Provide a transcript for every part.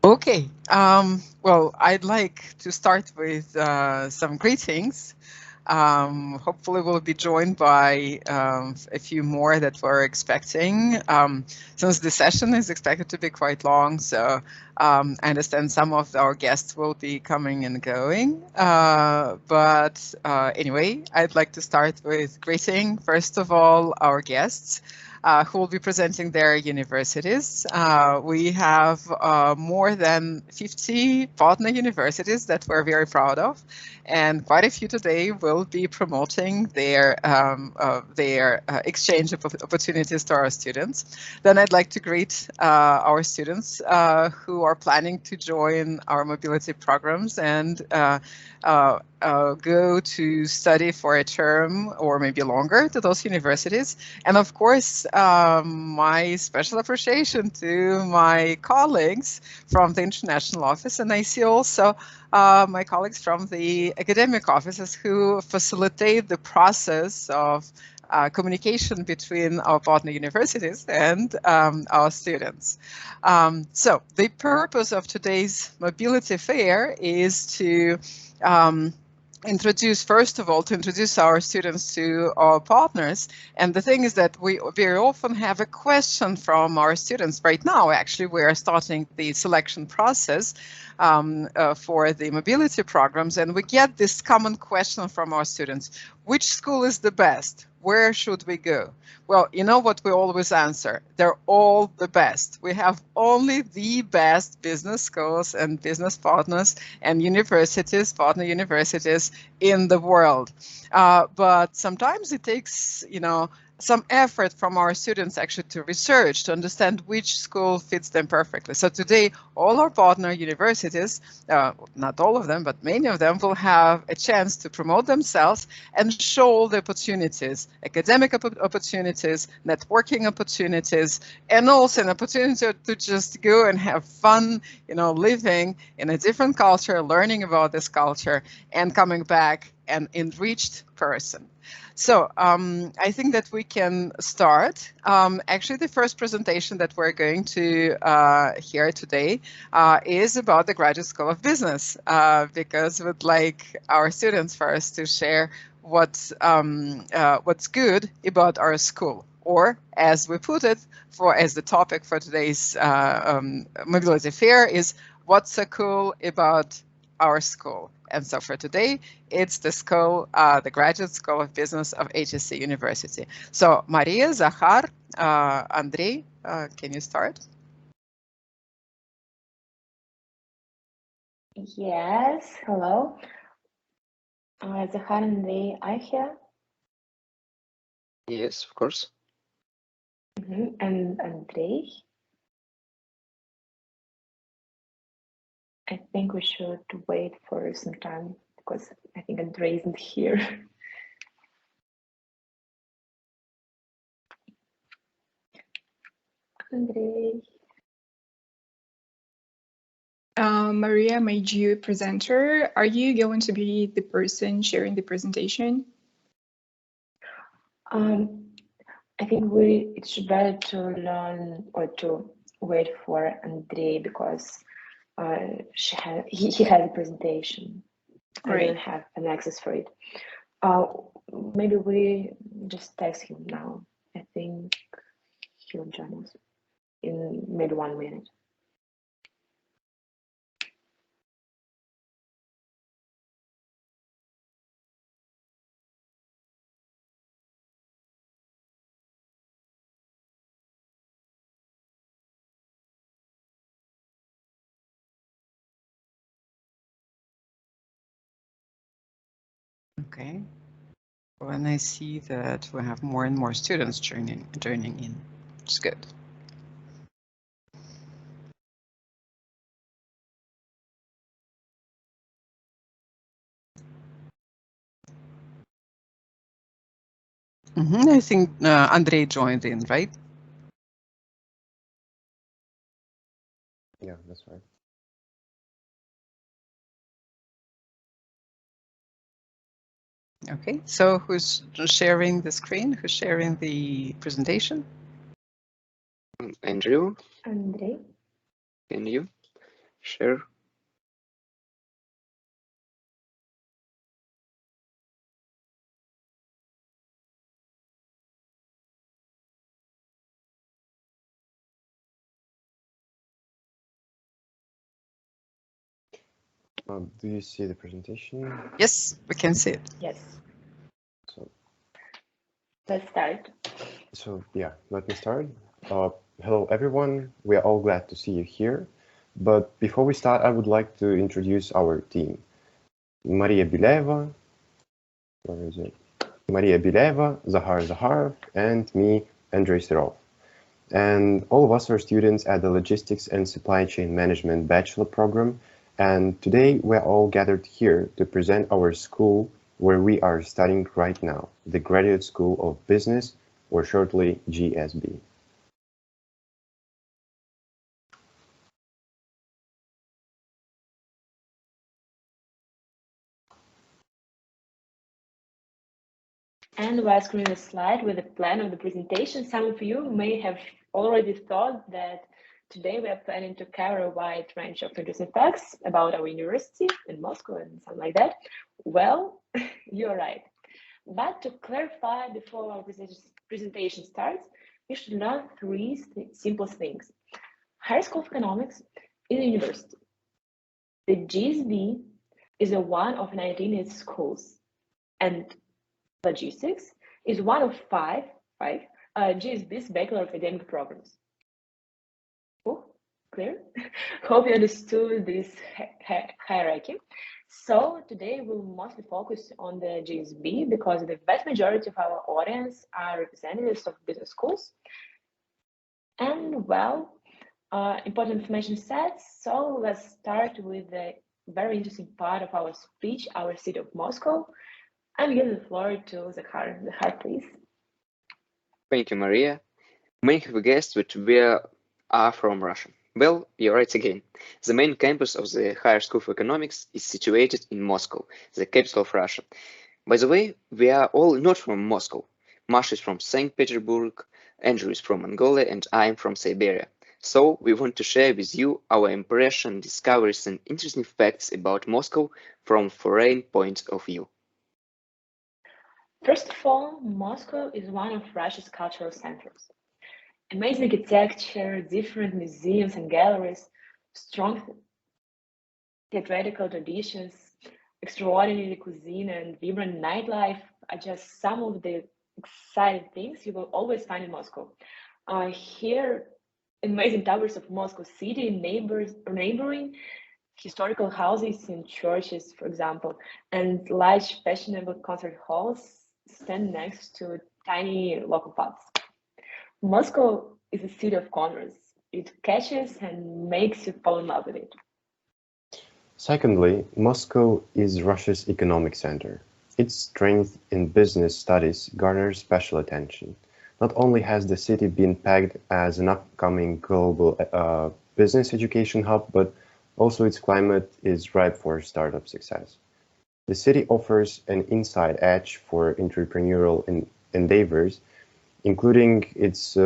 Okay, well, I'd like to start with some greetings. Hopefully we'll be joined by a few more that we're expecting, since the session is expected to be quite long, so I understand some of our guests will be coming and going, but anyway, I'd like to start with greeting, first of all, our guests. Who will be presenting their universities. We have more than 50 partner universities that we're very proud of, and quite a few today will be promoting their exchange opportunities to our students. Then I'd like to greet our students who are planning to join our mobility programs and go to study for a term or maybe longer to those universities. And of course, my special appreciation to my colleagues from the international office, and I see also my colleagues from the academic offices who facilitate the process of communication between our partner universities and our students. So the purpose of today's mobility fair is to first of all, to introduce our students to our partners. And the thing is that we very often have a question from our students. Right now, actually, we are starting the selection process for the mobility programs, and we get this common question from our students: which school is the best? Where should we go? Well, you know what we always answer? They're all the best. We have only the best business schools and business partners and universities, partner universities in the world. But sometimes it takes, some effort from our students actually to research, to understand which school fits them perfectly. So today, all our partner universities, not all of them, but many of them, will have a chance to promote themselves and show the opportunities, academic opportunities, networking opportunities, and also an opportunity to just go and have fun, living in a different culture, learning about this culture, and coming back an enriched person. So I think that we can start. Actually, the first presentation that we're going to hear today is about the Graduate School of Business, because we'd like our students first to share what's good about our school, or as we put it, as the topic for today's mobility fair is what's so cool about our school. And so for today, it's the school, the Graduate School of Business of HSE University. So Maria, Zahar, Andrei, can you start? Yes, hello. Zahar and Andrei are here. Yes, of course. And Andrei? I think we should wait for some time because I think Andrei isn't here. Andrei. Maria made you a presenter. Are you going to be the person sharing the presentation? I think it should be better to learn or to wait for Andrei because he has a presentation. Right. I don't have an access for it. Maybe we just text him now. I think he'll join us in maybe 1 minute. Okay. When I see that we have more and more students joining in, it's good. I think Andrei joined in, right? Yeah, that's right. Okay, so who's sharing the screen? Who's sharing the presentation? Andrew? Andrei? Can you? Share. Do you see the presentation? Yes, we can see it. Yes. So, Let's start. Yeah, let me start. Hello, everyone. We are all glad to see you here. But before we start, I would like to introduce our team. Maria Bileva, where is it? Maria Bileva, Zahar, and me, Andrei Serov. And all of us are students at the Logistics and Supply Chain Management Bachelor Program. And today we're all gathered here to present our school where we are studying right now, the Graduate School of Business, or shortly GSB. And while scrolling the slide with the plan of the presentation, some of you may have already thought that today we are planning to cover a wide range of interesting facts about our university in Moscow and something like that. Well, you're right. But to clarify before our presentation starts, you should learn three simple things. Higher School of Economics is a university. The GSB is one of 19 schools, and logistics is one of five GSB's Bachelor of Academic programs. Oh, clear? Hope you understood this hierarchy. So today we'll mostly focus on the GSB because the vast majority of our audience are representatives of business schools. And well, important information sets. So let's start with the very interesting part of our speech, our city of Moscow. I'm giving the floor to Zahar. Zahar, please. Thank you, Maria. Many have guessed that we are from Russia. Well, you're right again. The main campus of the Higher School of Economics is situated in Moscow, the capital of Russia. By the way, we are all not from Moscow. Masha is from St. Petersburg, Andrew is from Mongolia, and I am from Siberia. So we want to share with you our impression, discoveries, and interesting facts about Moscow from foreign point of view. First of all, Moscow is one of Russia's cultural centers. Amazing architecture, different museums and galleries, strong theatrical traditions, extraordinary cuisine, and vibrant nightlife are just some of the exciting things you will always find in Moscow. Here, amazing towers of Moscow city, neighboring historical houses and churches, for example, and large fashionable concert halls stand next to tiny local pubs. Moscow is a city of contrasts. It catches and makes you fall in love with it. Secondly, Moscow is Russia's economic center. Its strength in business studies garners special attention. Not only has the city been pegged as an upcoming global business education hub, but also its climate is ripe for startup success. The city offers an inside edge for entrepreneurial endeavors, including its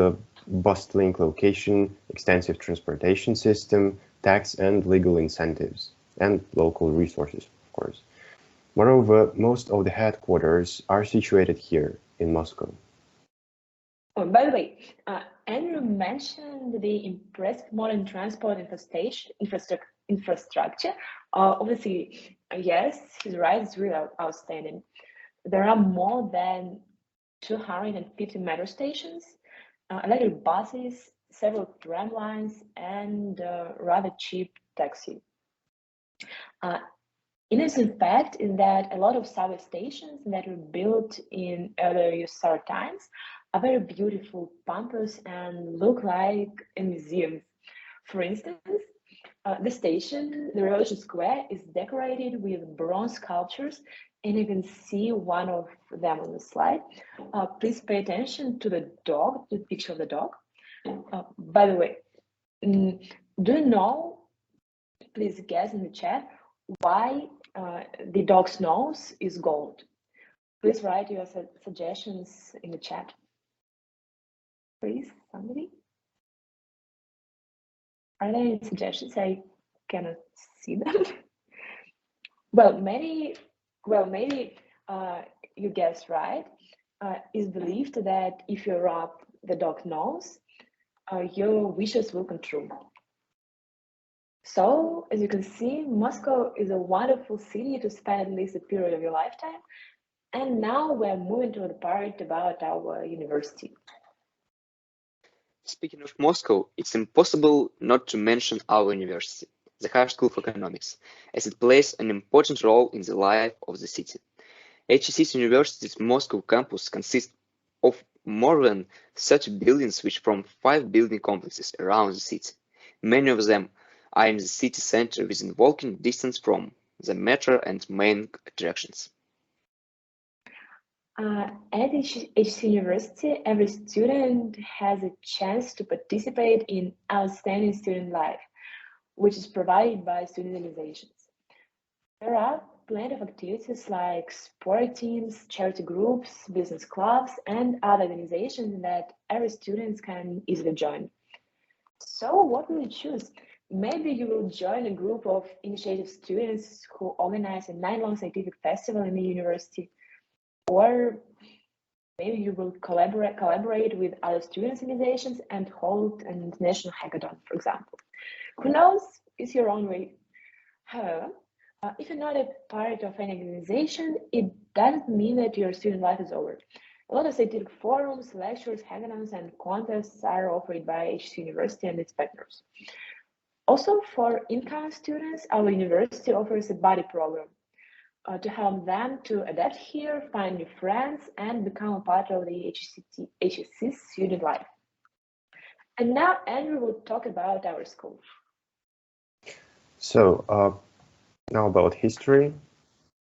bustling location, extensive transportation system, tax and legal incentives, and local resources, of course. Moreover, most of the headquarters are situated here in Moscow. Oh, by the way, Andrew mentioned the impressive modern transport infrastructure. Obviously, yes, he's right, it's really outstanding. There are more than 250 metro stations, electric buses, several tram lines, and rather cheap taxi. Interesting fact is that a lot of subway stations that were built in earlier USSR times are very beautiful, pompous, and look like a museum. For instance, the station, the Revolution Square, is decorated with bronze sculptures, and you can see one of them on the slide. Please pay attention to the dog, the picture of the dog. By the way, do you know, please guess in the chat, why the dog's nose is gold? Please write your suggestions in the chat. Please, somebody? Are there any suggestions? cannot see them. Well, maybe you guessed right. It's believed that if you rub the dog nose, your wishes will come true. So, as you can see, Moscow is a wonderful city to spend at least a period of your lifetime. And now we're moving to the part about our university. Speaking of Moscow, it's impossible not to mention our university, the Higher School of Economics, as it plays an important role in the life of the city. HEC University's Moscow campus consists of more than 30 buildings which form 5 building complexes around the city. Many of them are in the city center within walking distance from the metro and main attractions. At HEC University, every student has a chance to participate in outstanding student life, which is provided by student organizations. There are plenty of activities like sport teams, charity groups, business clubs, and other organizations that every student can easily join. So what will you choose? Maybe you will join a group of initiative students who organize a night-long scientific festival in the university, or maybe you will collaborate with other students' organizations and hold an international hackathon, for example. Who knows? It's your own way. However, if you're not a part of any organization, it doesn't mean that your student life is over. A lot of scientific forums, lectures, hackathons, and contests are offered by HEC University and its partners. Also, for incoming students, our university offers a buddy program to help them to adapt here, find new friends, and become a part of the HEC student life. And now Andrew will talk about our school. So, now about history.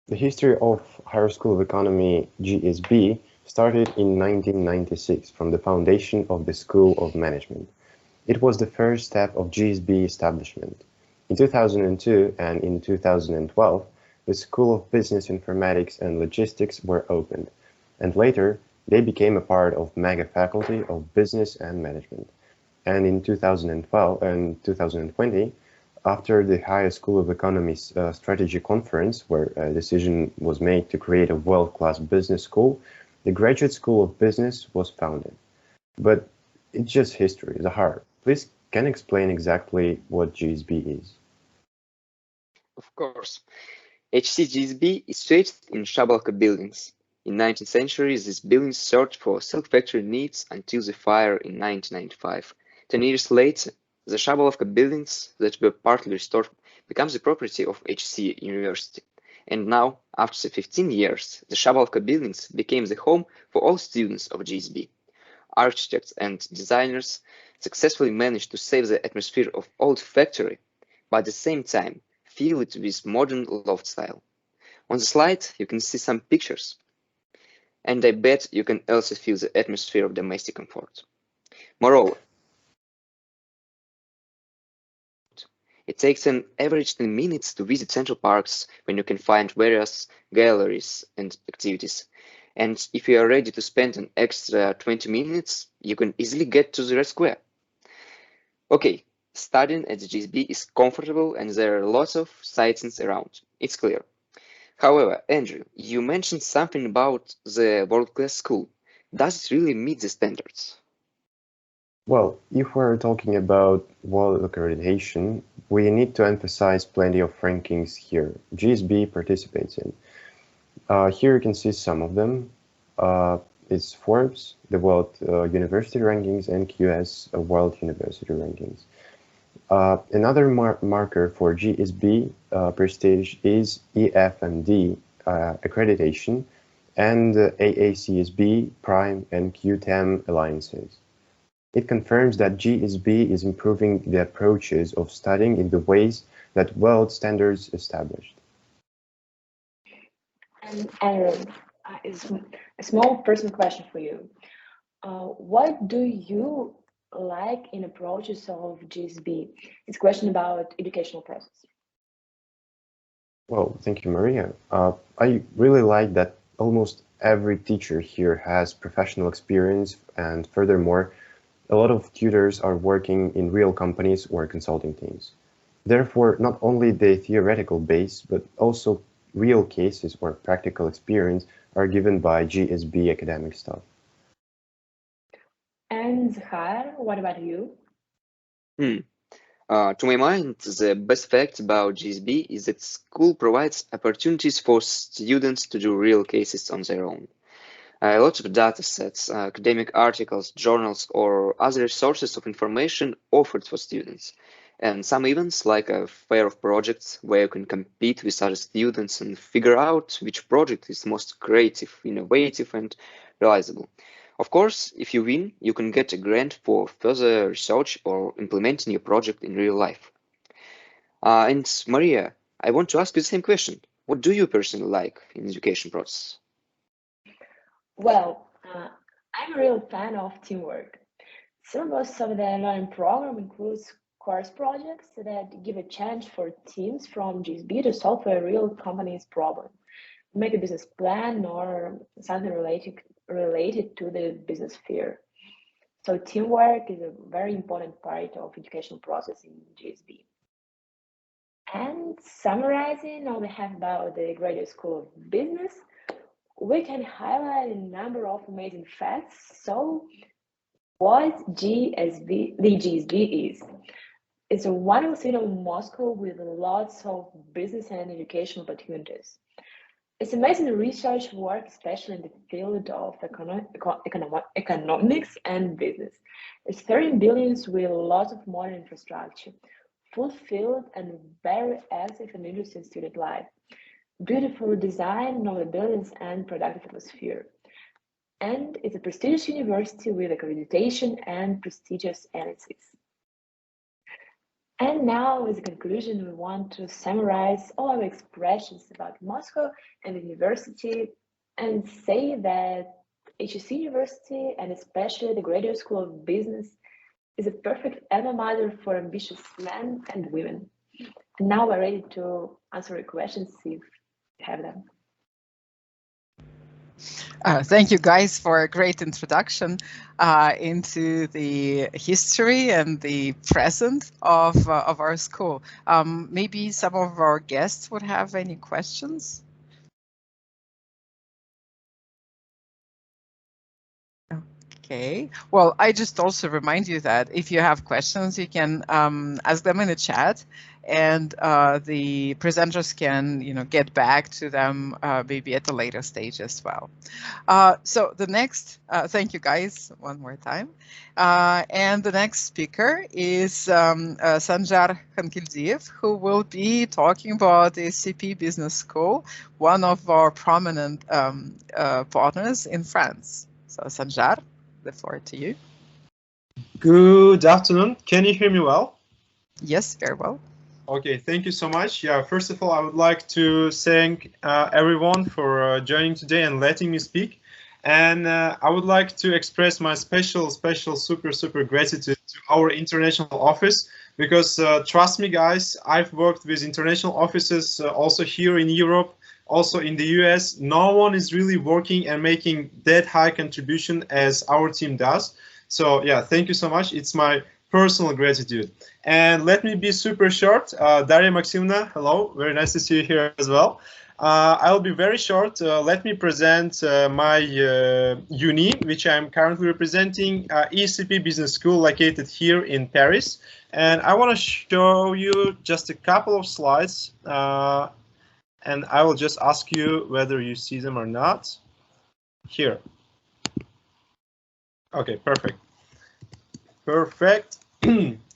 The history of Higher School of Economy GSB started in 1996 from the foundation of the School of Management. It was the first step of GSB establishment. In 2002 and in 2012, the School of Business Informatics and Logistics were opened, and later they became a part of Mega Faculty of Business and Management. And in 2012 and 2020, after the Higher School of Economy's strategy conference, where a decision was made to create a world-class business school, the Graduate School of Business was founded. But it's just history, Zahar. Please, can you explain exactly what GSB is? Of course. HEC GSB is situated in Shabalka buildings. In 19th century, these buildings served for silk factory needs until the fire in 1995. 10 years later, the Shabalovka buildings that were partly restored became the property of HEC University. And now, after 15 years, the Shabalovka buildings became the home for all students of GSB. Architects and designers successfully managed to save the atmosphere of old factory, but at the same time, fill it with modern loft style. On the slide, you can see some pictures. And I bet you can also feel the atmosphere of domestic comfort. Moreover, it takes an average 10 minutes to visit central parks when you can find various galleries and activities. And if you are ready to spend an extra 20 minutes, you can easily get to the Red Square. Okay, studying at the GSB is comfortable and there are lots of sightseeing around. It's clear. However, Andrew, you mentioned something about the world-class school. Does it really meet the standards? Well, if we're talking about world accreditation, we need to emphasize plenty of rankings here GSB participates in. Here you can see some of them. It's Forbes, the World University Rankings, and QS World University Rankings. Another marker for GSB prestige is EFMD accreditation and AACSB, Prime, and QTAM alliances. It confirms that GSB is improving the approaches of studying in the ways that world standards established. And Aaron, is a small personal question for you. What do you like in approaches of GSB? It's a question about educational process. Well, thank you, Maria. I really like that almost every teacher here has professional experience, and furthermore, a lot of tutors are working in real companies or consulting teams. Therefore, not only the theoretical base, but also real cases or practical experience are given by GSB academic staff. And Zahar, what about you? To my mind, the best fact about GSB is that school provides opportunities for students to do real cases on their own. Lots of data sets, academic articles, journals, or other sources of information offered for students. And some events like a fair of projects where you can compete with other students and figure out which project is most creative, innovative, and realizable. Of course, if you win, you can get a grant for further research or implementing your project in real life. And Maria, I want to ask you the same question. What do you personally like in the education process? Well, I'm a real fan of teamwork. Syllabus of the learning program includes course projects that give a chance for teams from GSB to solve a real company's problem, make a business plan, or something related to the business sphere. So teamwork is a very important part of educational process in GSB. And summarizing all we have about the Graduate School of Business, we can highlight a number of amazing facts. So what the GSB is. It's a wonderful city of Moscow with lots of business and education opportunities. It's amazing research work, especially in the field of economics and business. It's 13 buildings with lots of modern infrastructure, fulfilled and very active and interesting student life, beautiful design of the buildings and productive atmosphere. And it's a prestigious university with accreditation and prestigious annexes. And now, as a conclusion, we want to summarize all our expressions about Moscow and the university and say that HEC University, and especially the Graduate School of Business, is a perfect alma mater for ambitious men and women. And now we're ready to answer your questions if you have them. Thank you guys for a great introduction into the history and the present of our school. Maybe some of our guests would have any questions? Okay, well, I just also remind you that if you have questions, you can ask them in the chat, and the presenters can, get back to them maybe at a later stage as well. So the next, thank you guys one more time. And the next speaker is Sanjar Khankildiev, who will be talking about the ESCP Business School, one of our prominent partners in France. So Sanjar, the floor to you. Good afternoon. Can you hear me well? Yes, very well. Okay, thank you so much. Yeah, first of all, I would like to thank everyone for joining today and letting me speak. And I would like to express my special, super gratitude to our international office, because trust me, guys, I've worked with international offices also here in Europe, also in the US. No one is really working and making that high contribution as our team does. So yeah, thank you so much. It's my personal gratitude. And let me be super short. Daria Maximovna, hello, very nice to see you here as well. I'll be very short. Let me present my uni, which I'm currently representing, ESCP Business School, located here in Paris. And I want to show you just a couple of slides. And I will just ask you whether you see them or not. Here. Okay, perfect. Perfect.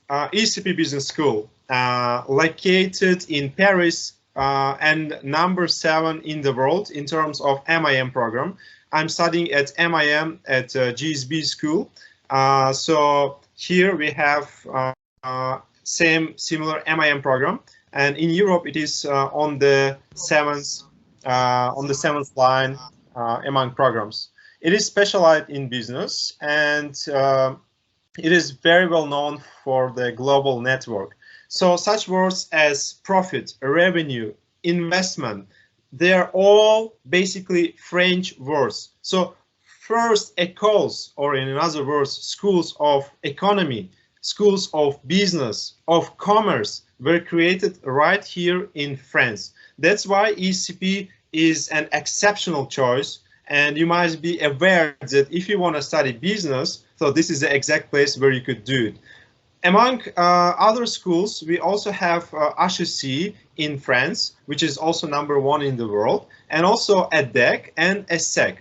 ESCP Business School, located in Paris and number 7 in the world in terms of MIM program. I'm studying at MIM at GSB School. So here we have similar MIM program. And in Europe, it is on the seventh line among programs. It is specialized in business, and it is very well known for the global network. So such words as profit, revenue, investment, they're all basically French words. So first écoles, or in other words, schools of economy, schools of business, of commerce were created right here in France. That's why ESCP is an exceptional choice, and you must be aware that if you want to study business, so this is the exact place where you could do it. Among other schools, we also have HEC in France, which is also #1 in the world, and also EDEC and ESSEC.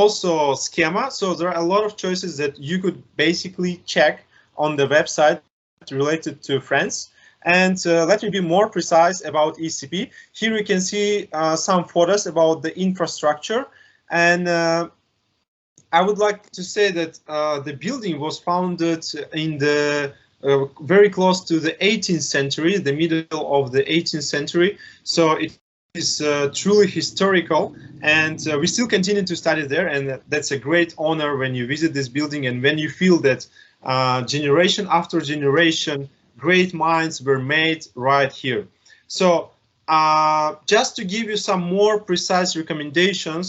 Also SKEMA, so there are a lot of choices that you could basically check on the website related to France. And let me be more precise about ESCP. Here you can see some photos about the infrastructure, and I would like to say that the building was founded in the very close to the 18th century, the middle of the 18th century. So it is truly historical, and we still continue to study there, and that's a great honor when you visit this building and when you feel that generation after generation, great minds were made right here. So just to give you some more precise recommendations,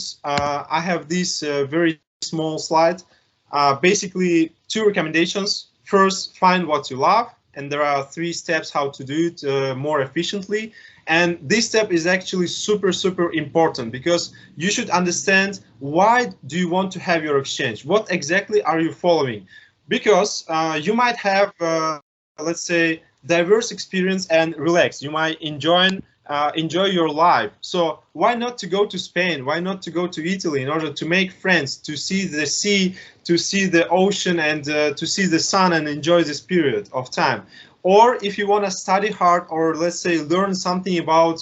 I have this very small slide. Basically, 2 recommendations. First, find what you love, and there are 3 steps how to do it more efficiently. And this step is actually super important, because you should understand why do you want to have your exchange? What exactly are you following? Because you might have, let's say, diverse experience and relax. You might enjoy your life. So why not to go to Spain? Why not to go to Italy in order to make friends, to see the sea, to see the ocean, and to see the sun and enjoy this period of time? Or if you want to study hard, or let's say learn something about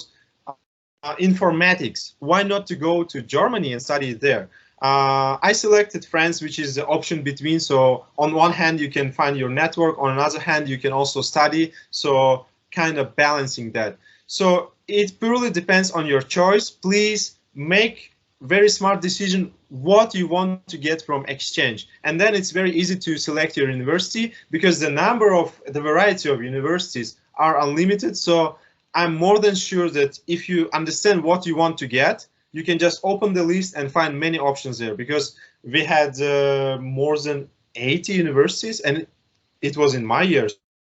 informatics, why not to go to Germany and study it there? I selected France, which is the option between. So on one hand, you can find your network. On another hand, you can also study. So kind of balancing that. So it purely depends on your choice. Please make very smart decision what you want to get from exchange. And then it's very easy to select your university, because the variety of universities are unlimited. So I'm more than sure that if you understand what you want to get, you can just open the list and find many options there, because we had more than 80 universities, and it was in my years.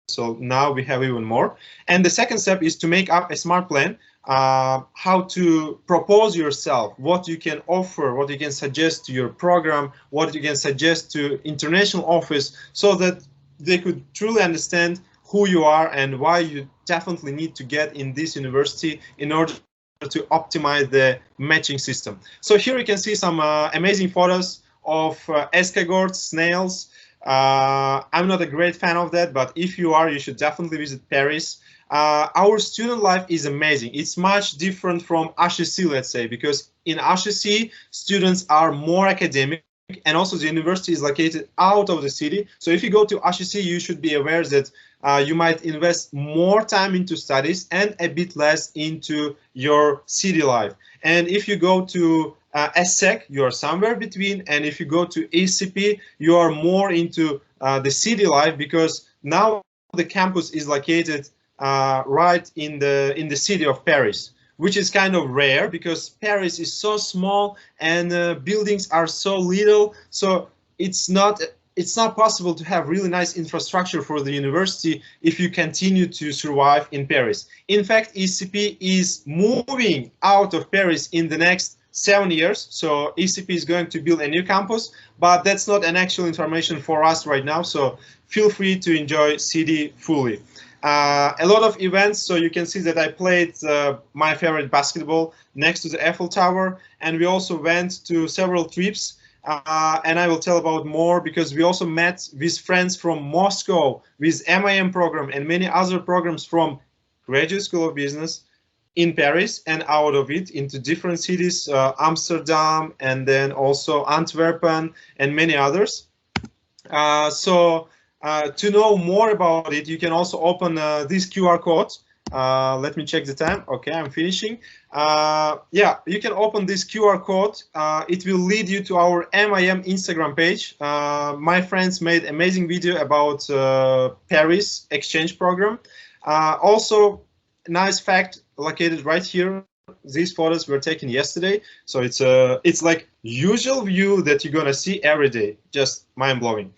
So now we have even more. And the second step is to make up a smart plan, how to propose yourself, what you can offer, what you can suggest to your program, what you can suggest to international office, so that they could truly understand who you are and why you definitely need to get in this university in order to optimize the matching system. So here you can see some amazing photos of escargots, snails. I'm not a great fan of that, but if you are, you should definitely visit Paris. Our student life is amazing. It's much different from HEC, let's say, because in HEC, students are more academic, and also the university is located out of the city. So if you go to HEC, you should be aware that you might invest more time into studies and a bit less into your city life. And if you go to ESSEC, you are somewhere between, and if you go to ESCP, you are more into the city life, because now the campus is located right in the city of Paris, which is kind of rare, because Paris is so small and buildings are so little. So it's not possible to have really nice infrastructure for the university if you continue to survive in Paris. In fact, ESCP is moving out of Paris in the next 7 years. So ESCP is going to build a new campus, but that's not an actual information for us right now. So feel free to enjoy city fully. A lot of events, so you can see that I played my favorite basketball next to the Eiffel Tower, and we also went to several trips, and I will tell about more, because we also met with friends from Moscow, with MIM program and many other programs from Graduate School of Business in Paris and out of it into different cities, Amsterdam, and then also Antwerp and many others. To know more about it, you can also open this QR code. Let me check the time. Okay, I'm finishing. Yeah, you can open this QR code. It will lead you to our MIM Instagram page. My friends made amazing video about Paris exchange program. Also, nice fact, located right here. These photos were taken yesterday, so it's like usual view that you're gonna see every day. Just mind blowing.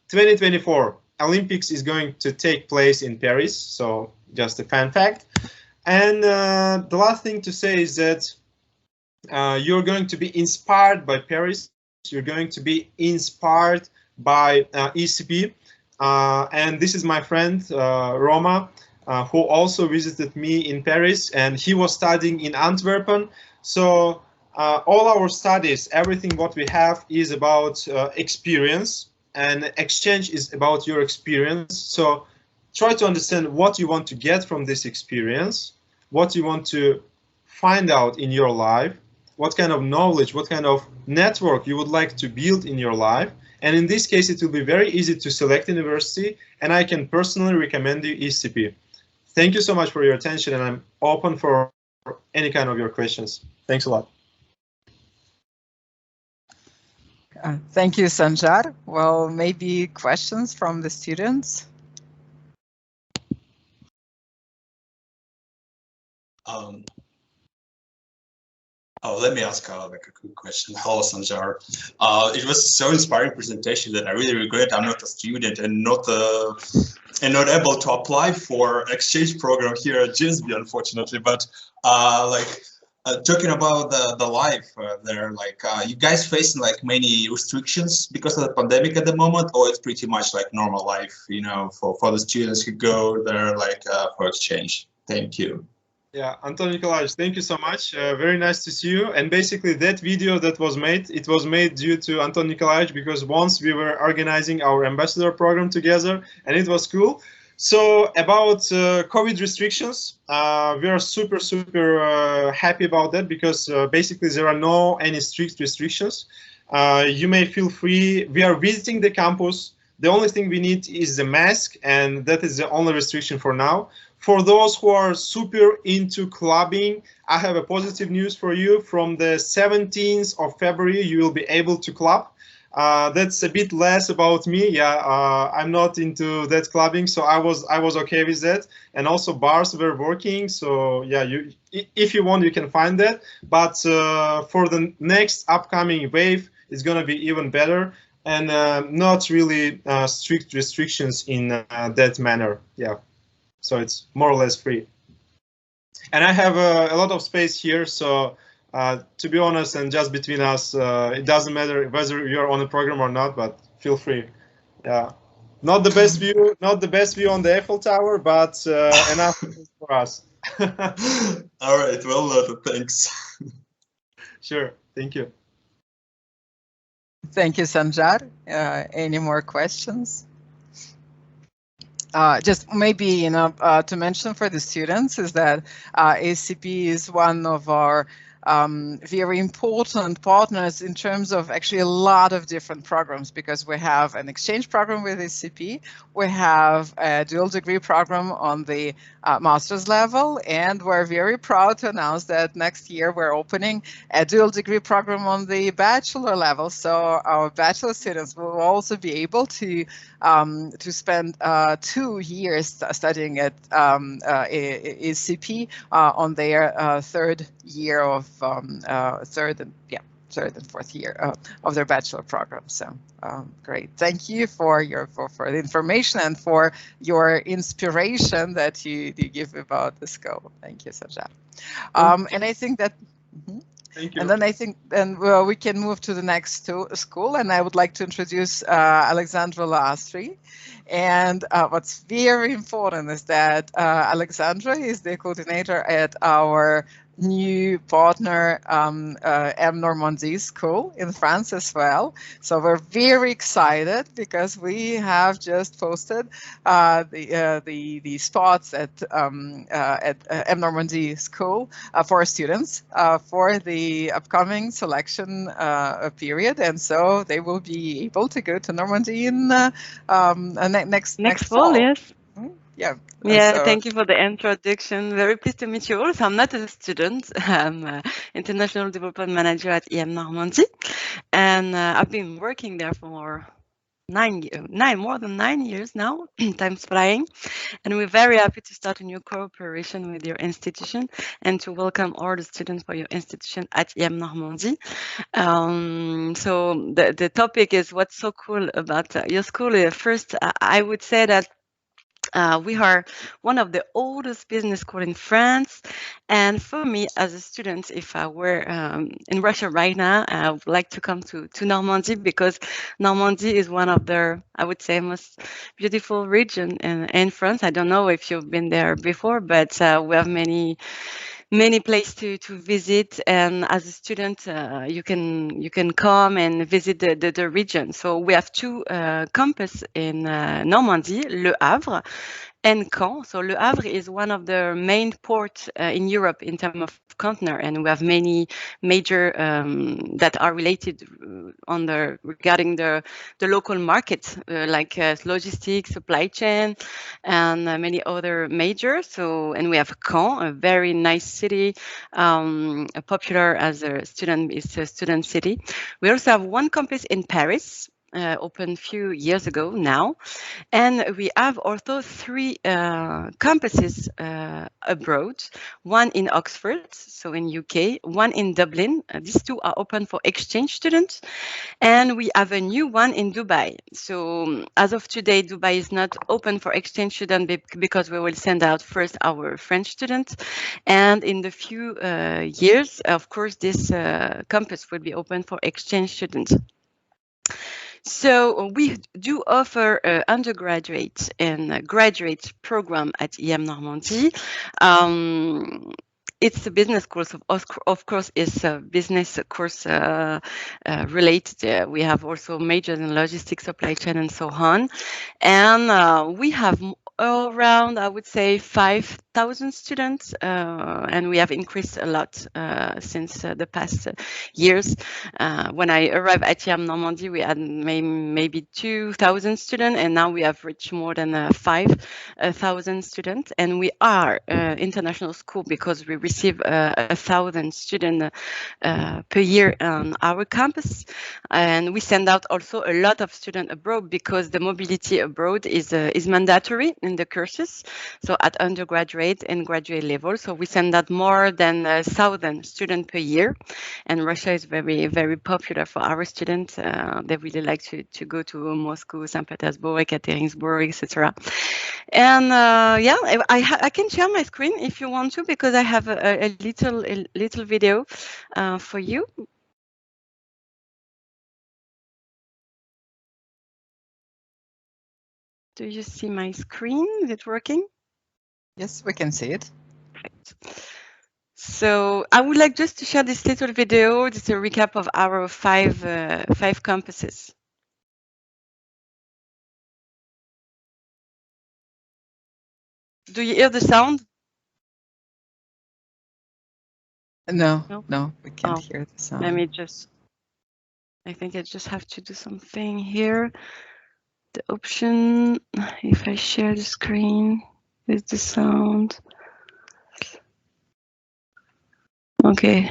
2024 Olympics is going to take place in Paris, so just a fun fact. And the last thing to say is that you're going to be inspired by Paris. You're going to be inspired by ESCP. And this is my friend, Roma, who also visited me in Paris, and he was studying in Antwerp. So all our studies, everything what we have is about experience, and exchange is about your experience. So try to understand what you want to get from this experience, what you want to find out in your life, what kind of knowledge, what kind of network you would like to build in your life. And in this case, it will be very easy to select university, and I can personally recommend you ESCP. Thank you so much for your attention, and I'm open for any kind of your questions. Thanks a lot. Thank you, Sanjar. Well, maybe questions from the students? Let me ask like a quick question. Hello, Sanjar. It was so inspiring presentation that I really regret I'm not a student and not able to apply for exchange program here at GSB, unfortunately. But talking about the life there, like you guys facing like many restrictions because of the pandemic at the moment, or it's pretty much like normal life, you know, for the students who go there like for exchange? Thank you. Yeah, Anton Nikolaevich, thank you so much. Very nice to see you. And basically that video that was made, it was made due to Anton Nikolaevich, because once we were organizing our ambassador program together, and it was cool. So about COVID restrictions, we are super happy about that, because basically there are any strict restrictions. You may feel free. We are visiting the campus. The only thing we need is the mask, and that is the only restriction for now. For those who are super into clubbing, I have a positive news for you. From the 17th of February, you will be able to club. That's a bit less about me. Yeah, I'm not into that clubbing, so I was okay with that. And also bars were working, so yeah, if you want, you can find that. But for the next upcoming wave, it's gonna be even better, and not really strict restrictions in that manner. Yeah. So it's more or less free. And I have a lot of space here, so to be honest, and just between us, it doesn't matter whether you're on a program or not, but feel free. Yeah, not the best view, on the Eiffel Tower, but enough for us. All right, well noted, thanks. Sure, thank you. Thank you, Sanjar. Any more questions? Just maybe, to mention for the students is that ESCP is one of our very important partners in terms of actually a lot of different programs, because we have an exchange program with ESCP, we have a dual degree program on the master's level, and we're very proud to announce that next year we're opening a dual degree program on the bachelor level. So our bachelor students will also be able to spend 2 years studying at ESCP on their third year of third and fourth year of their bachelor program. So great, thank you for the information and for your inspiration that you give about the scope. Thank you, Sanjar. And I think that. Thank you. And then I think we can move to the next school, and I would like to introduce Alexandra Lastri. And what's very important is that Alexandra is the coordinator at our new partner Normandie School in France as well. So we're very excited because we have just posted the spots at Normandie School for students for the upcoming selection period, and so they will be able to go to Normandie in next fall. Yes. Yeah. Yeah, so, thank you for the introduction. Very pleased to meet you all. So I'm not a student. I'm an international development manager at EM Normandie, and I've been working there for more than 9 years now. Time's flying. And we're very happy to start a new cooperation with your institution and to welcome all the students for your institution at ITAM Normandie. So the topic is what's so cool about your school. First, I would say that we are one of the oldest business schools in France. And for me, as a student, if I were in Russia right now, I would like to come to Normandy because Normandy is one of the, I would say, most beautiful region in France. I don't know if you've been there before, but we have many places to visit, and as a student you can come and visit the region. So we have two campus in Normandy, Le Havre and Caen. So Le Havre is one of the main ports in Europe in terms of container, and we have many major that are related regarding the local market, like logistics, supply chain, and many other majors. So, and we have Caen, a very nice city, popular as a student city. We also have one campus in Paris, opened a few years ago now. And we have also three campuses abroad, one in Oxford, so in UK, one in Dublin. These two are open for exchange students. And we have a new one in Dubai. So as of today, Dubai is not open for exchange students because we will send out first our French students. And in the few years, of course, this campus will be open for exchange students. So we do offer undergraduate and graduate program at ITAM Normandie. It's a business course, of course, it's a business course related. We have also majors in logistics, supply chain, and so on. And we have around, I would say, 5,000 students, and we have increased a lot since the past years. When I arrived at ITAM Normandie, we had maybe 2,000 students, and now we have reached more than 5,000 students. And we are international school because we receive 1,000 students per year on our campus. And we send out also a lot of students abroad because the mobility abroad is mandatory in the courses, so at undergraduate and graduate level. So we send out more than 1,000 students per year, and Russia is very, very popular for our students. They really like to go to Moscow, St. Petersburg, Ekaterinburg, etc. And yeah, I can share my screen if you want to, because I have a little video for you. Do you see my screen? Is it working? Yes, we can see it. Perfect. So I would like just to share this little video. Just a recap of our five campuses. Do you hear the sound? No, we can't hear the sound. Let me just, I think I just have to do something here. The option, if I share the screen with the sound. Okay.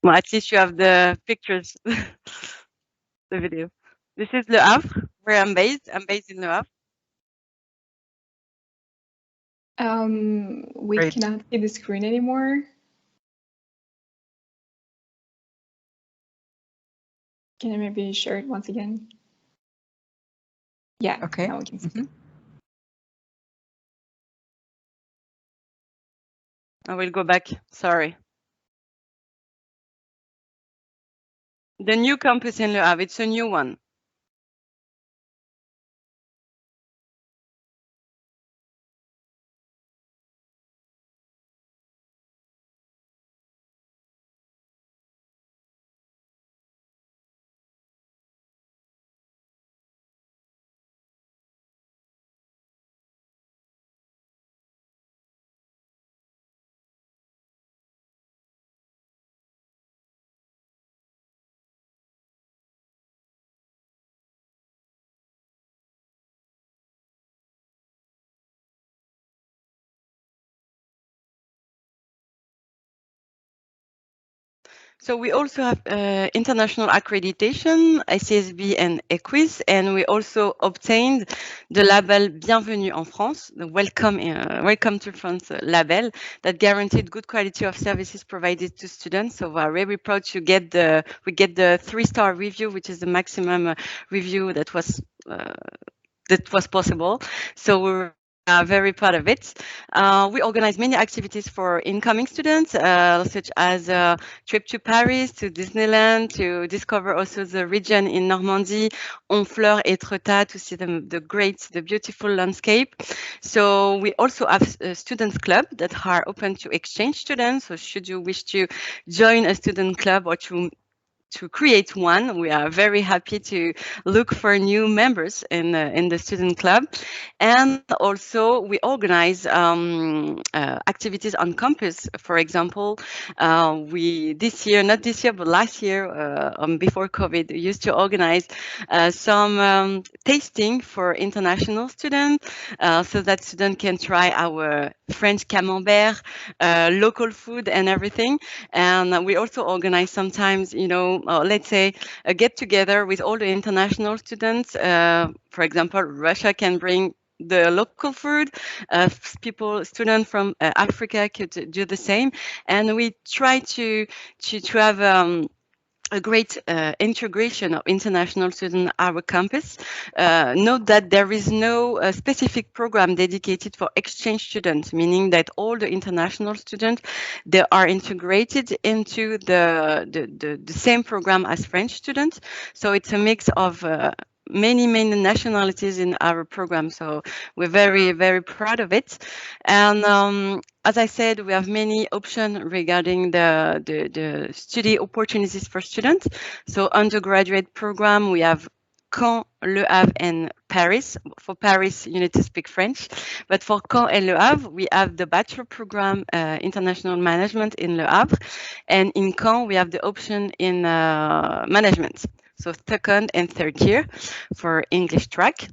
Well, at least you have the pictures, the video. This is Le Havre, where I'm based. I'm based in Le Havre. We Great. cannot see the screen anymore. Can I maybe share it once again? Yeah. Okay. Now we can see. I will go back. Sorry. The new campus in Le Havre, it's a new one. So we also have international accreditation, ICSB and EQUIS, and we also obtained the label Bienvenue en France, the Welcome to France label that guaranteed good quality of services provided to students. So we're very proud to get the 3-star review, which is the maximum review that was possible. So we're very proud of it. We organize many activities for incoming students, such as a trip to Paris, to Disneyland, to discover also the region in Normandie, Honfleur, Etretat, to see the beautiful landscape. So we also have a students club that are open to exchange students. So should you wish to join a student club or to create one, we are very happy to look for new members in the student club. And also we organize activities on campus. For example, not this year, but last year, before COVID, we used to organize some tasting for international students, so that students can try our French camembert, local food and everything. And we also organize sometimes, let's say a get together with all the international students. For example, Russia can bring the local food, students from Africa could do the same. And we try to have a great integration of international students at our campus. Note that there is no specific program dedicated for exchange students, meaning that all the international students, they are integrated into the same program as French students. So it's a mix of many nationalities in our program. So we're very, very proud of it. And as I said, we have many options regarding the study opportunities for students. So undergraduate program, we have Caen, Le Havre, and Paris. For Paris, you need to speak French. But for Caen and Le Havre, we have the bachelor program, International Management in Le Havre. And in Caen, we have the option in management. So 2nd and 3rd year for English track.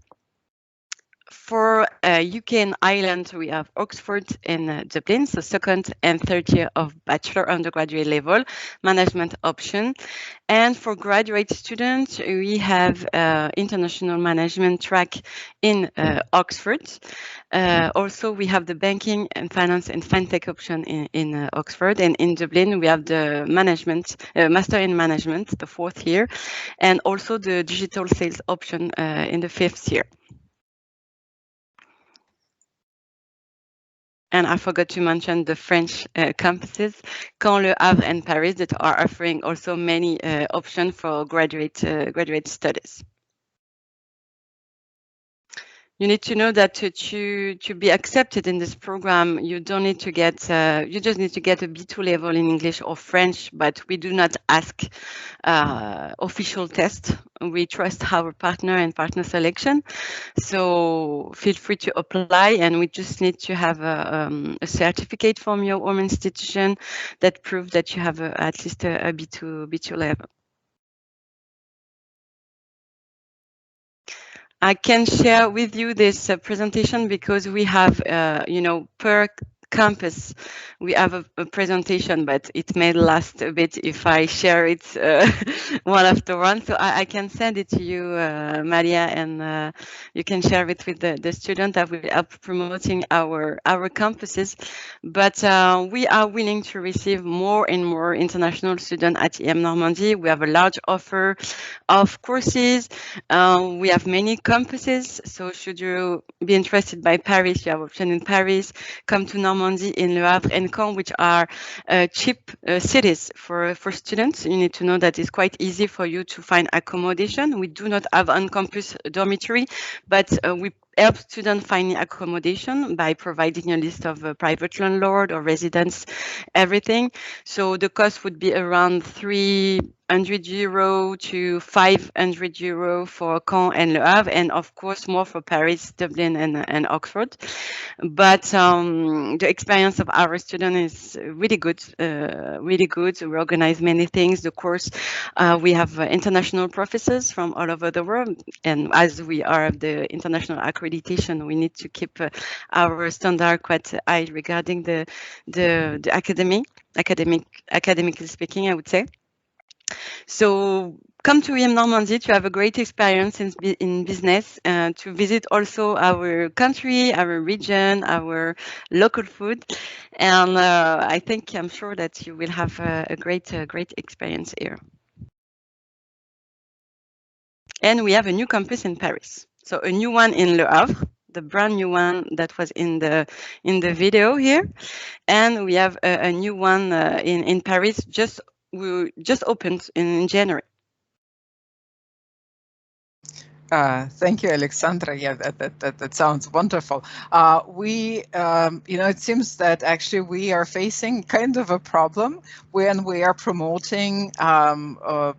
For UK and Ireland, we have Oxford and Dublin, so 2nd and 3rd year of bachelor undergraduate level management option. And for graduate students, we have international management track in Oxford. Also, we have the banking and finance and fintech option in Oxford, and in Dublin, we have the management master in management, the 4th year, and also the digital sales option in the 5th year. And I forgot to mention the French campuses, Caen, Le Havre, and Paris, that are offering also many options for graduate studies. You need to know that to be accepted in this program, you don't need to get you just need to get a B2 level in English or French, but we do not ask official tests. We trust our partner and partner selection, so feel free to apply, and we just need to have a certificate from your home institution that proves that you have at least a B2 level. I can share with you this presentation because we have, per campus, we have a presentation, but it may last a bit if I share it one after one. So I can send it to you, Maria, and you can share it with the student that will help promoting our campuses. But we are willing to receive more and more international students at EM Normandie. We have a large offer of courses. We have many campuses. So should you be interested by Paris, you have option in Paris. Come to Normandie, in Le Havre and Caen, which are cheap cities for students. You need to know that it's quite easy for you to find accommodation. We do not have on-campus dormitory, but we help students finding accommodation by providing a list of private landlord or residents, everything. So the cost would be around 300 €100 to €500 for Caen and Le Havre, and of course more for Paris, Dublin, and Oxford. But the experience of our student is really good, really good. We organize many things. The course, we have international professors from all over the world, and as we are the international accreditation, we need to keep our standard quite high regarding the academically speaking, I would say. So come to EM Normandie to have a great experience in business, to visit also our country, our region, our local food, and I'm sure that you will have a great experience here. And we have a new campus in Paris, so a new one in Le Havre, the brand new one that was in the video here, and we have a new one in Paris. We just opened in January. Thank you, Alexandra. Yeah, that sounds wonderful. It seems that actually we are facing kind of a problem when we are promoting, for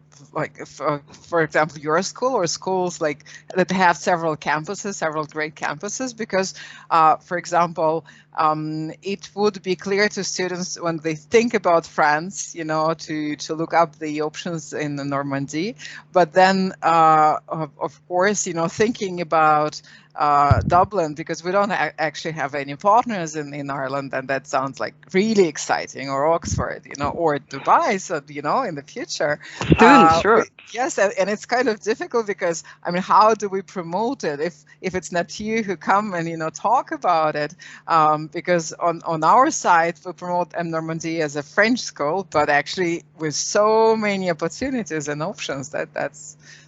example, your school or schools like that have several campuses, several great campuses, because, for example, it would be clear to students when they think about France, to look up the options in the Normandy. But then, of course, thinking about Dublin, because we don't actually have any partners in Ireland, and that sounds like really exciting, or Oxford, or Dubai, so, in the future. Sure. Yes, and it's kind of difficult because, how do we promote it if it's not you who come and, talk about it? Because on our side, we promote EM Normandie as a French school, but actually with so many opportunities and options,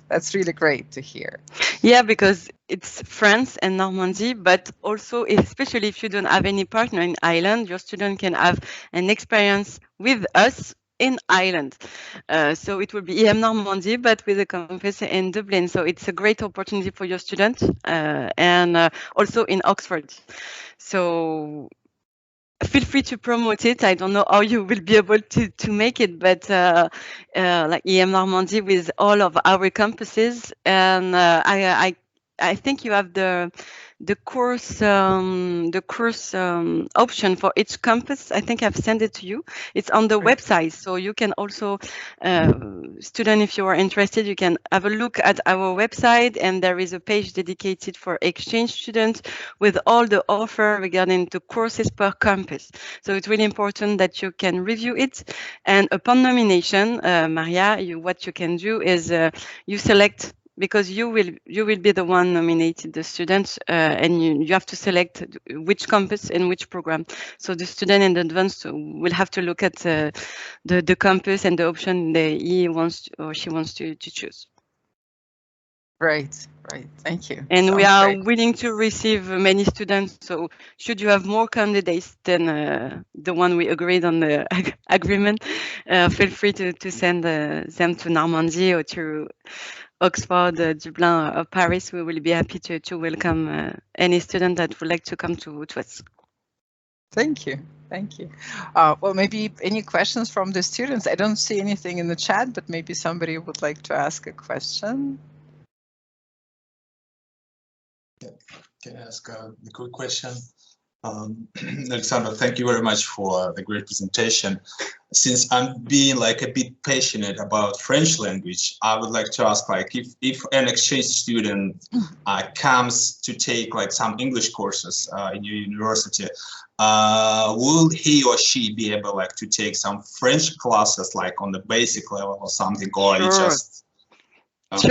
that's really great to hear. Yeah, because it's France and Normandy, but also, especially if you don't have any partner in Ireland, your student can have an experience with us in Ireland. So it will be EM Normandie, but with a campus in Dublin. So it's a great opportunity for your student, and also in Oxford. So feel free to promote it. I don't know how you will be able to make it, but like EM Normandie with all of our campuses, and I think you have the course option for each campus. I think I've sent it to you. It's on the website, so you can also, student, if you are interested, you can have a look at our website, and there is a page dedicated for exchange students with all the offer regarding the courses per campus. So it's really important that you can review it, and upon nomination, Maria, what you can do is you select, because you will be the one nominated the student, and you have to select which campus and which program. So the student in advance will have to look at the campus and the option he wants or she wants to choose. Right. Thank you. And Sounds we are great. willing to receive many students. So should you have more candidates than the one we agreed on the agreement, feel free to send them to Normandy or to Oxford, Dublin, or Paris. We will be happy to welcome any student that would like to come to us. Thank you. Well, maybe any questions from the students? I don't see anything in the chat, but maybe somebody would like to ask a question. Can I ask a quick question? Alexandra, thank you very much for the great presentation. Since I'm being a bit passionate about French language, I would like to ask, if an exchange student comes to take some English courses in your university, will he or she be able to take some French classes on the basic level or something, or Sure. just?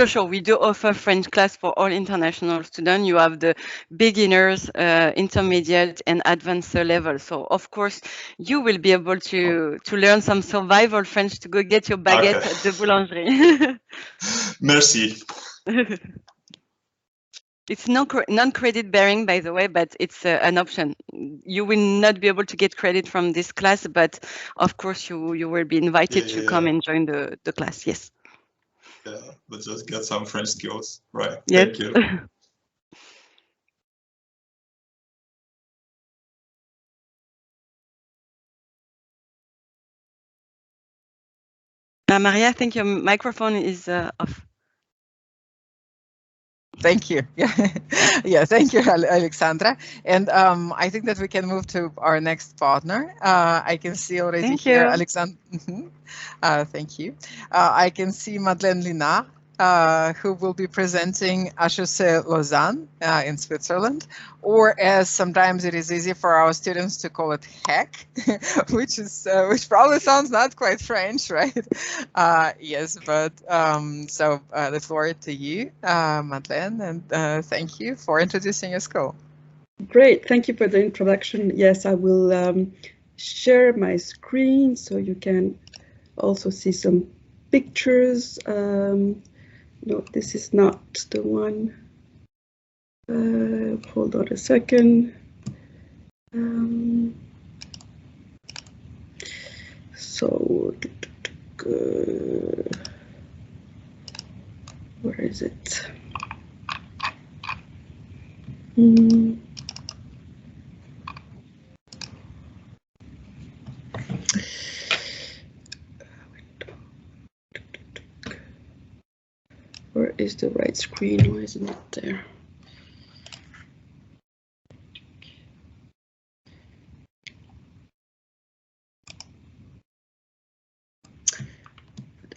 Sure. We do offer French class for all international students. You have the beginners, intermediate, and advanced level. So of course, you will be able to learn some survival French to go get your baguette at the boulangerie. Merci. It's non-credit bearing, by the way, but it's an option. You will not be able to get credit from this class, but of course you will be invited to come and join the class. Yes. Yeah, but just get some French skills, right? Yes. Thank you. Maria, I think your microphone is off. Thank you. Yeah, yeah. Thank you, Alexandra. And I think that we can move to our next partner. I can see already Thank here, you. Alexandra. Thank you. I can see Madeleine Linard, who will be presenting HEC Lausanne in Switzerland, or as sometimes it is easy for our students to call it HEC, which probably sounds not quite French, right? Yes, but so the floor to you, Madeleine, and thank you for introducing your school. Great, thank you for the introduction. Yes, I will share my screen so you can also see some pictures. No, this is not the one. Hold on a second. So, where is it? Where is the right screen? Why isn't it there?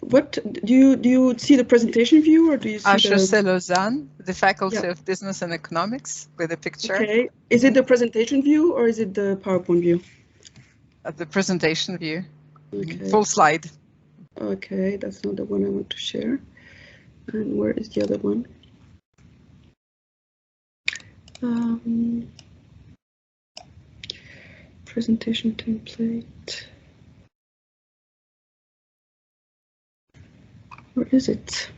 What do you see the presentation view, or do you see HEC Lausanne, the Faculty of Business and Economics, with a picture. Okay, is it the presentation view or is it the PowerPoint view? The presentation view. Okay. Full slide. Okay, that's not the one I want to share. And where is the other one? Presentation template. Where is it?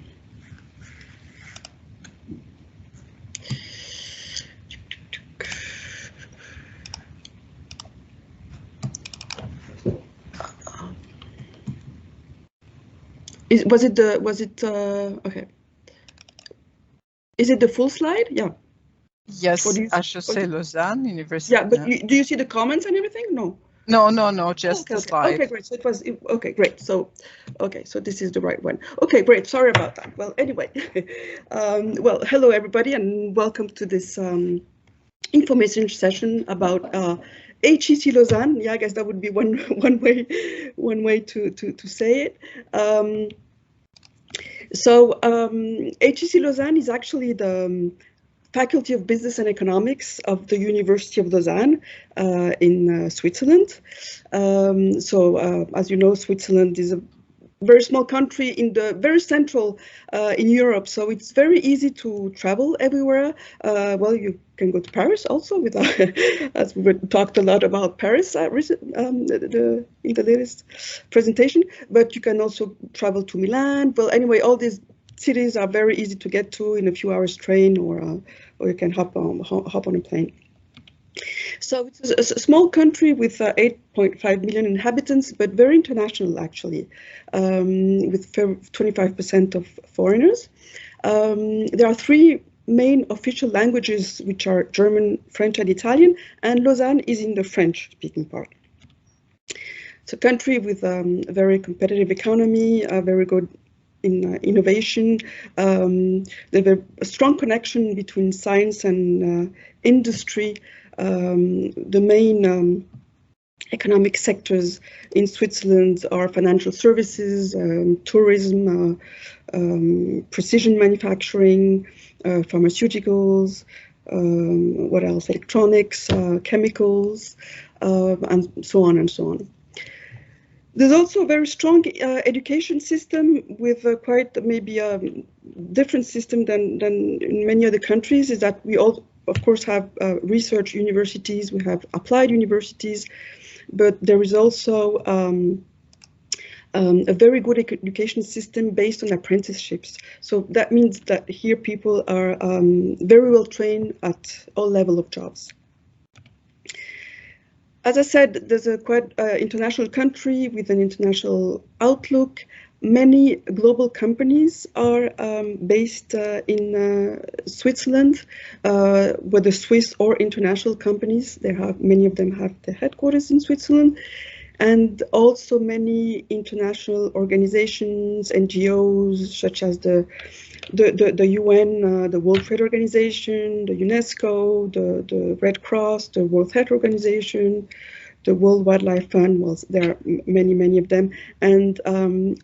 Okay. Is it the full slide? Yeah. Yes, HEC Lausanne University. Yeah, but do you see the comments and everything? No. No, just the slide. Okay, great. So it was okay, great. So this is the right one. Okay, great. Sorry about that. Well, anyway, well, hello everybody, and welcome to this information session about HEC Lausanne. Yeah, I guess that would be one way to say it. HEC Lausanne is actually the Faculty of Business and Economics of the University of Lausanne in Switzerland. As you know, Switzerland is a very small country in the very central in Europe, so it's very easy to travel everywhere. Well, you can go to Paris also, with as we talked a lot about Paris in the latest presentation, but you can also travel to Milan. Well, anyway, all these cities are very easy to get to in a few hours train, or you can hop on a plane. So it's a small country with 8.5 million inhabitants, but very international actually, with 25% of foreigners. There are three main official languages, which are German, French, and Italian, and Lausanne is in the French-speaking part. It's a country with a very competitive economy, very good in innovation. There's a strong connection between science and industry. The main economic sectors in Switzerland are financial services, tourism, precision manufacturing, pharmaceuticals, what else? Electronics, chemicals, and so on and so on. There's also a very strong education system with quite maybe a different system than in many other countries, is that we all, of course, have research universities, we have applied universities, but there is also a very good education system based on apprenticeships. So that means that here people are very well trained at all levels of jobs. As I said, there's a quite international country with an international outlook. Many global companies are based in Switzerland, whether Swiss or international companies. Many of them have their headquarters in Switzerland. and also many international organizations, NGOs, such as the UN, the World Trade Organization, the UNESCO, the Red Cross, the World Health Organization, the World Wildlife Fund. Well, there are many of them, and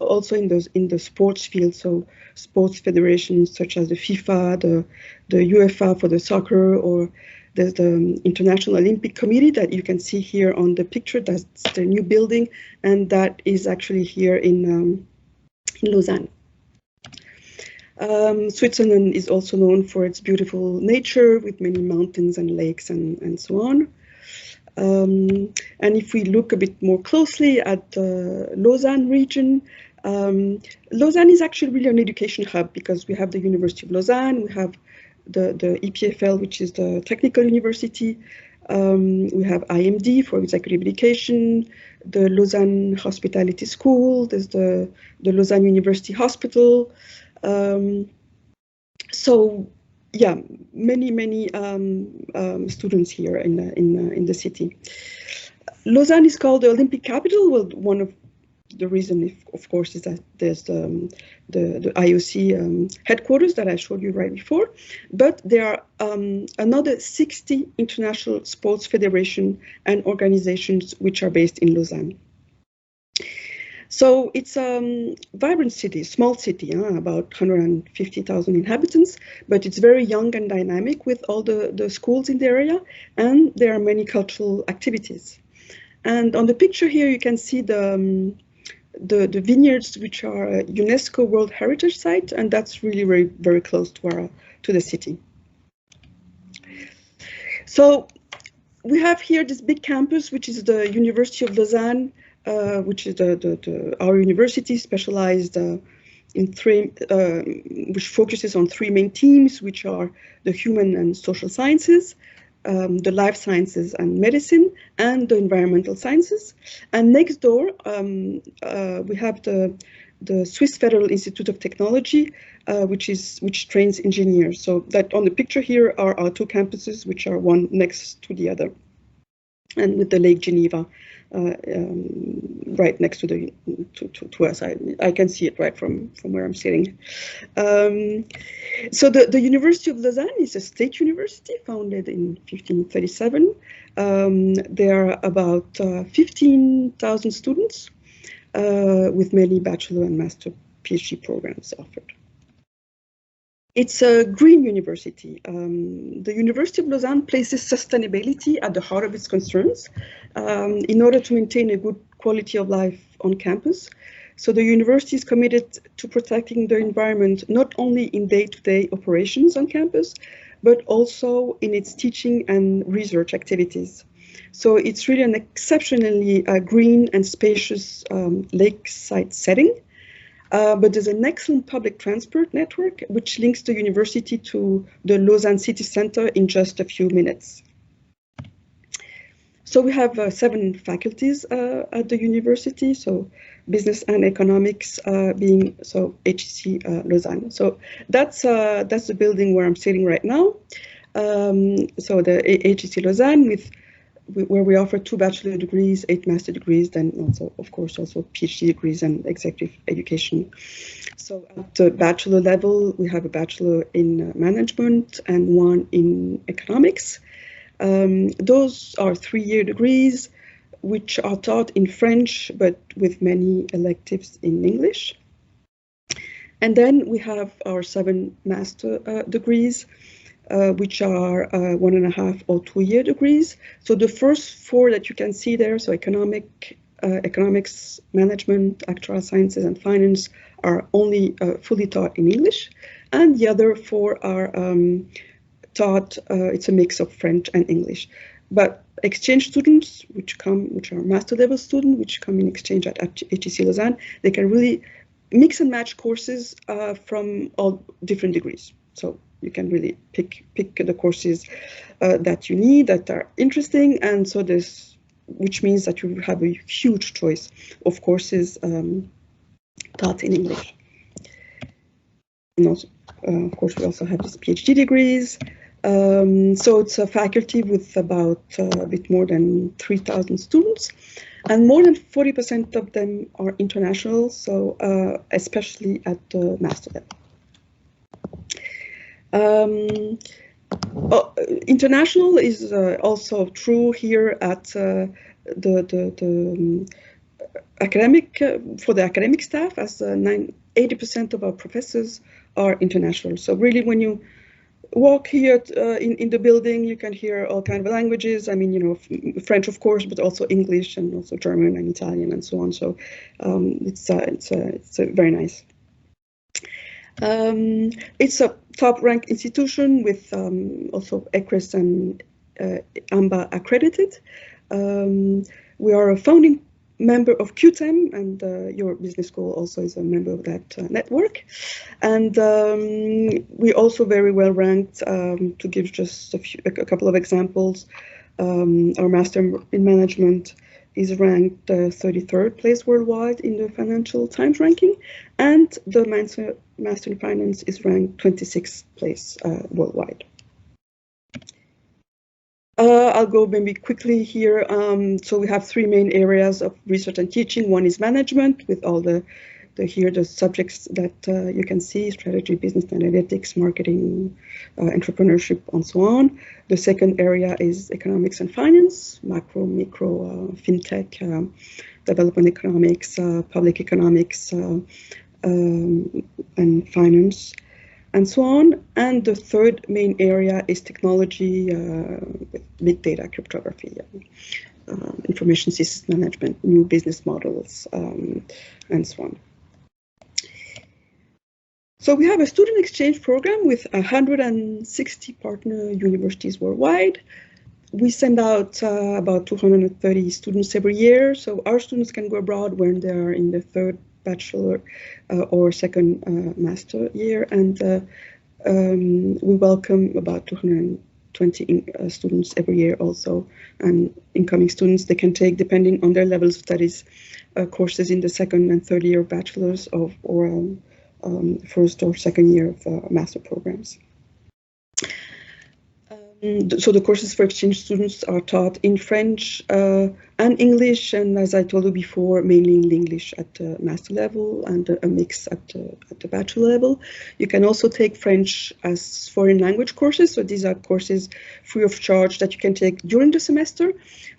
also in the sports field. So sports federations such as the FIFA, the UEFA for the soccer, or there's the International Olympic Committee that you can see here on the picture. That's the new building, and that is actually here in Lausanne. Switzerland is also known for its beautiful nature with many mountains and lakes and so on. And if we look a bit more closely at the Lausanne region, Lausanne is actually really an education hub because we have the University of Lausanne, we have the EPFL, which is the Technical University, we have IMD for executive education, the Lausanne Hospitality School, there's the Lausanne University Hospital. So yeah, many students here in the city. Lausanne is called the Olympic capital. Well, one of the reason, of course, is that there's the IOC headquarters that I showed you right before, but there are another 60 international sports federations and organizations which are based in Lausanne. So it's a vibrant city, small city, about 150,000 inhabitants, but it's very young and dynamic with all the schools in the area, and there are many cultural activities. And on the picture here, you can see the vineyards, which are a UNESCO World Heritage Site, and that's really very close to the city. So we have here this big campus, which is the University of Lausanne, which is our university specialized in three, which focuses on three main themes, which are the human and social sciences, the life sciences and medicine, and the environmental sciences. And next door, we have the Swiss Federal Institute of Technology, which trains engineers. So that on the picture here are our two campuses, which are one next to the other, and with the Lake Geneva right next to us. I can see it right from where I'm sitting. So the University of Lausanne is a state university founded in 1537. There are about 15,000 students with many bachelor and master PhD programs offered. It's a green university. The University of Lausanne places sustainability at the heart of its concerns in order to maintain a good quality of life on campus. So the university is committed to protecting the environment, not only in day-to-day operations on campus, but also in its teaching and research activities. So it's really an exceptionally green and spacious lakeside setting. But there's an excellent public transport network which links the university to the Lausanne city center in just a few minutes. So we have 7 faculties at the university, so business and economics being HEC Lausanne. So that's the building where I'm sitting right now. So the HEC Lausanne where we offer 2 bachelor degrees, 8 master degrees, then also, of course, also PhD degrees and executive education. So at the bachelor level, we have a bachelor in management and 1 in economics. Those are 3-year degrees, which are taught in French, but with many electives in English. And then we have our 7 master degrees, which are 1.5 or 2-year degrees. So the first 4 that you can see there, so economics, management, actuarial sciences, and finance, are only fully taught in English, and the other 4 are taught. It's a mix of French and English. But exchange students, which are master level students, which come in exchange at HEC Lausanne, they can really mix and match courses from all different degrees. So you can really pick the courses that you need, that are interesting, and so which means that you have a huge choice of courses taught in English. And also, of course, we also have these PhD degrees. So it's a faculty with about a bit more than 3,000 students, and more than 40% of them are international, so especially at the master level. International is also true here at the academic, for the academic staff, as 80% of our professors are international. So really, when you walk here in the building, you can hear all kinds of languages. I mean, you know, French, of course, but also English and also German and Italian and so on. So it's very nice. It's a top-ranked institution with also ECRES and AMBA accredited. We are a founding member of QTEM, and your business school also is a member of that network. And we also very well ranked, to give just a couple of examples. Our Master in Management is ranked 33rd place worldwide in the Financial Times ranking, and the Master in Finance is ranked 26th place worldwide. I'll go maybe quickly here. So we have three main areas of research and teaching. One is management, with all the subjects that you can see: strategy, business analytics, marketing, entrepreneurship, and so on. The second area is economics and finance: macro, micro, fintech, development economics, public economics, and finance, and so on. And the third main area is technology, with big data, cryptography, information systems management, new business models, and so on. So we have a student exchange program with 160 partner universities worldwide. We send out about 230 students every year. So our students can go abroad when they are in the third bachelor or second master year, and we welcome about 220 students every year also. And incoming students, they can take, depending on their level of studies, courses in the second and third year of bachelor's or first or second year of master programs. So the courses for exchange students are taught in French and English, and as I told you before, mainly in English at the master level and a mix at the bachelor level. You can also take French as foreign language courses. So these are courses free of charge that you can take during the semester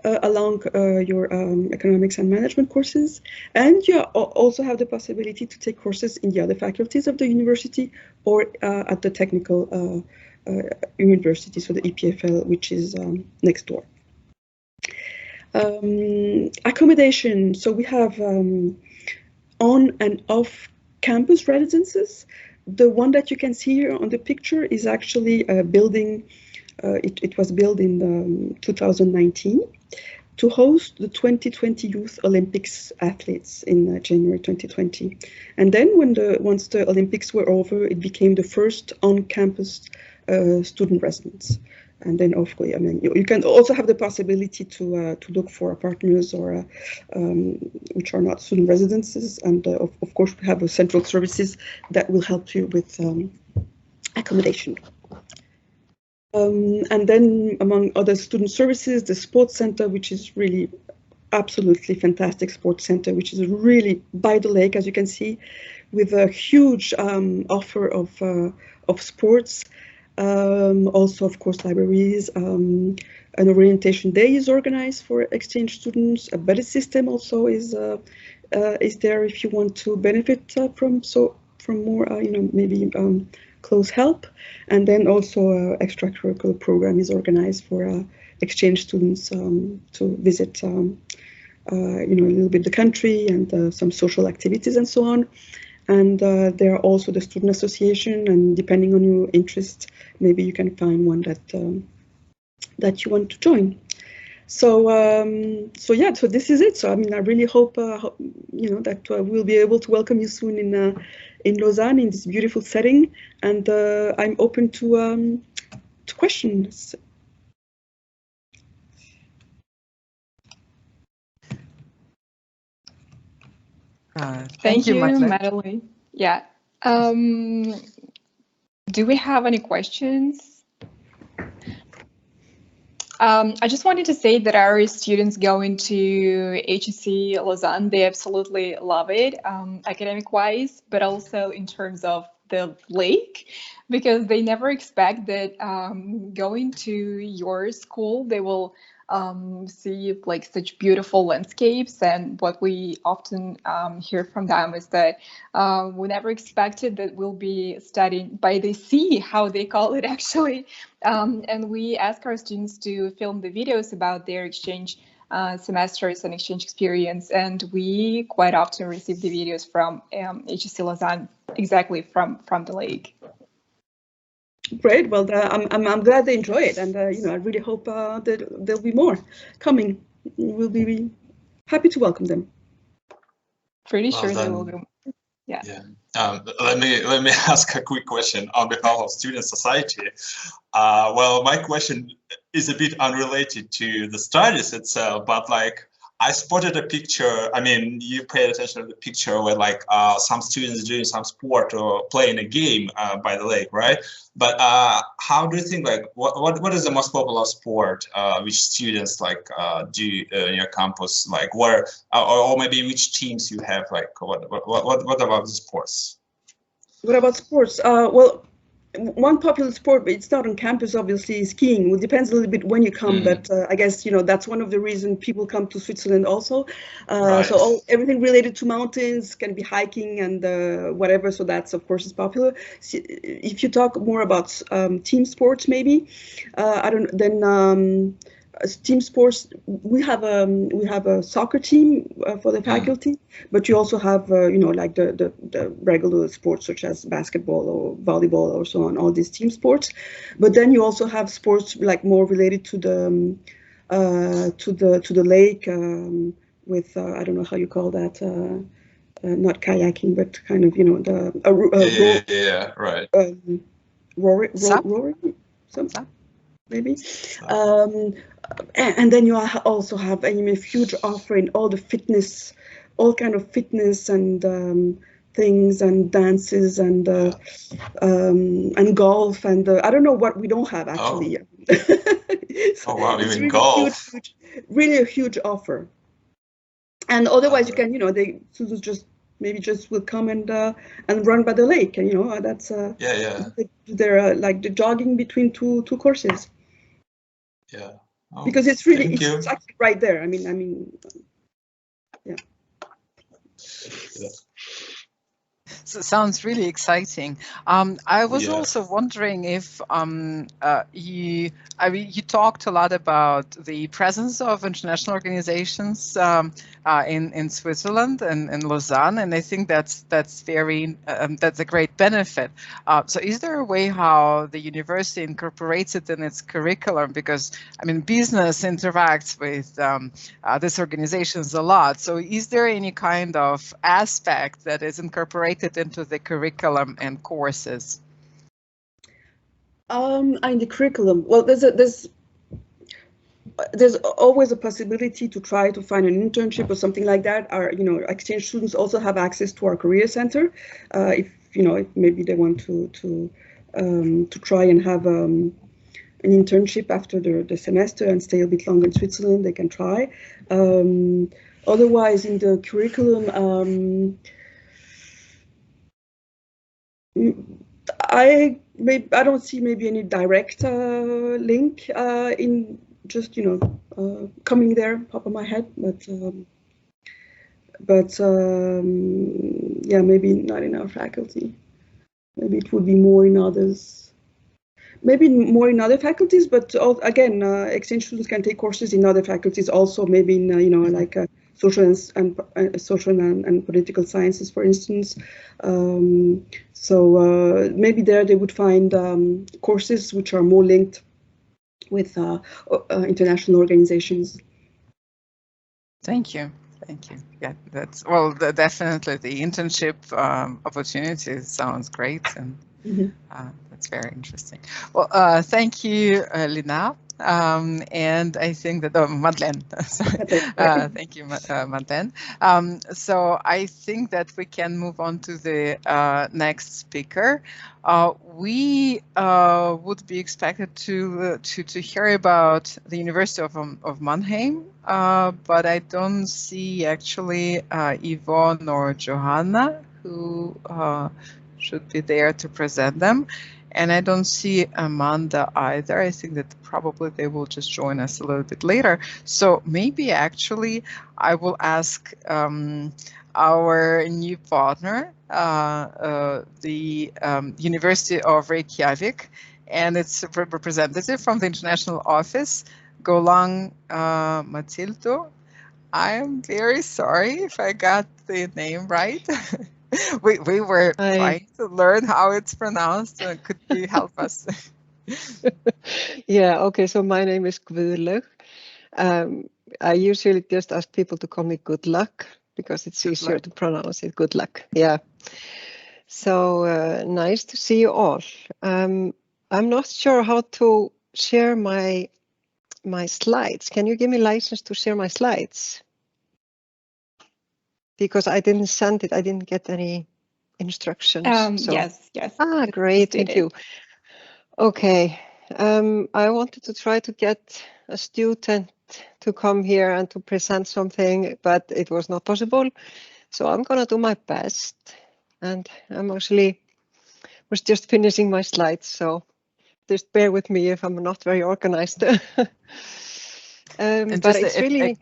along your economics and management courses. And you also have the possibility to take courses in the other faculties of the university or at the technical university, so the EPFL, which is next door. Accommodation. So we have on and off campus residences. The one that you can see here on the picture is actually a building. It was built in 2019 to host the 2020 Youth Olympics athletes in January 2020. And then once the Olympics were over, it became the first on-campus student residence. And then, of course, I mean, you can also have the possibility to look for partners or which are not student residences. And of course, we have central services that will help you with accommodation. And then, among other student services, the sports center, which is really absolutely fantastic sports center, which is really by the lake, as you can see, with a huge offer of sports. Also, of course, libraries. An orientation day is organized for exchange students. A budget system also is there if you want to benefit from more, maybe close help. And then also extracurricular program is organized for exchange students to visit, a little bit the country and some social activities and so on. And there are also the student association, and depending on your interest, maybe you can find one that you want to join. So yeah, so this is it. So I mean, I really hope that we'll be able to welcome you soon in Lausanne in this beautiful setting, and I'm open to questions. Thank you, Madeleine. Yeah. Do we have any questions? I just wanted to say that our students going to HEC Lausanne, they absolutely love it, academic-wise, but also in terms of the lake, because they never expect that going to your school, they will see like such beautiful landscapes. And what we often hear from them is that we never expected that we'll be studying by the sea, how they call it actually. And we ask our students to film the videos about their exchange semesters and exchange experience. And we quite often receive the videos from HSE Lausanne, exactly from the lake. Great. Well, I'm glad they enjoy it, and you know, I really hope that there'll be more coming. We'll be happy to welcome them. Pretty sure they will go. Yeah. Let me ask a quick question on behalf of Student Society. Well, my question is a bit unrelated to the studies itself, but like I spotted a picture. I mean, you paid attention to the picture where like some students doing some sport or playing a game by the lake, right? But how do you think, like, what is the most popular sport which students like do in your campus? Like, where or maybe which teams you have? Like, what about the sports? What about sports? Well, one popular sport, but it's not on campus, obviously, is skiing. It depends a little bit when you come, but I guess, you know, that's one of the reasons people come to Switzerland also. Right. So everything related to mountains can be hiking and whatever. So that's, of course, is popular. If you talk more about team sports, maybe, I don't. Then team sports, we have a soccer team for the faculty, but you also have you know, like the regular sports such as basketball or volleyball or so on, all these team sports. But then you also have sports like more related to the lake with I don't know how you call that, not kayaking, but kind of, you know, the right. Roaring, something. Maybe, and then you also have a huge offer in all the fitness, all kind of fitness and things and dances and golf and I don't know what we don't have actually. Oh wow, even really golf. Really a huge offer. And otherwise, you can, you know, they students just will come and run by the lake, and you know, that's they're like the jogging between two courses. Yeah. Oh, because it's really it's actually right there. I mean, yeah. So sounds really exciting. I was also wondering if you talked a lot about the presence of international organizations in Switzerland and in Lausanne, and I think that's a great benefit. So is there a way how the university incorporates it in its curriculum? Because I mean, business interacts with these organizations a lot. So is there any kind of aspect that is incorporated into the curriculum and courses? In the curriculum, well, there's always a possibility to try to find an internship or something like that. Our, you know, exchange students also have access to our career center. If you know, if maybe they want to try and have an internship after the semester and stay a bit longer in Switzerland, they can try. Otherwise, in the curriculum, I don't see maybe any direct link in just, you know, coming there, top of my head, but yeah, maybe not in our faculty. Maybe it would be more in others. Maybe more in other faculties, but again, exchange students can take courses in other faculties also. Maybe in you know, like social and political sciences, for instance. So maybe there they would find courses which are more linked with international organizations. Thank you. Thank you. Yeah, that's, well, definitely the internship opportunity sounds great, and that's very interesting. Well, thank you, Lina. and I think that Madeleine. Thank you, Madeleine. So I think that we can move on to the next speaker. We would be expected to hear about the University of Mannheim, but I don't see actually Yvonne or Johanna who should be there to present them. And I don't see Amanda either. I think that probably they will just join us a little bit later. So maybe actually I will ask our new partner, the University of Reykjavik, and its representative from the international office, Golang Matildo. I am very sorry if I got the name right. We were trying to learn how it's pronounced. Could you help us? Yeah, okay, so my name is Gustave. I usually just ask people to call me Good Luck because it's easier to pronounce it. Good luck, yeah. So nice to see you all. I'm not sure how to share my slides. Can you give me license to share my slides? Because I didn't send it, I didn't get any instructions. So. Yes. Ah, great, thank you. Okay, I wanted to try to get a student to come here and to present something, but it was not possible. So I'm gonna do my best. And I'm actually was just finishing my slides, so just bear with me if I'm not very organized. But it's really,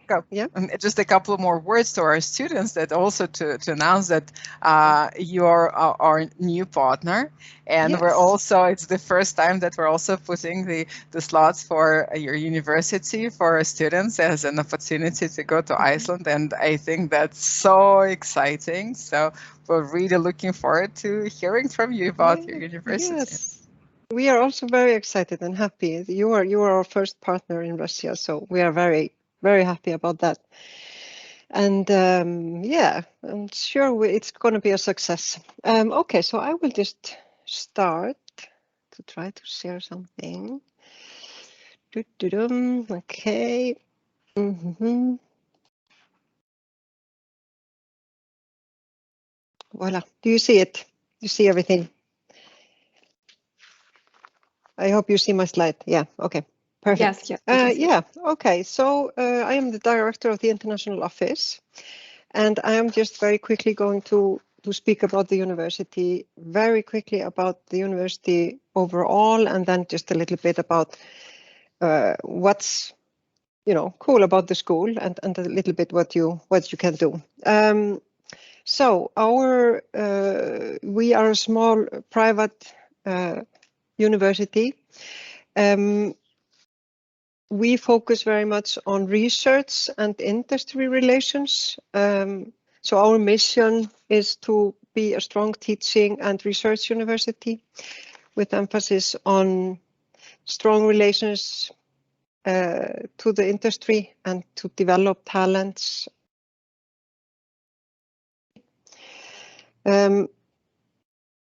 just a couple of more words to our students, that also to announce that you're our new partner, and yes. It's the first time that we're also putting the slots for your university for our students as an opportunity to go to Iceland, and I think that's so exciting. So we're really looking forward to hearing from you about your university. Yes. We are also very excited and happy. You are our first partner in Russia, so we are very, very happy about that. And yeah, I'm sure it's going to be a success. Okay, so I will just start to try to share something. Okay. Voila. Do you see it? You see everything? I hope you see my slide. Yeah, okay, perfect. Yes. Yeah, okay, so I am the director of the International Office, and I am just very quickly going to speak about the university, very quickly about the university overall, and then just a little bit about what's cool about the school, and a little bit what you can do. So we are a small private university. We focus very much on research and industry relations. So our mission is to be a strong teaching and research university with emphasis on strong relations to the industry and to develop talents.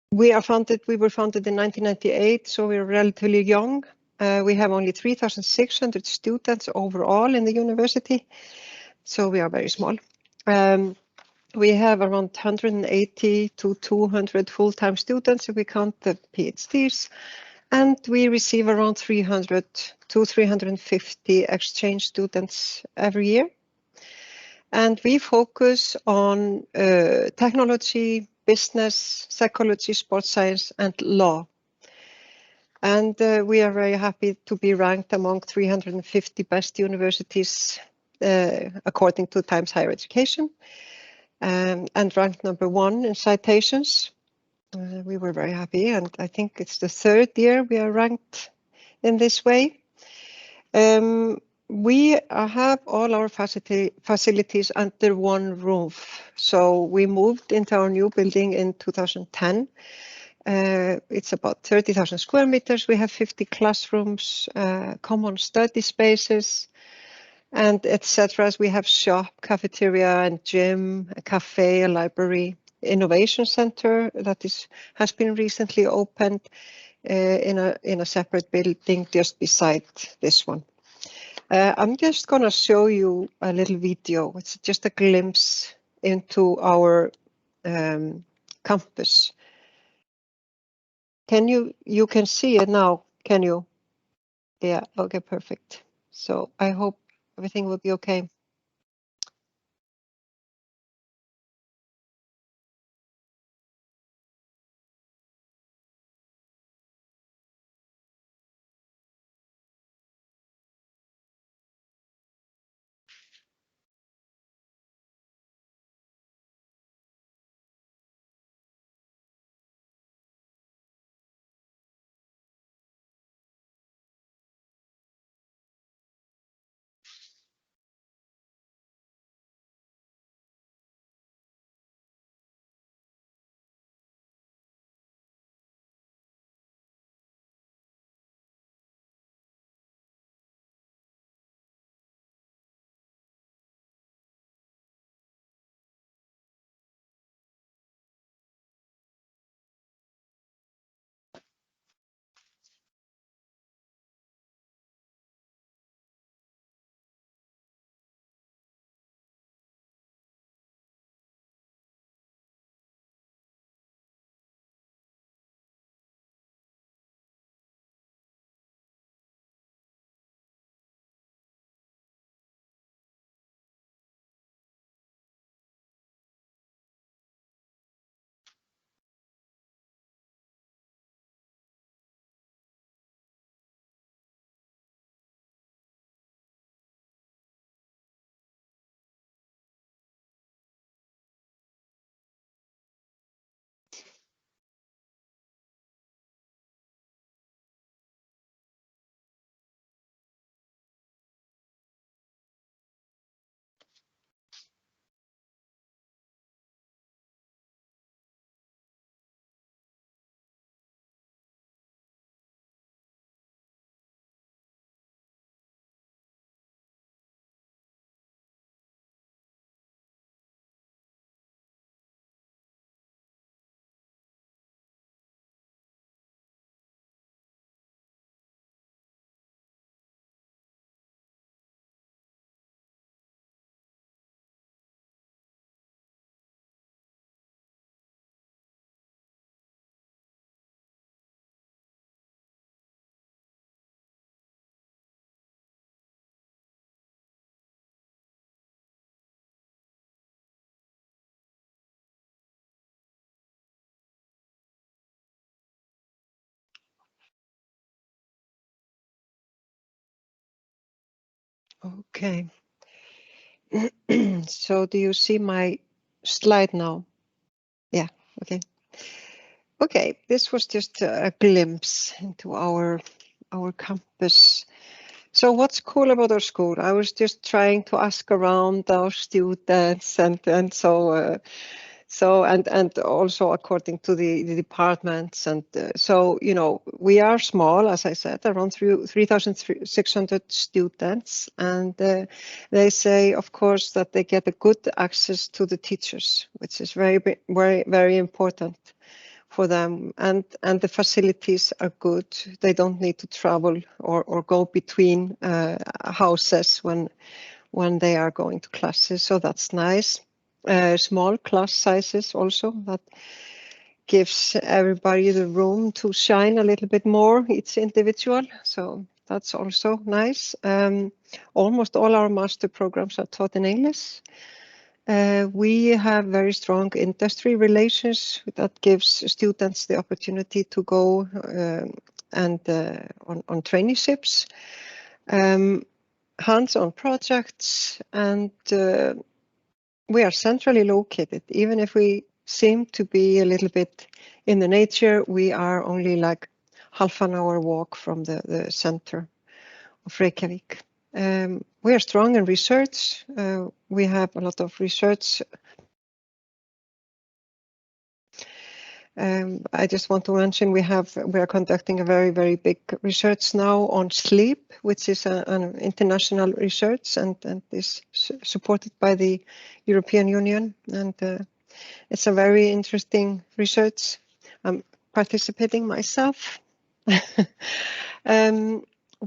We were founded in 1998, so we're relatively young. We have only 3,600 students overall in the university, so we are very small. We have around 180 to 200 full-time students if we count the PhDs, and we receive around 300 to 350 exchange students every year. And we focus on technology, business, psychology, sports science, and law. And we are very happy to be ranked among 350 best universities according to Times Higher Education, and ranked #1 in citations. We were very happy, and I think it's the 3rd year we are ranked in this way. We have all our facilities under one roof. So we moved into our new building in 2010. It's about 30,000 square meters. We have 50 classrooms, common study spaces, and etc. We have shop, cafeteria, and gym, a cafe, a library, innovation center that has been recently opened, in a separate building just beside this one. I'm just going to show you a little video. It's just a glimpse into our campus. Can you can see it now, can you? Yeah, okay, perfect. So I hope everything will be okay. Okay. So do you see my slide now? Yeah, okay. Okay, this was just a glimpse into our campus. So what's cool about our school? I was just trying to ask around our students and so and also according to the departments, and so we are small, as I said, around 3,600 students, and they say, of course, that they get a good access to the teachers, which is very, very, very important for them, and the facilities are good. They don't need to travel or go between houses when they are going to classes, so that's nice. Small class sizes also, that gives everybody the room to shine a little bit more, each individual, so that's also nice. Almost all our master programs are taught in English. We have very strong industry relations that gives students the opportunity to go and on traineeships, hands-on projects, and we are centrally located. Even if we seem to be a little bit in the nature, we are only like half an hour walk from the center of Reykjavik. We are strong in research. We have a lot of research. I just want to mention we are conducting a very, very big research now on sleep, which is an international research and is supported by the European Union. And it's a very interesting research. I'm participating myself.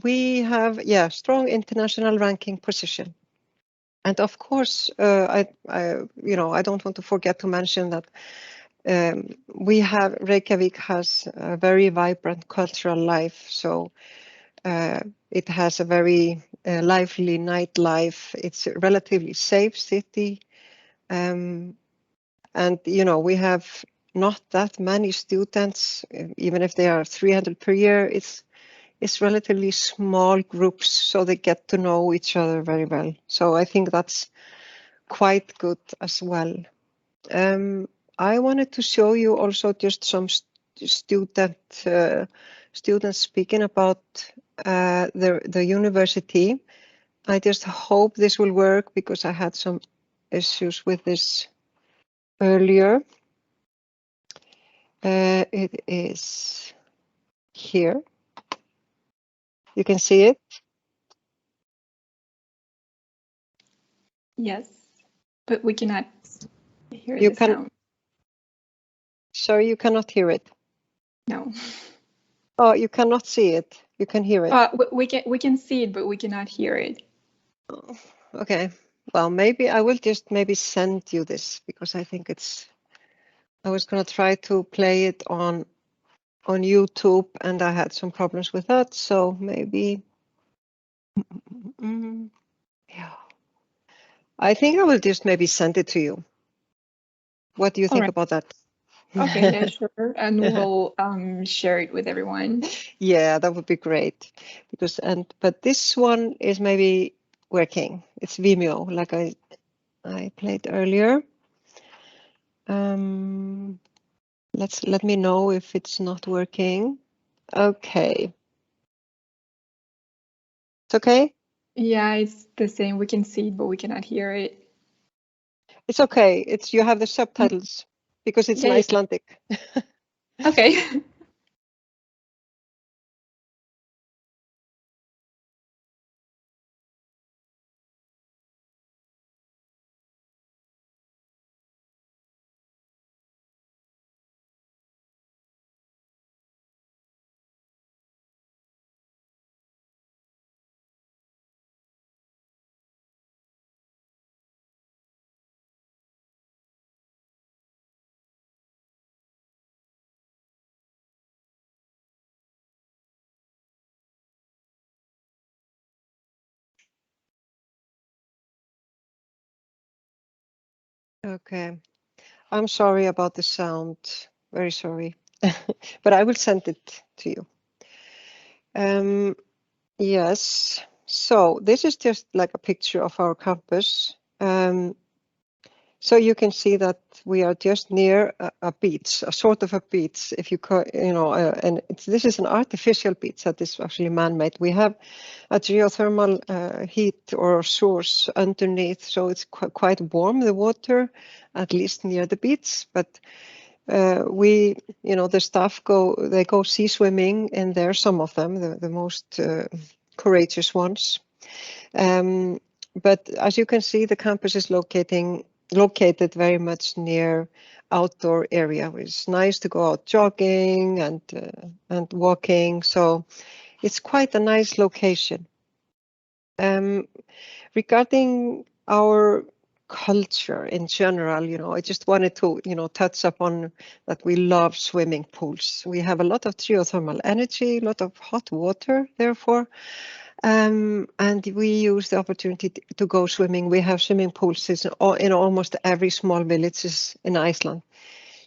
We have, yeah, strong international ranking position. And of course, I don't want to forget to mention that Reykjavik has a very vibrant cultural life. So it has a very lively nightlife. It's a relatively safe city. And, we have not that many students, even if they are 300 per year. It's relatively small groups, so they get to know each other very well. So I think that's quite good as well. I wanted to show you also just some students speaking about the university. I just hope this will work because I had some issues with this earlier. It is here. You can see it. Yes, but we cannot hear the sound. Sorry, you cannot hear it. No. Oh, you cannot see it. You can hear it. We can see it, but we cannot hear it. Oh, okay. Well, maybe I will just send you this because I think I was gonna try to play it on YouTube and I had some problems with that. So maybe. Yeah. I think I will just maybe send it to you. What do you think about that? Okay, yeah, sure. And we'll share it with everyone. Yeah, that would be great. But this one is maybe working. It's Vimeo, like I played earlier. Let me know if it's not working. Okay. It's okay? Yeah, it's the same. We can see it, but we cannot hear it. It's okay. You have the subtitles because it's in Icelandic. Okay. Okay. I'm sorry about the sound. Very sorry. But I will send it to you. Yes. So this is just like a picture of our campus. So you can see that we are just near a beach, a sort of a beach, if you and this is an artificial beach that is actually man-made. We have a geothermal heat or source underneath, so it's quite warm, the water, at least near the beach. But the staff go sea swimming in there, some of them, the most courageous ones. But as you can see, the campus is located very much near outdoor area. It's nice to go out jogging and walking, so it's quite a nice location. Regarding our culture in general, I just wanted to touch upon that we love swimming pools. We have a lot of geothermal energy, a lot of hot water, therefore. And we use the opportunity to go swimming. We have swimming pools in almost every small villages in Iceland.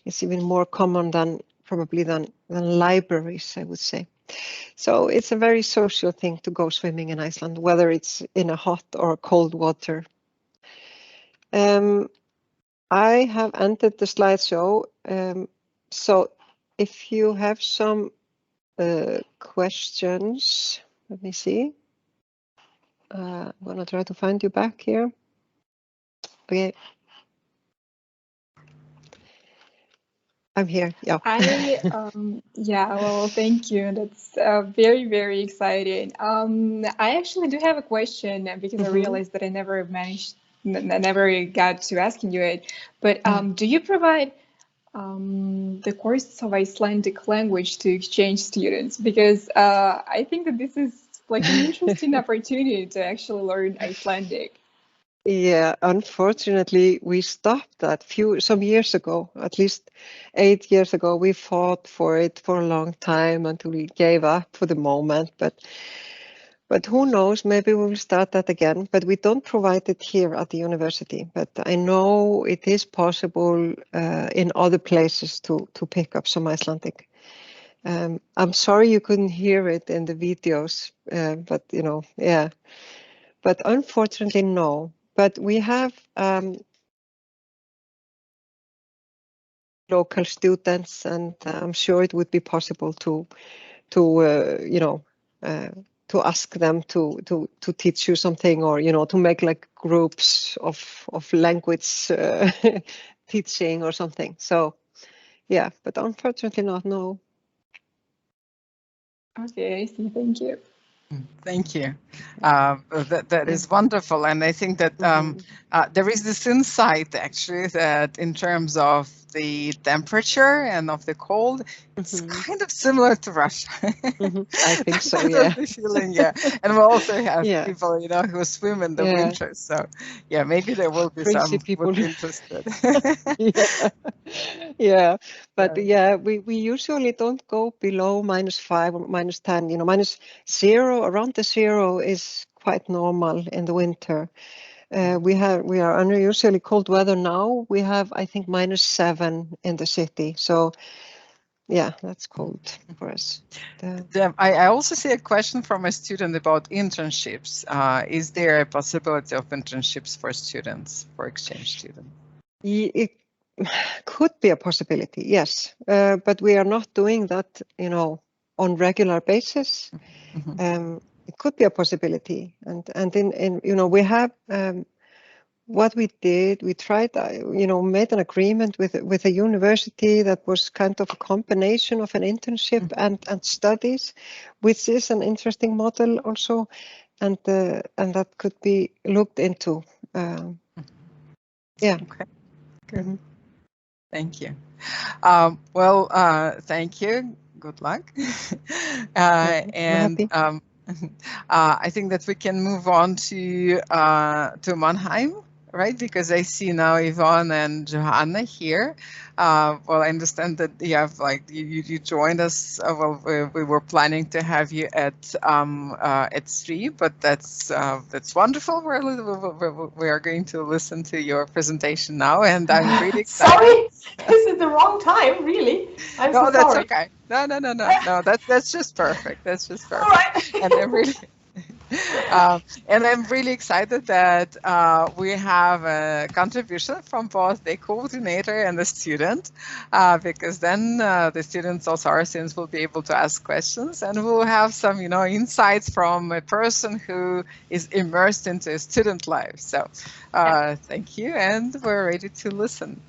It's even more common than libraries, I would say. So it's a very social thing to go swimming in Iceland, whether it's in a hot or cold water. I have ended the slideshow. So if you have some questions, let me see. I'm gonna try to find you back here. Okay. I'm here. Yeah. Well, thank you. That's very, very exciting. I actually do have a question because I realized that I never got to asking you it. But do you provide the course of Icelandic language to exchange students, because I think that this is like an interesting opportunity to actually learn Icelandic. Yeah, unfortunately, we stopped that some years ago, at least 8 years ago. We fought for it for a long time until we gave up for the moment. But who knows? Maybe we will start that again. But we don't provide it here at the university. But I know it is possible in other places to pick up some Icelandic. I'm sorry you couldn't hear it in the videos, but you know, yeah. But unfortunately, no. But we have local students, and I'm sure it would be possible to you know, to ask them to teach you something, or you know, to make like groups of language teaching or something. So yeah, but unfortunately not. No. Okay, I see. Thank you. Thank you. That is wonderful, and I think that there is this insight actually that in terms of the temperature and of the cold, it's kind of similar to Russia. I think so. Yeah. The feeling, yeah. And we also have people, you know, who swim in the winter. So yeah, maybe there will be crazy some people would be interested. Yeah, but yeah, we usually don't go below -5 or -10. You know, -0, around the 0 is quite normal in the winter. We are under usually cold weather now. We have, I think, -7 in the city. So yeah, that's cold for us. I also see a question from a student about internships. Is there a possibility of internships for students, for exchange students? It could be a possibility, yes, but we are not doing that, you know, on regular basis. It could be a possibility, and in you know, we have what we did. We tried, you know, made an agreement with a university that was kind of a combination of an internship and studies, which is an interesting model also, and that could be looked into. Yeah. Okay. Good. Thank you. Well, thank you. Good luck. And I think that we can move on to Mannheim, right? Because I see now Yvonne and Johanna here. Well, I understand that you have you joined us. Well, we were planning to have you at 3, but that's wonderful. We are going to listen to your presentation now, and I'm really excited. Sorry, this is the wrong time. Really, I'm so that's sorry. Okay. No. That's just perfect. That's just perfect. All right. And I'm really. And I'm really excited that we have a contribution from both the coordinator and the student, because then the students, also our students, will be able to ask questions, and we'll have some, you know, insights from a person who is immersed into a student life. So thank you, and we're ready to listen.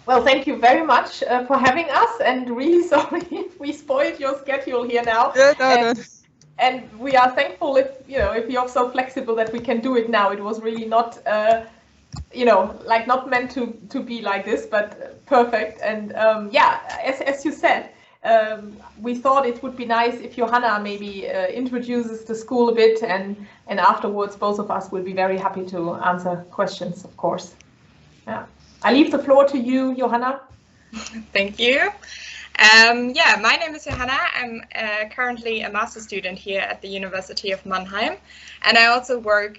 Well, thank you very much for having us, and really sorry if we spoiled your schedule here now. No. And we are thankful if you're so flexible that we can do it now. It was really not, not meant to be like this, but perfect. And as you said, we thought it would be nice if Johanna maybe introduces the school a bit, and afterwards both of us will be very happy to answer questions, of course. Yeah, I leave the floor to you, Johanna. Thank you. My name is Johanna. I'm currently a master's student here at the University of Mannheim, and I also work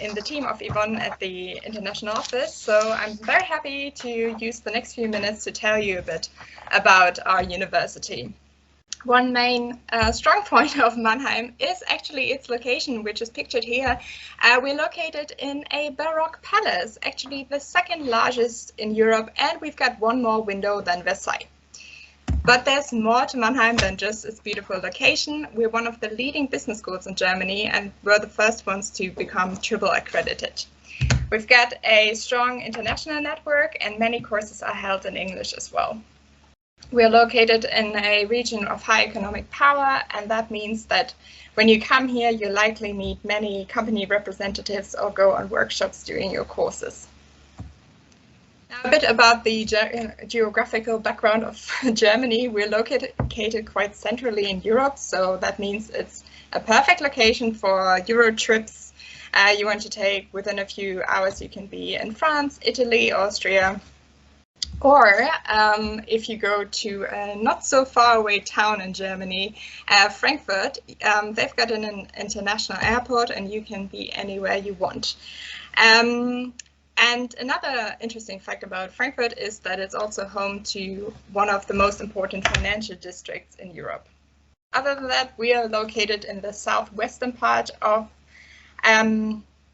in the team of Yvonne at the international office. So I'm very happy to use the next few minutes to tell you a bit about our university. One main strong point of Mannheim is actually its location, which is pictured here. We're located in a Baroque palace, actually the second largest in Europe, and we've got one more window than Versailles. But there's more to Mannheim than just its beautiful location. We're one of the leading business schools in Germany, and we're the first ones to become triple accredited. We've got a strong international network, and many courses are held in English as well. We're located in a region of high economic power, and that means that when you come here, you likely meet many company representatives or go on workshops during your courses. A bit about the geographical background of Germany. We're located quite centrally in Europe, so that means it's a perfect location for Euro trips you want to take. Within a few hours you can be in France, Italy, Austria, or if you go to a not so far away town in Germany, Frankfurt, they've got an international airport and you can be anywhere you want. And another interesting fact about Frankfurt is that it's also home to one of the most important financial districts in Europe. Other than that, we are located in the southwestern part of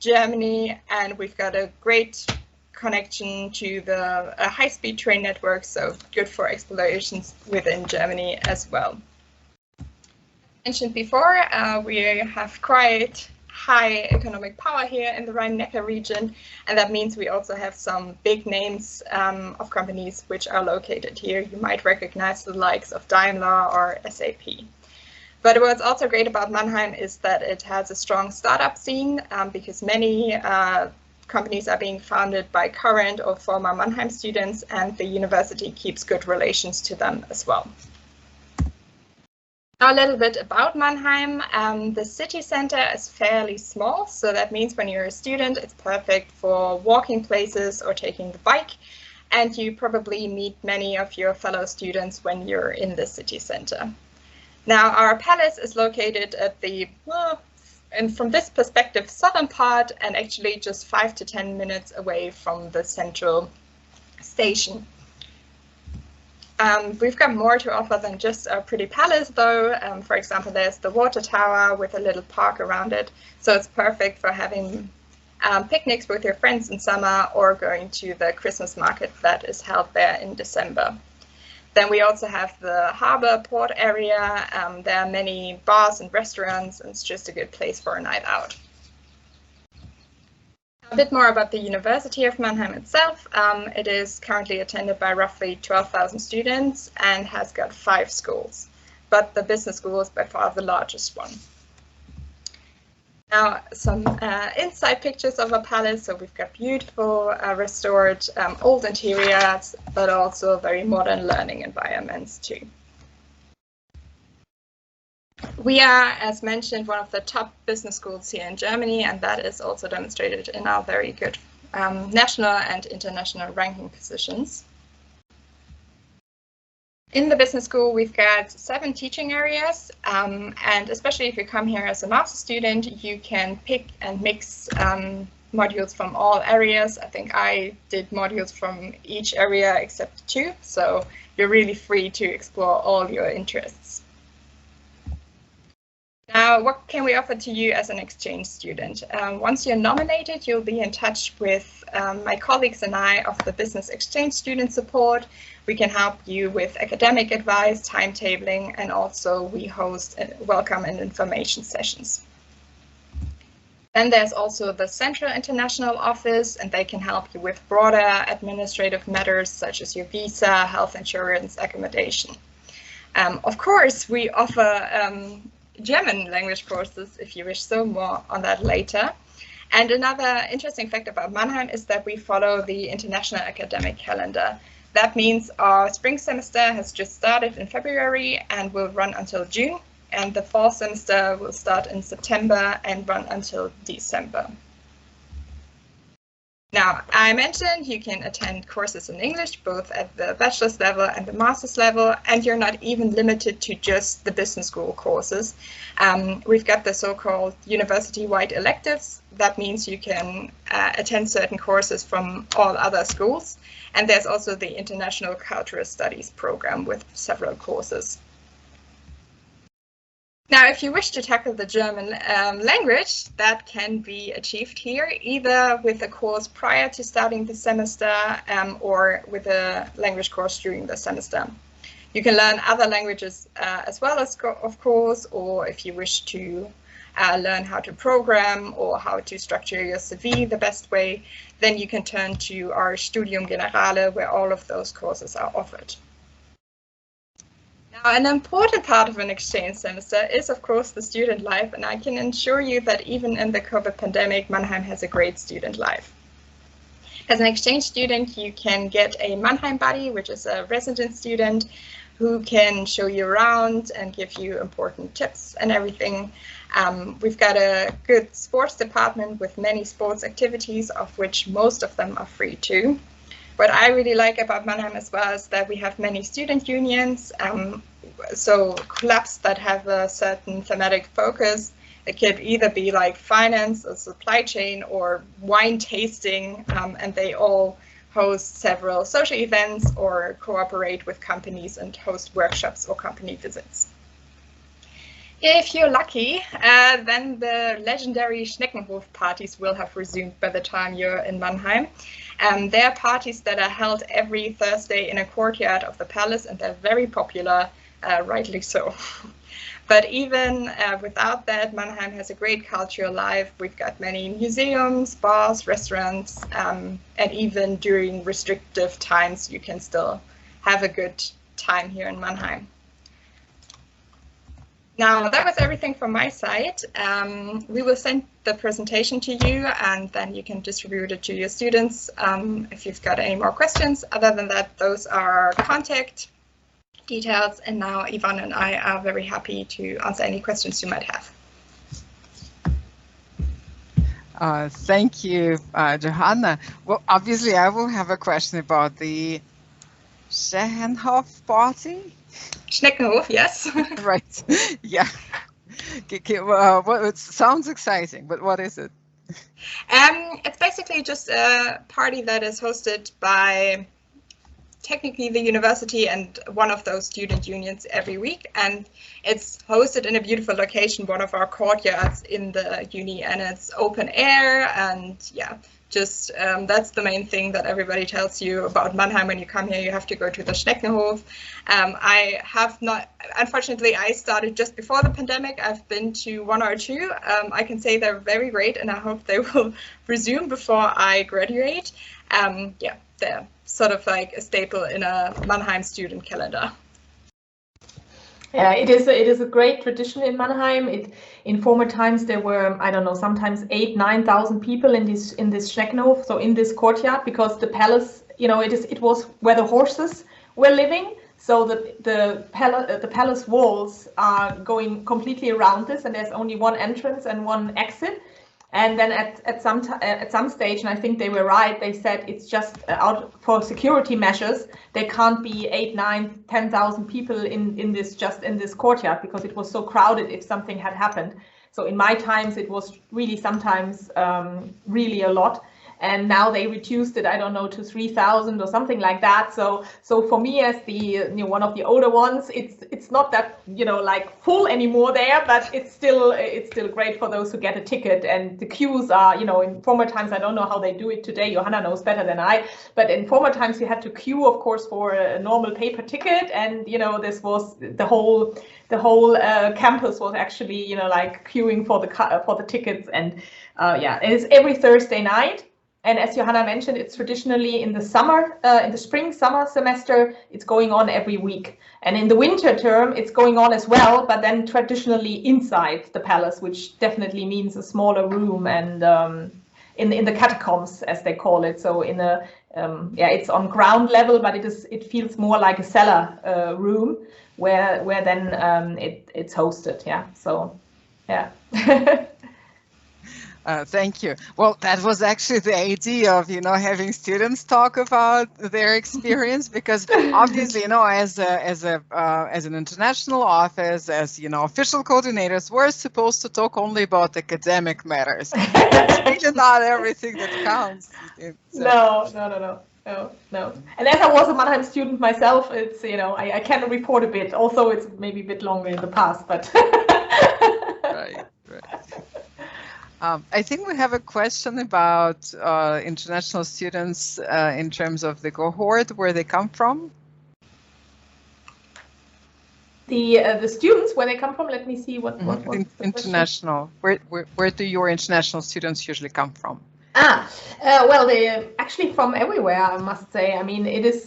Germany, and we've got a great connection to the high-speed train network, so good for explorations within Germany as well. Mentioned before, we have quite high economic power here in the Rhine-Neckar region, and that means we also have some big names of companies which are located here. You might recognize the likes of Daimler or SAP. But what's also great about Mannheim is that it has a strong startup scene because many companies are being founded by current or former Mannheim students, and the university keeps good relations to them as well. Now a little bit about Mannheim. The city center is fairly small, so that means when you're a student, it's perfect for walking places or taking the bike, and you probably meet many of your fellow students when you're in the city center. Now our palace is located at the, and from this perspective, southern part, and actually just 5 to 10 minutes away from the central station. We've got more to offer than just a pretty palace though. For example, there's the water tower with a little park around it. So it's perfect for having picnics with your friends in summer or going to the Christmas market that is held there in December. Then we also have the harbor port area. There are many bars and restaurants, and it's just a good place for a night out. A bit more about the University of Mannheim itself. It is currently attended by roughly 12,000 students and has got 5 schools, but the business school is by far the largest one. Now some inside pictures of a palace. So we've got beautiful restored old interiors, but also very modern learning environments too. We are, as mentioned, one of the top business schools here in Germany, and that is also demonstrated in our very good national and international ranking positions. In the business school, we've got 7 teaching areas, and especially if you come here as a master's student, you can pick and mix modules from all areas. I think I did modules from each area except 2, so you're really free to explore all your interests. Now, what can we offer to you as an exchange student? Once you're nominated, you'll be in touch with my colleagues and I of the Business Exchange Student Support. We can help you with academic advice, timetabling, and also we host welcome and information sessions. Then there's also the Central International Office, and they can help you with broader administrative matters such as your visa, health insurance, accommodation. Of course, we offer German language courses if you wish, so more on that later. And another interesting fact about Mannheim is that we follow the international academic calendar. That means our spring semester has just started in February and will run until June, and the fall semester will start in September and run until December. Now, I mentioned you can attend courses in English, both at the bachelor's level and the master's level, and you're not even limited to just the business school courses. We've got the so-called university-wide electives. That means you can attend certain courses from all other schools. And there's also the International Cultural Studies program with several courses. Now, if you wish to tackle the German language, that can be achieved here, either with a course prior to starting the semester or with a language course during the semester. You can learn other languages as well, as of course, or if you wish to learn how to program or how to structure your CV the best way, then you can turn to our Studium Generale, where all of those courses are offered. Now, an important part of an exchange semester is, of course, the student life, and I can assure you that even in the COVID pandemic, Mannheim has a great student life. As an exchange student, you can get a Mannheim buddy, which is a resident student who can show you around and give you important tips and everything. We've got a good sports department with many sports activities, of which most of them are free too. What I really like about Mannheim as well is that we have many student unions, so clubs that have a certain thematic focus. It could either be like finance or supply chain or wine tasting, and they all host several social events or cooperate with companies and host workshops or company visits. If you're lucky, then the legendary Schneckenhof parties will have resumed by the time you're in Mannheim. They are parties that are held every Thursday in a courtyard of the palace, and they're very popular, rightly so. But even without that, Mannheim has a great cultural life. We've got many museums, bars, restaurants, and even during restrictive times, you can still have a good time here in Mannheim. Now, that was everything from my side. We will send the presentation to you, and then you can distribute it to your students if you've got any more questions. Other than that, those are contact details, and now Yvonne and I are very happy to answer any questions you might have. Thank you, Johanna. Well, obviously, I will have a question about the Schneckenhof party. Schneckenhof, yes. Right. Yeah. Well, it sounds exciting, but what is it? It's basically just a party that is hosted by technically the university and one of those student unions every week, and it's hosted in a beautiful location, one of our courtyards in the uni, and it's open air, and yeah, just that's the main thing that everybody tells you about Mannheim. When you come here, you have to go to the Schneckenhof. I have not, unfortunately, I started just before the pandemic. I've been to one or two. I can say they're very great, and I hope they will resume before I graduate. Yeah, they're sort of like a staple in a Mannheim student calendar. Yeah, it is a great tradition in Mannheim. In former times there were, I don't know, sometimes 8,000-9,000 people in this Schneckenhof, so in this courtyard, because the palace, you know, it was where the horses were living. So the palace walls are going completely around this, and there's only one entrance and one exit. And then at some stage, and I think they were right, they said it's just out for security measures. There can't be 8, 9, 10,000 people in this courtyard, because it was so crowded if something had happened. So in my times, it was really sometimes really a lot. And now they reduced it, I don't know, to 3,000 or something like that. So for me, as the one of the older ones, it's not that like full anymore there, but it's still great for those who get a ticket. And the queues are, in former times, I don't know how they do it today. Johanna knows better than I. But in former times, you had to queue, of course, for a normal paper ticket, and this was the whole campus was actually like queuing for the tickets. And yeah, it is every Thursday night. And as Johanna mentioned, it's traditionally in the summer, in the spring-summer semester, it's going on every week. And in the winter term, it's going on as well, but then traditionally inside the palace, which definitely means a smaller room and in the catacombs, as they call it. So in a it's on ground level, but it feels more like a cellar room where then it's hosted. Yeah. So yeah. Thank you. Well, that was actually the idea of, having students talk about their experience, because obviously, as an international office, as official coordinators, we're supposed to talk only about academic matters. It's really not everything that counts. No. And as I was a Mannheim student myself, it's I can report a bit. Also, it's maybe a bit longer in the past, but right. I think we have a question about international students in terms of the cohort, where they come from. The students, where they come from. Let me see what international. Where do your international students usually come from? Well, they actually from everywhere, I must say. I mean,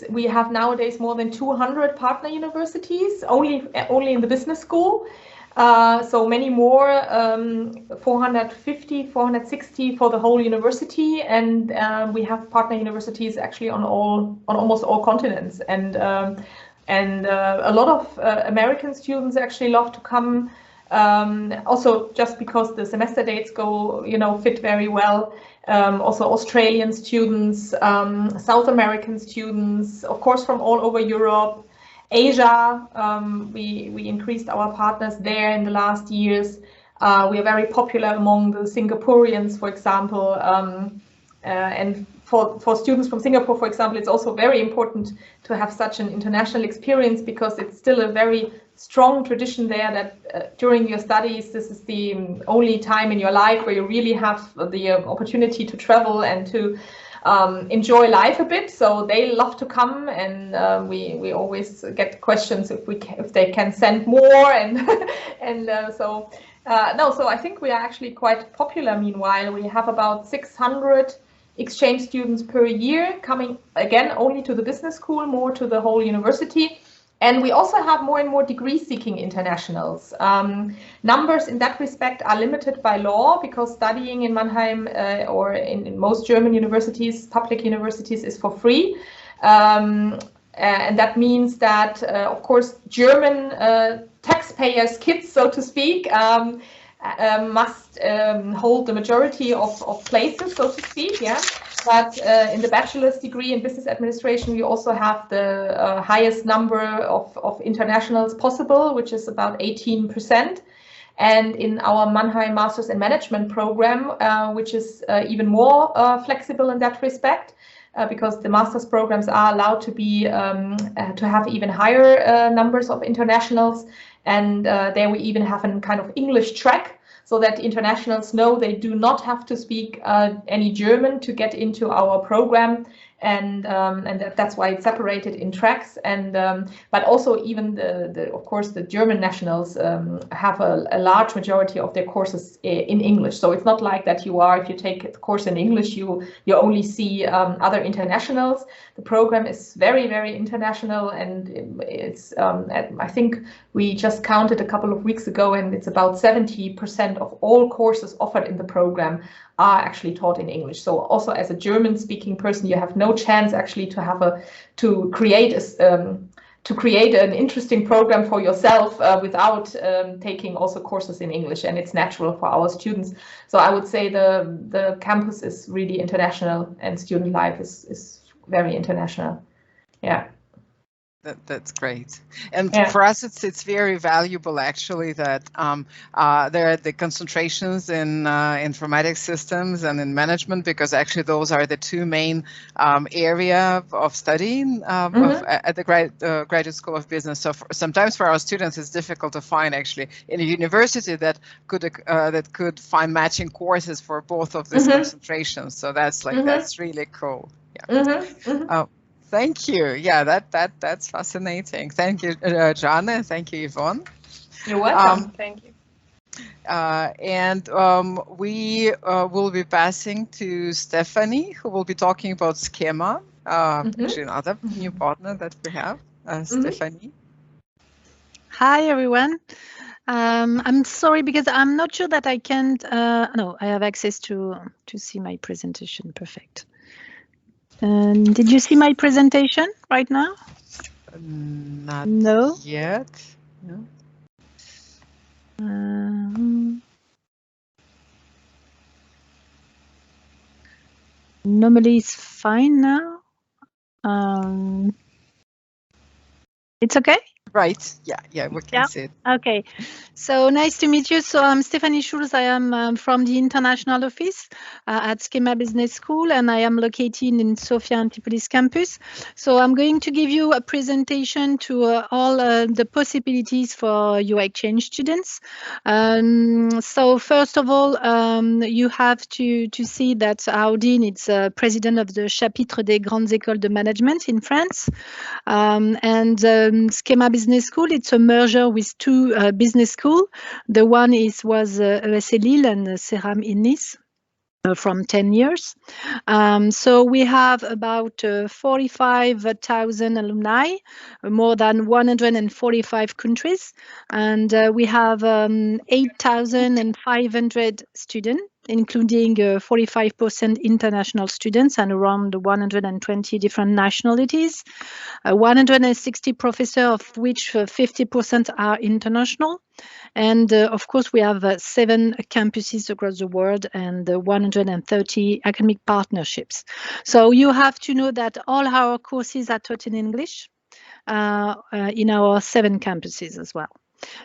we have nowadays more than 200 partner universities only in the business school. So many more, 450, 460 for the whole university, and we have partner universities actually on almost all continents, and a lot of American students actually love to come. Also, just because the semester dates go, fit very well. Also, Australian students, South American students, of course, from all over Europe. Asia, we increased our partners there in the last years. We are very popular among the Singaporeans, for example, and for students from Singapore, for example, it's also very important to have such an international experience, because it's still a very strong tradition there that during your studies, this is the only time in your life where you really have the opportunity to travel and to enjoy life a bit. So they love to come, and we always get questions if they can send more, and so I think we are actually quite popular. Meanwhile, we have about 600 exchange students per year coming, again, only to the business school, more to the whole university. And we also have more and more degree-seeking internationals. Numbers in that respect are limited by law, because studying in Mannheim or in most German universities, public universities, is for free. And that means that, of course, German taxpayers' kids, so to speak, must hold the majority of places, so to speak, yeah. But in the bachelor's degree in business administration, we also have the highest number of internationals possible, which is about 18%. And in our Mannheim Masters in Management program, which is even more flexible in that respect, because the master's programs are allowed to be to have even higher numbers of internationals. And there we even have a kind of English track, so that internationals know they do not have to speak any German to get into our program, and that's why it's separated in tracks. And but also even of course the German nationals have a large majority of their courses in English. So it's not like that if you take a course in English, you only see other internationals. The program is very, very international, and it's I think we just counted a couple of weeks ago, and it's about 70% of all courses offered in the program are actually taught in English. So also as a German-speaking person, you have no chance actually to create an interesting program for yourself without taking also courses in English, and it's natural for our students. So I would say the campus is really international, and student life is very international. Yeah. That's great, and for us it's very valuable actually that there are the concentrations in informatics systems and in management, because actually those are the two main area of studying at the graduate school of business. So sometimes for our students it's difficult to find actually in a university that could find matching courses for both of these concentrations. So that's that's really cool. Yeah. Thank you. Yeah, that's fascinating. Thank you, Jana. Thank you, Yvonne. You're welcome. Thank you. And we will be passing to Stephanie, who will be talking about SKEMA, actually another new partner that we have. Stephanie. Hi, everyone. I'm sorry, because I'm not sure that I can. No, I have access to see my presentation. Perfect. Did you see my presentation right now? Not yet. No. Normally it's fine now. It's okay? Right. Yeah, we can see it. Okay. So nice to meet you. So I'm Stephanie Schulz. I am from the international office at SKEMA Business School, and I am located in Sofia Antipolis campus. So I'm going to give you a presentation to all the possibilities for your exchange students. So first of all, you have to see that our dean is president of the Chapitre des Grandes Écoles de Management in France, and SKEMA Business School. It's a merger with two business schools. The one was ESC Lille and CERAM in Nice. from 10 years. So we have about 45,000 alumni, more than 145 countries, and we have 8,500 students, including 45% international students and around 120 different nationalities, 160 professors, of which 50% are international. And of course, we have 7 campuses across the world and 130 academic partnerships. So you have to know that all our courses are taught in English in our 7 campuses as well.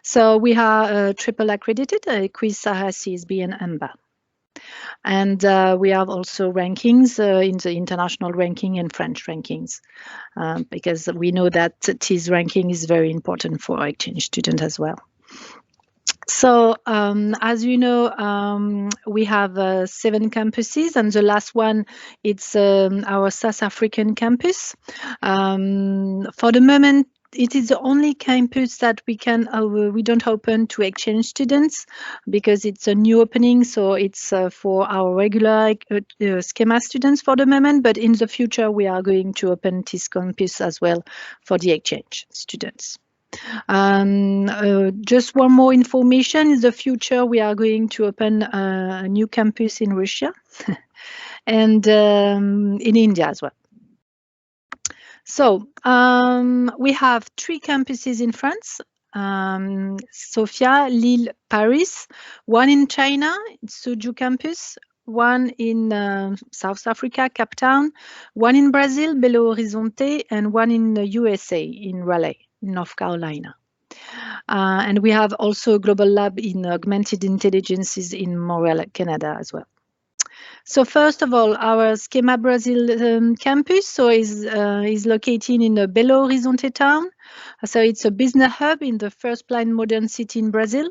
So we are triple accredited, EQUIS, SAHA, CSB, and AMBA. And we have also rankings in the international ranking and French rankings, because we know that TIS ranking is very important for exchange students as well. So, as you know, we have 7 campuses, and the last one, it's our South African campus. For the moment, it is the only campus that we don't open to exchange students because it's a new opening. So it's for our regular SKEMA students for the moment, but in the future we are going to open this campus as well for the exchange students. Just one more information: in the future we are going to open a new campus in Russia and in India as well. So we have 3 campuses in France: Sofia, Lille, Paris. 1 in China, Suzhou campus. 1 in South Africa, Cape Town. 1 in Brazil, Belo Horizonte, and 1 in the USA, in Raleigh, North Carolina. And we have also a global lab in augmented intelligences in Montreal, Canada as well. So first of all, our SKEMA Brazil campus is located in Belo Horizonte town. So it's a business hub in the first planned modern city in Brazil.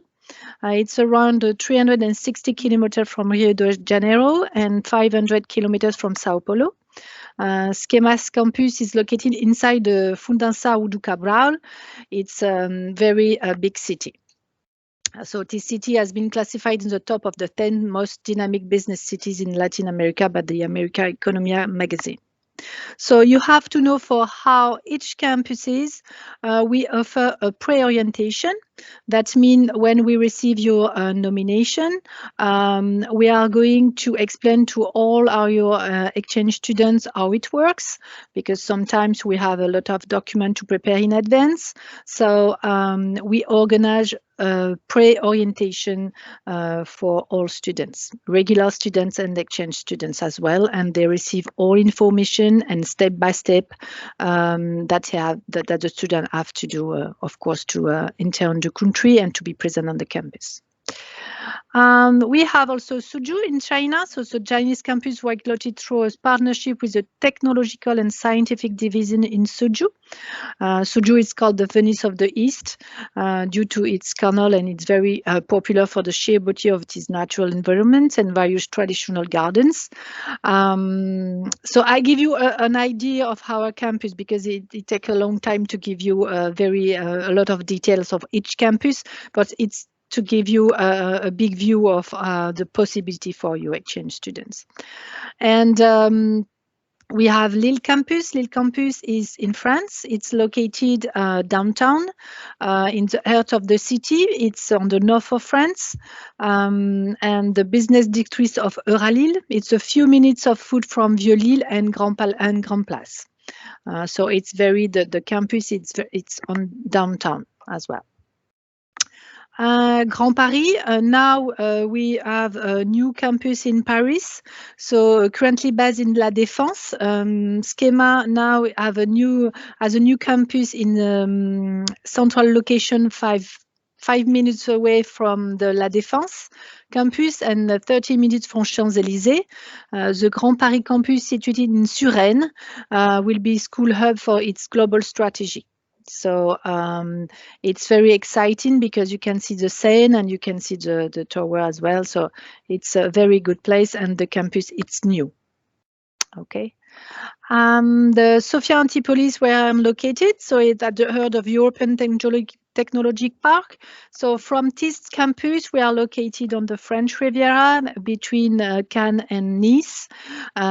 It's around 360 kilometers from Rio de Janeiro and 500 kilometers from Sao Paulo. SKEMA's campus is located inside the Fundança Udu Cabral. It's a very big city. So this city has been classified in the top of the 10 most dynamic business cities in Latin America by the America Economia magazine. So you have to know for how each campus is, we offer a pre-orientation. That means when we receive your nomination, we are going to explain to all your exchange students how it works, because sometimes we have a lot of documents to prepare in advance. So we organize pre-orientation for all students, regular students and exchange students as well, and they receive all information and step by step that the student have to do, of course, to enter the country and to be present on the campus. We have also Suzhou in China. So the Chinese campus was located through a partnership with the technological and scientific division in Suzhou. Suzhou is called the Venice of the East due to its canal, and it's very popular for the sheer beauty of its natural environment and various traditional gardens. So I give you an idea of our campus because it takes a long time to give you a lot of details of each campus, but it's to give you a big view of the possibility for your exchange students. And we have Lille campus. Lille campus is in France. It's located downtown in the heart of the city. It's on the north of France, and the business district of Euralille. It's a few minutes of foot from Vieux-Lille and Grand Place. So it's the campus. It's on downtown as well. Grand Paris, now we have a new campus in Paris, so currently based in La Défense. SKEMA now has a new campus in central location, five minutes away from the La Défense campus and 30 minutes from Champs-Élysées. The Grand Paris campus, situated in Suresnes, will be school hub for its global strategy. So it's very exciting because you can see the Seine and you can see the tower as well. So it's a very good place, and the campus, it's new. Okay. The Sofia Antipolis, where I'm located, so it's at the heart of European Technology Park. So from this campus, we are located on the French Riviera between Cannes and Nice. We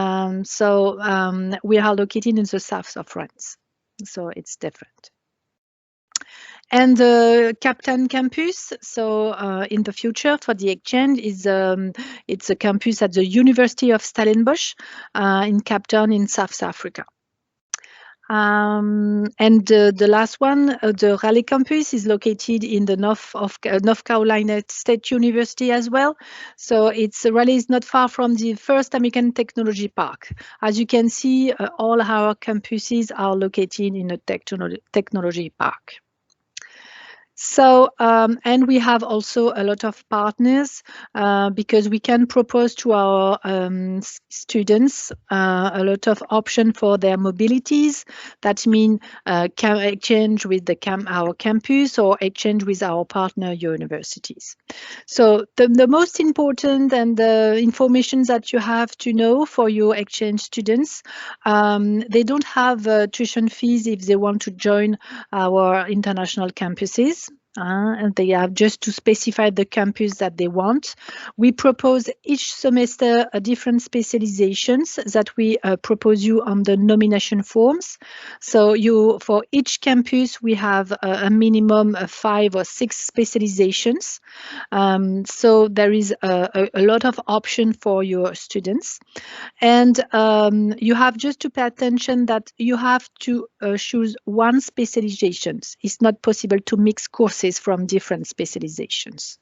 are located in the south of France, so it's different. And the Captain campus, so in the future for the exchange, is it's a campus at the University of Stellenbosch in Cape Town in South Africa. And the last one, the Raleigh campus, is located in the North Carolina State University as well. So Raleigh is not far from the first American Technology Park. As you can see, all our campuses are located in a technology park. So, and we have also a lot of partners because we can propose to our students a lot of options for their mobilities. That means exchange with our campus or exchange with our partner universities. So the most important and the information that you have to know for your exchange students, they don't have tuition fees if they want to join our international campuses. And they have just to specify the campus that they want. We propose each semester different specializations that we propose you on the nomination forms. So for each campus, we have a minimum of 5 or 6 specializations. So there is a lot of option for your students. And you have just to pay attention that you have to choose one specialization. It's not possible to mix courses from different specializations.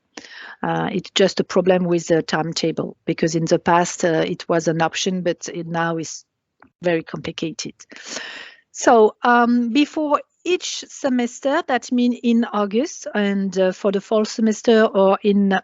It's just a problem with the timetable because in the past it was an option, but now is very complicated. So before each semester, that means in August and for the fall semester or in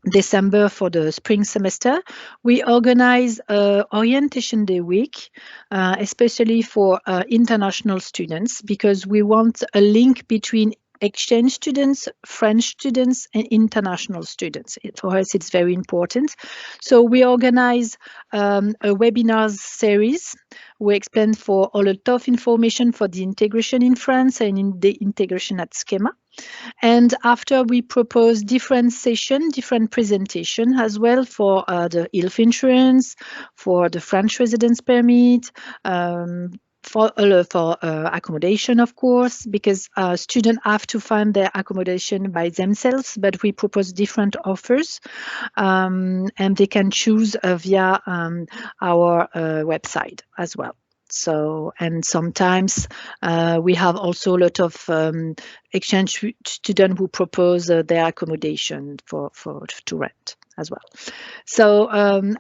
December for the spring semester, we organize Orientation Day week, especially for international students, because we want a link between exchange students, French students, and international students. For us, it's very important. So we organize a webinars series. We explain for all the tough information for the integration in France and in the integration at SKEMA. And after we propose different sessions, different presentation as well for the health insurance, for the French residence permit, for accommodation, of course, because students have to find their accommodation by themselves, but we propose different offers and they can choose via our website as well. So, and sometimes we have also a lot of exchange students who propose their accommodation to rent as well. So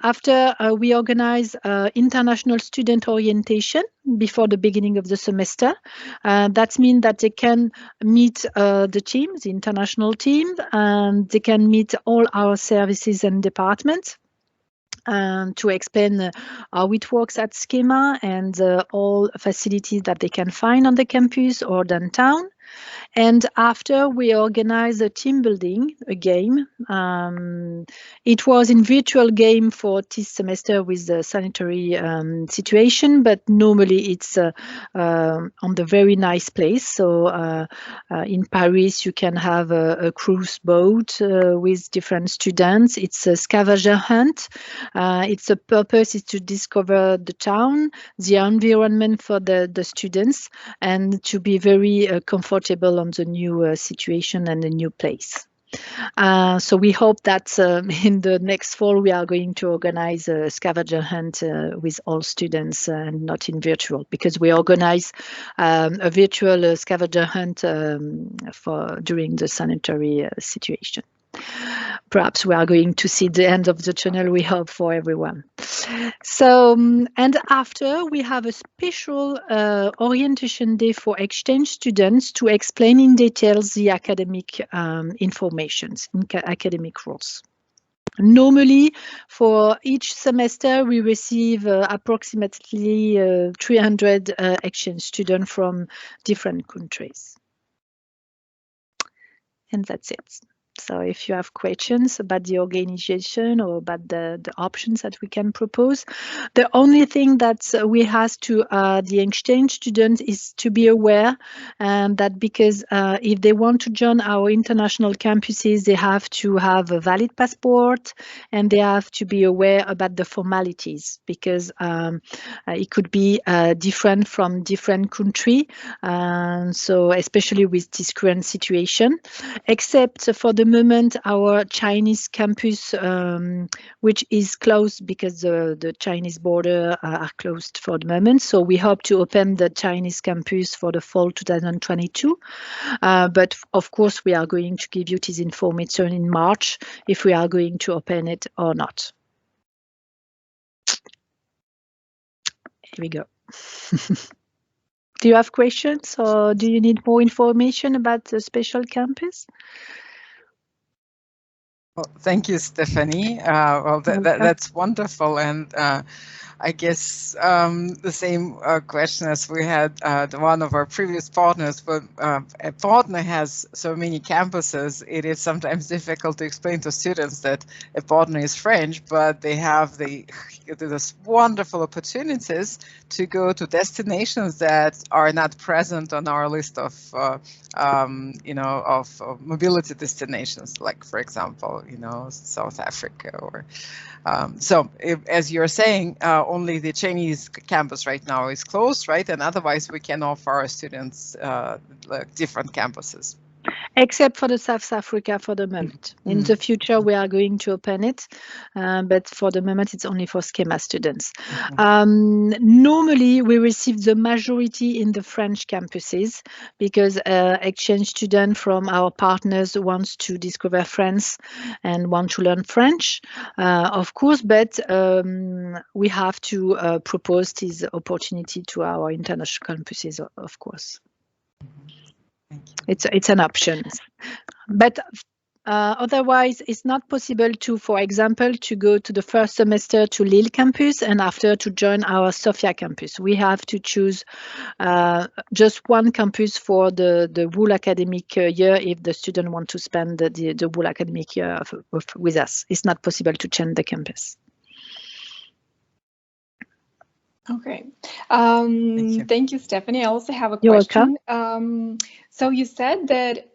after we organize international student orientation before the beginning of the semester, that means that they can meet the team, the international team, and they can meet all our services and departments. To explain how it works at SKEMA and all facilities that they can find on the campus or downtown. And after we organize a team building, a game. It was in virtual game for this semester with the sanitary situation, but normally it's on the very nice place. So in Paris, you can have a cruise boat with different students. It's a scavenger hunt. Its purpose is to discover the town, the environment for the students, and to be very comfortable on the new situation and the new place. So we hope that in the next fall we are going to organize a scavenger hunt with all students and not in virtual, because we organize a virtual scavenger hunt during the sanitary situation. Perhaps we are going to see the end of the tunnel, we hope, for everyone. So, and after we have a special orientation day for exchange students to explain in details the academic information, academic rules. Normally, for each semester, we receive approximately 300 exchange students from different countries. And that's it. So if you have questions about the organization or about the options that we can propose, the only thing that we ask to the exchange students is to be aware that because if they want to join our international campuses, they have to have a valid passport and they have to be aware about the formalities, because it could be different from different country. So especially with this current situation, except for the moment our Chinese campus, which is closed because the Chinese border are closed for the moment. So we hope to open the Chinese campus for the fall 2022. But of course, we are going to give you this information in March if we are going to open it or not. Here we go. Do you have questions or do you need more information about the special campus? Well, thank you, Stephanie. Well, that's wonderful. And I guess the same question as we had one of our previous partners, but a partner has so many campuses, it is sometimes difficult to explain to students that a partner is French, but they have this wonderful opportunities to go to destinations that are not present on our list of mobility destinations, like, for example, South Africa or so as you're saying, only the Chinese campus right now is closed, right? And otherwise we can offer our students like different campuses. Except for the South Africa for the moment. In the future, we are going to open it, but for the moment, it's only for SKEMA students. Normally, we receive the majority in the French campuses because exchange students from our partners wants to discover France and want to learn French, of course, but we have to propose this opportunity to our international campuses, of course. It's an option, but otherwise it's not possible to, for example, to go to the first semester to Lille campus and after to join our Sofia campus. We have to choose just one campus for the whole academic year if the student want to spend the whole academic year with us. It's not possible to change the campus. Okay. Thank you, Stephanie. I also have a question. So you said that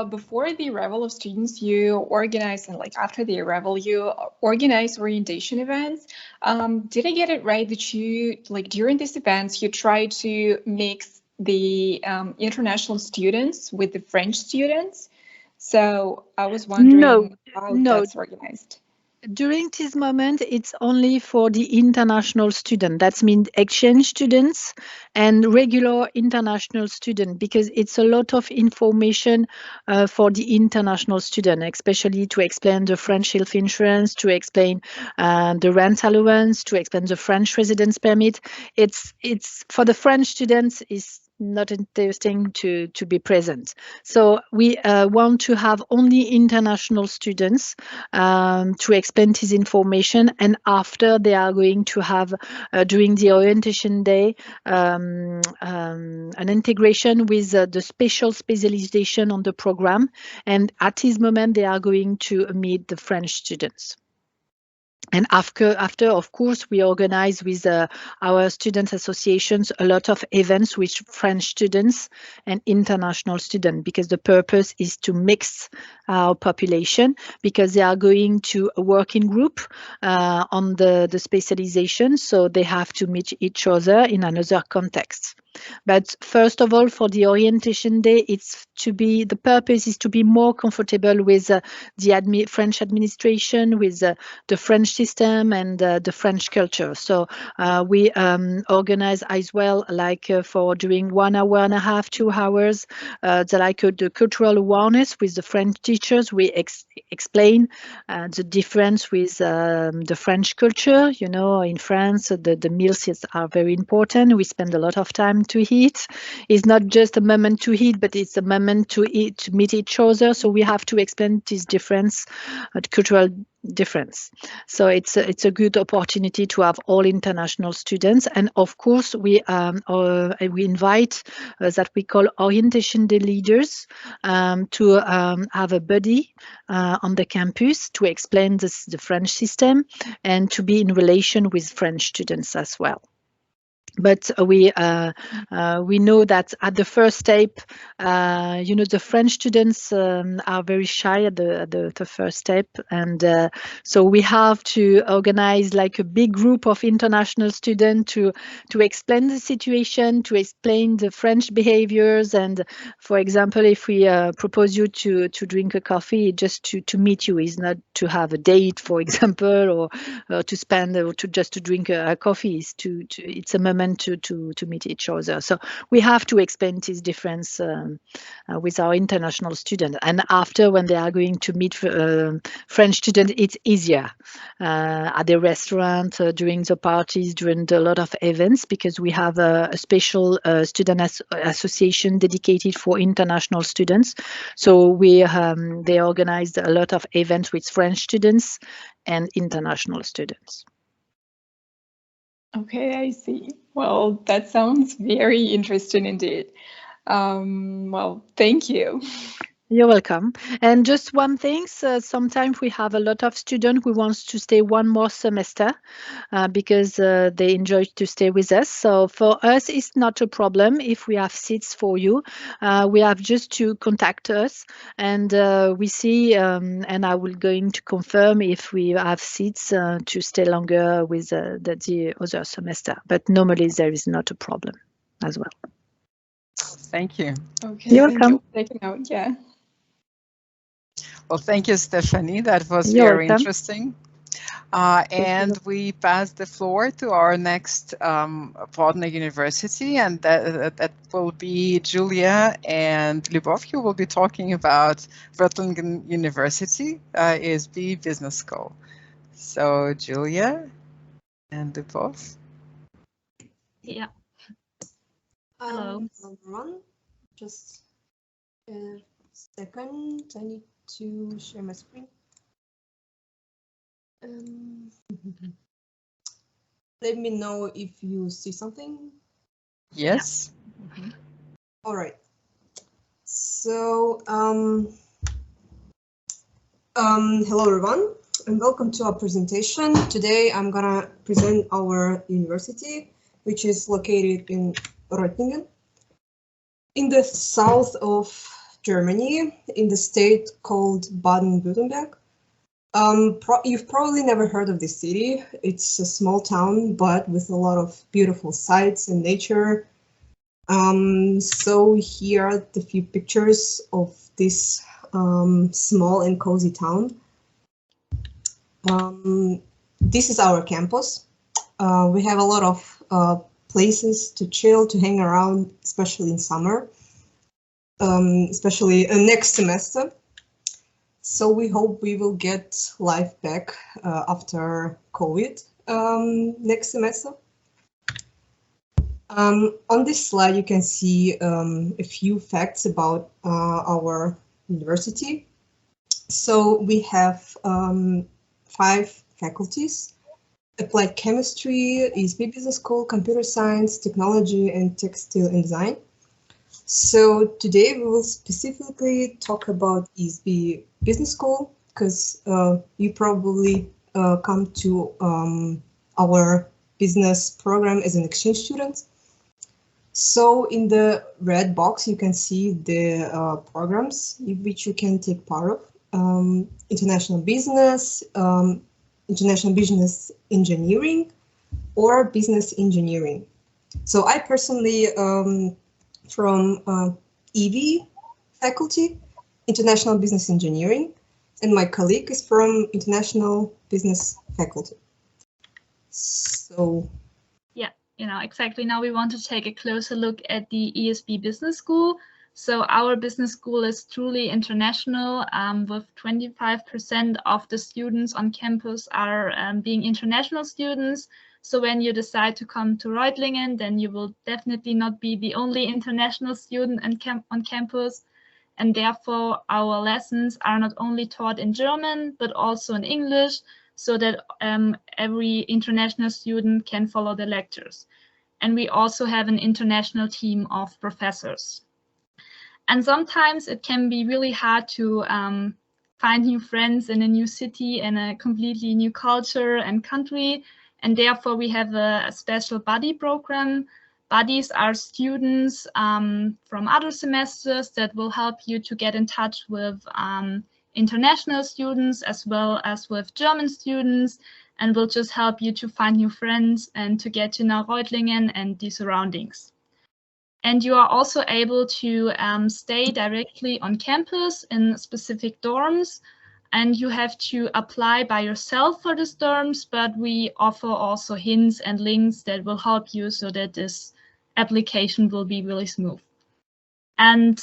before the arrival of students, you organize, and like after the arrival, you organize orientation events. Did I get it right that you, like during these events, you try to mix the international students with the French students? So I was wondering how that's organized. During this moment, it's only for the international student. That means exchange students and regular international student, because it's a lot of information for the international student, especially to explain the French health insurance, to explain the rent allowance, to explain the French residence permit. It's for the French students is not interesting to be present. So we want to have only international students to explain this information, and after they are going to have during the orientation day an integration with the specialization on the program, and at this moment they are going to meet the French students. And after, of course, we organize with our student associations a lot of events with French students and international students, because the purpose is to mix our population, because they are going to a working group on the specialization, so they have to meet each other in another context. But first of all, for the orientation day, the purpose is to be more comfortable with the French administration, with the French system and the French culture. So we organize as well, like for during 1 hour and a half, 2 hours, the cultural awareness with the French teachers. We explain the difference with the French culture. You know, in France, the meals are very important. We spend a lot of time time to eat. It's not just a moment to eat, but it's a moment to eat, to meet each other. So we have to explain this difference, cultural difference. So it's a good opportunity to have all international students, and of course we invite that we call orientation day leaders to have a buddy on the campus to explain the French system and to be in relation with French students as well. But we know that at the first step, the French students are very shy at the first step, and so we have to organize like a big group of international students to explain the situation, to explain the French behaviors, and for example, if we propose you to drink a coffee, just to meet you, is not to have a date, for example, or to spend or to just to drink a coffee. It's a moment to meet each other. So we have to explain this difference with our international students. And after, when they are going to meet French students, it's easier at the restaurant, during the parties, during a lot of events, because we have a special student association dedicated for international students. So they organized a lot of events with French students and international students. Okay, I see. Well, that sounds very interesting indeed. Well, thank you. You're welcome. And just one thing, sometimes we have a lot of students who wants to stay one more semester because they enjoy to stay with us. So for us, it's not a problem if we have seats for you. We have just to contact us, and we see, and I will going to confirm if we have seats to stay longer with the other semester. But normally there is not a problem as well. Thank you. Okay, you're welcome. Taking note, yeah. Well, thank you, Stephanie. That was You're very welcome. interesting. And we pass the floor to our next partner university, and that will be Julia and Lyubov, who will be talking about Reykjavik University, ESB Business School. So Julia and Lyubov. Yeah. Hello, everyone. Just a second. I need to share my screen. Let me know if you see something. Yes. Yeah. All right. So, hello everyone, and welcome to our presentation. Today I'm gonna present our university, which is located in Reykjavik, in the south of Germany, in the state called Baden-Württemberg. You've probably never heard of this city. It's a small town, but with a lot of beautiful sights and nature. So here are the few pictures of this small and cozy town. This is our campus. We have a lot of places to chill, to hang around, especially in summer, especially next semester. So we hope we will get life back after COVID next semester. On this slide, you can see a few facts about our university. So we have 5 faculties: Applied Chemistry, ESB Business School, Computer Science, Technology, and Textile and Design. So today we will specifically talk about ESB Business School, because you probably come to our business program as an exchange student. So in the red box, you can see the programs which you can take part of. International Business, International Business Engineering, or Business Engineering. So I personally from EV faculty, International Business Engineering, and my colleague is from International Business faculty. So yeah, exactly. Now we want to take a closer look at the ESB Business School. So our business school is truly international, with 25% of the students on campus are being international students. So when you decide to come to Reutlingen, then you will definitely not be the only international student on campus. And therefore, our lessons are not only taught in German, but also in English, so that every international student can follow the lectures. And we also have an international team of professors. And sometimes it can be really hard to find new friends in a new city and a completely new culture and country. And therefore, we have a special buddy program. Buddies are students from other semesters that will help you to get in touch with international students as well as with German students, and will just help you to find new friends and to get to know Reutlingen and the surroundings. And you are also able to stay directly on campus in specific dorms, and you have to apply by yourself for these dorms, but we offer also hints and links that will help you so that this application will be really smooth. And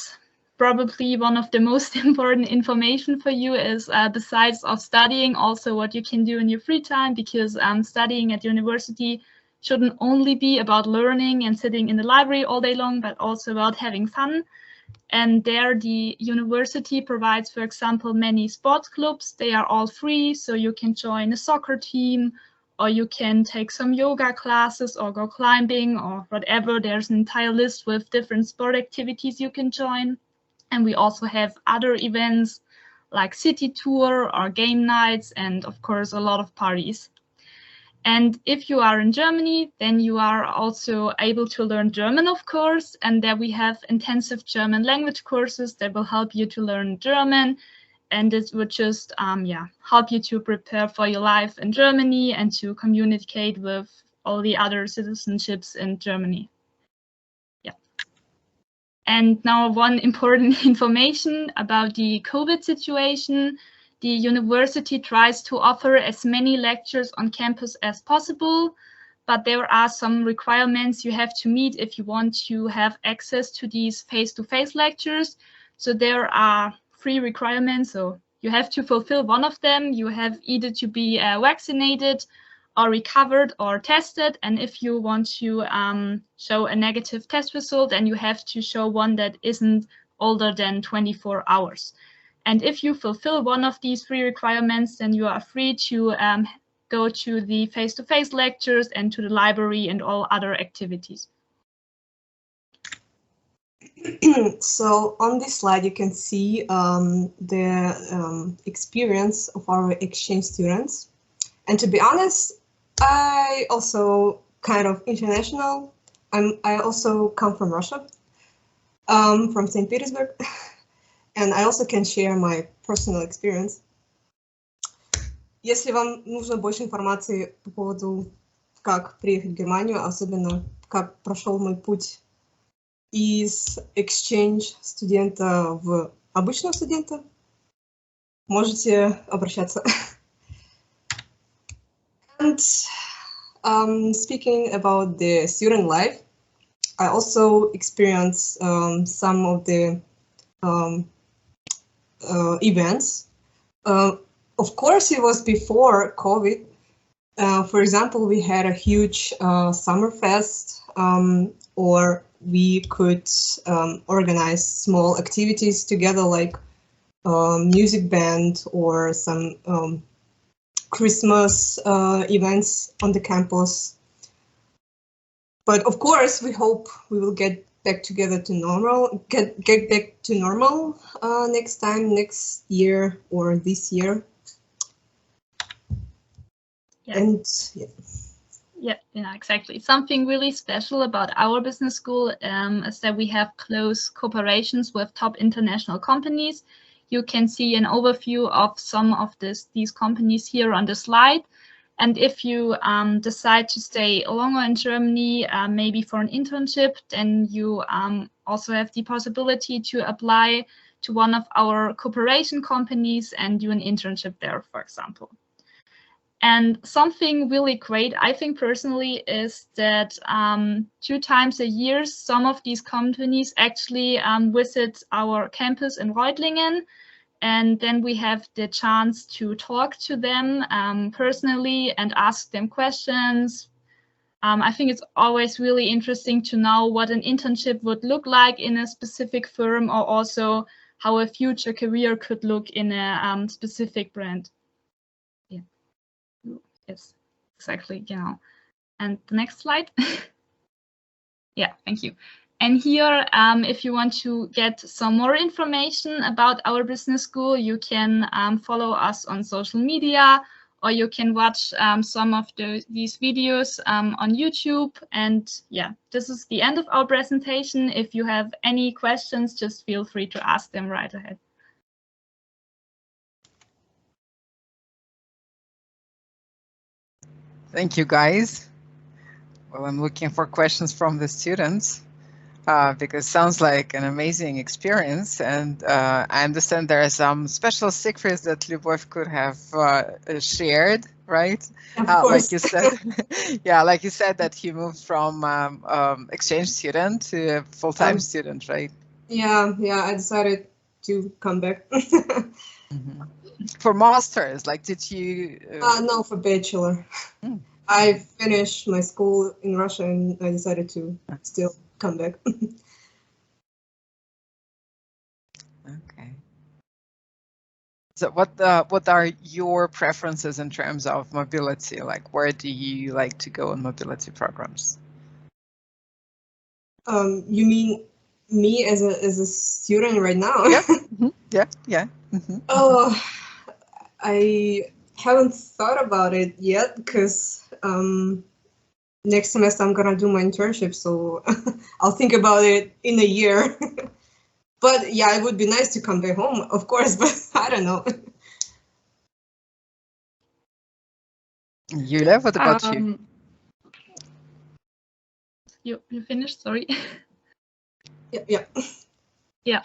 probably one of the most important information for you is, besides of studying, also what you can do in your free time, because studying at university shouldn't only be about learning and sitting in the library all day long, but also about having fun. And there the university provides, for example, many sports clubs. They are all free, so you can join a soccer team, or you can take some yoga classes or go climbing or whatever. There's an entire list with different sport activities you can join. And we also have other events like city tour or game nights, and of course a lot of parties. And if you are in Germany, then you are also able to learn German, of course, and there we have intensive German language courses that will help you to learn German, and this would just help you to prepare for your life in Germany and to communicate with all the other citizenships in Germany. Yeah. And now one important information about the COVID situation. The university tries to offer as many lectures on campus as possible, but there are some requirements you have to meet if you want to have access to these face-to-face lectures. So there are 3 requirements, so you have to fulfill one of them. You have either to be vaccinated or recovered or tested, and if you want to show a negative test result, then you have to show one that isn't older than 24 hours. And if you fulfill one of these 3 requirements, then you are free to go to the face-to-face lectures and to the library and all other activities. So on this slide, you can see the experience of our exchange students. And to be honest, I also kind of international. I also come from Russia, from St. Petersburg. And I also can share my personal experience. Если вам нужно больше информации по поводу, как приехать в Германию, особенно как прошел мой путь из exchange студента в обычного студента, можете обращаться. And speaking about the student life, I also experienced some of the events. Of course, it was before COVID. For example, we had a huge summer fest, or we could organize small activities together, like music band or some Christmas events on the campus. But of course, we hope we will get back together to normal, get back to normal next time, next year or this year. Yeah. And yeah, exactly. Something really special about our business school is that we have close cooperations with top international companies. You can see an overview of some of these companies here on the slide. And if you decide to stay longer in Germany, maybe for an internship, then you also have the possibility to apply to one of our cooperation companies and do an internship there, for example. And something really great, I think personally, is that 2 times a year, some of these companies actually visit our campus in Reutlingen. And then we have the chance to talk to them personally and ask them questions. I think it's always really interesting to know what an internship would look like in a specific firm, or also how a future career could look in a specific brand. Yeah. Yes, exactly, And the next slide. Yeah, thank you. And here, if you want to get some more information about our business school, you can follow us on social media, or you can watch some of these videos on YouTube. And yeah, this is the end of our presentation. If you have any questions, just feel free to ask them right ahead. Thank you, guys. Well, I'm looking for questions from the students because it sounds like an amazing experience. And I understand there are some special secrets that Lyubov could have shared, right? Of course. Like you said, yeah, like you said that he moved from exchange student to a full-time student, right? Yeah, I decided to come back. Mm-hmm. For masters, like, did you? No, for bachelor. I finished my school in Russia and I decided to still come back. Okay. So what are your preferences in terms of mobility? Like, where do you like to go in mobility programs? You mean me as a student right now? Yeah. Mm-hmm. Yeah. Mm-hmm. Oh, I haven't thought about it yet because next semester I'm gonna do my internship, so I'll think about it in a year. But yeah, it would be nice to come back home, of course, but I don't know. Yulia, what about you? You finished? Sorry. Yeah. Yeah.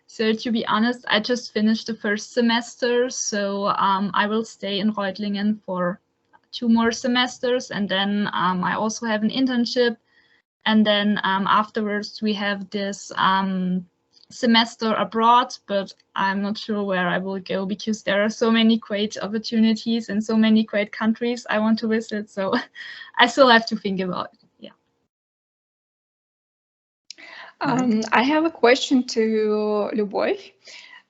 So to be honest, I just finished the first semester, so I will stay in Reutlingen for 2 more semesters, and then I also have an internship, and then afterwards we have this semester abroad, but I'm not sure where I will go because there are so many great opportunities and so many great countries I want to visit, so I still have to think about it. Yeah. I have a question to Lyubov.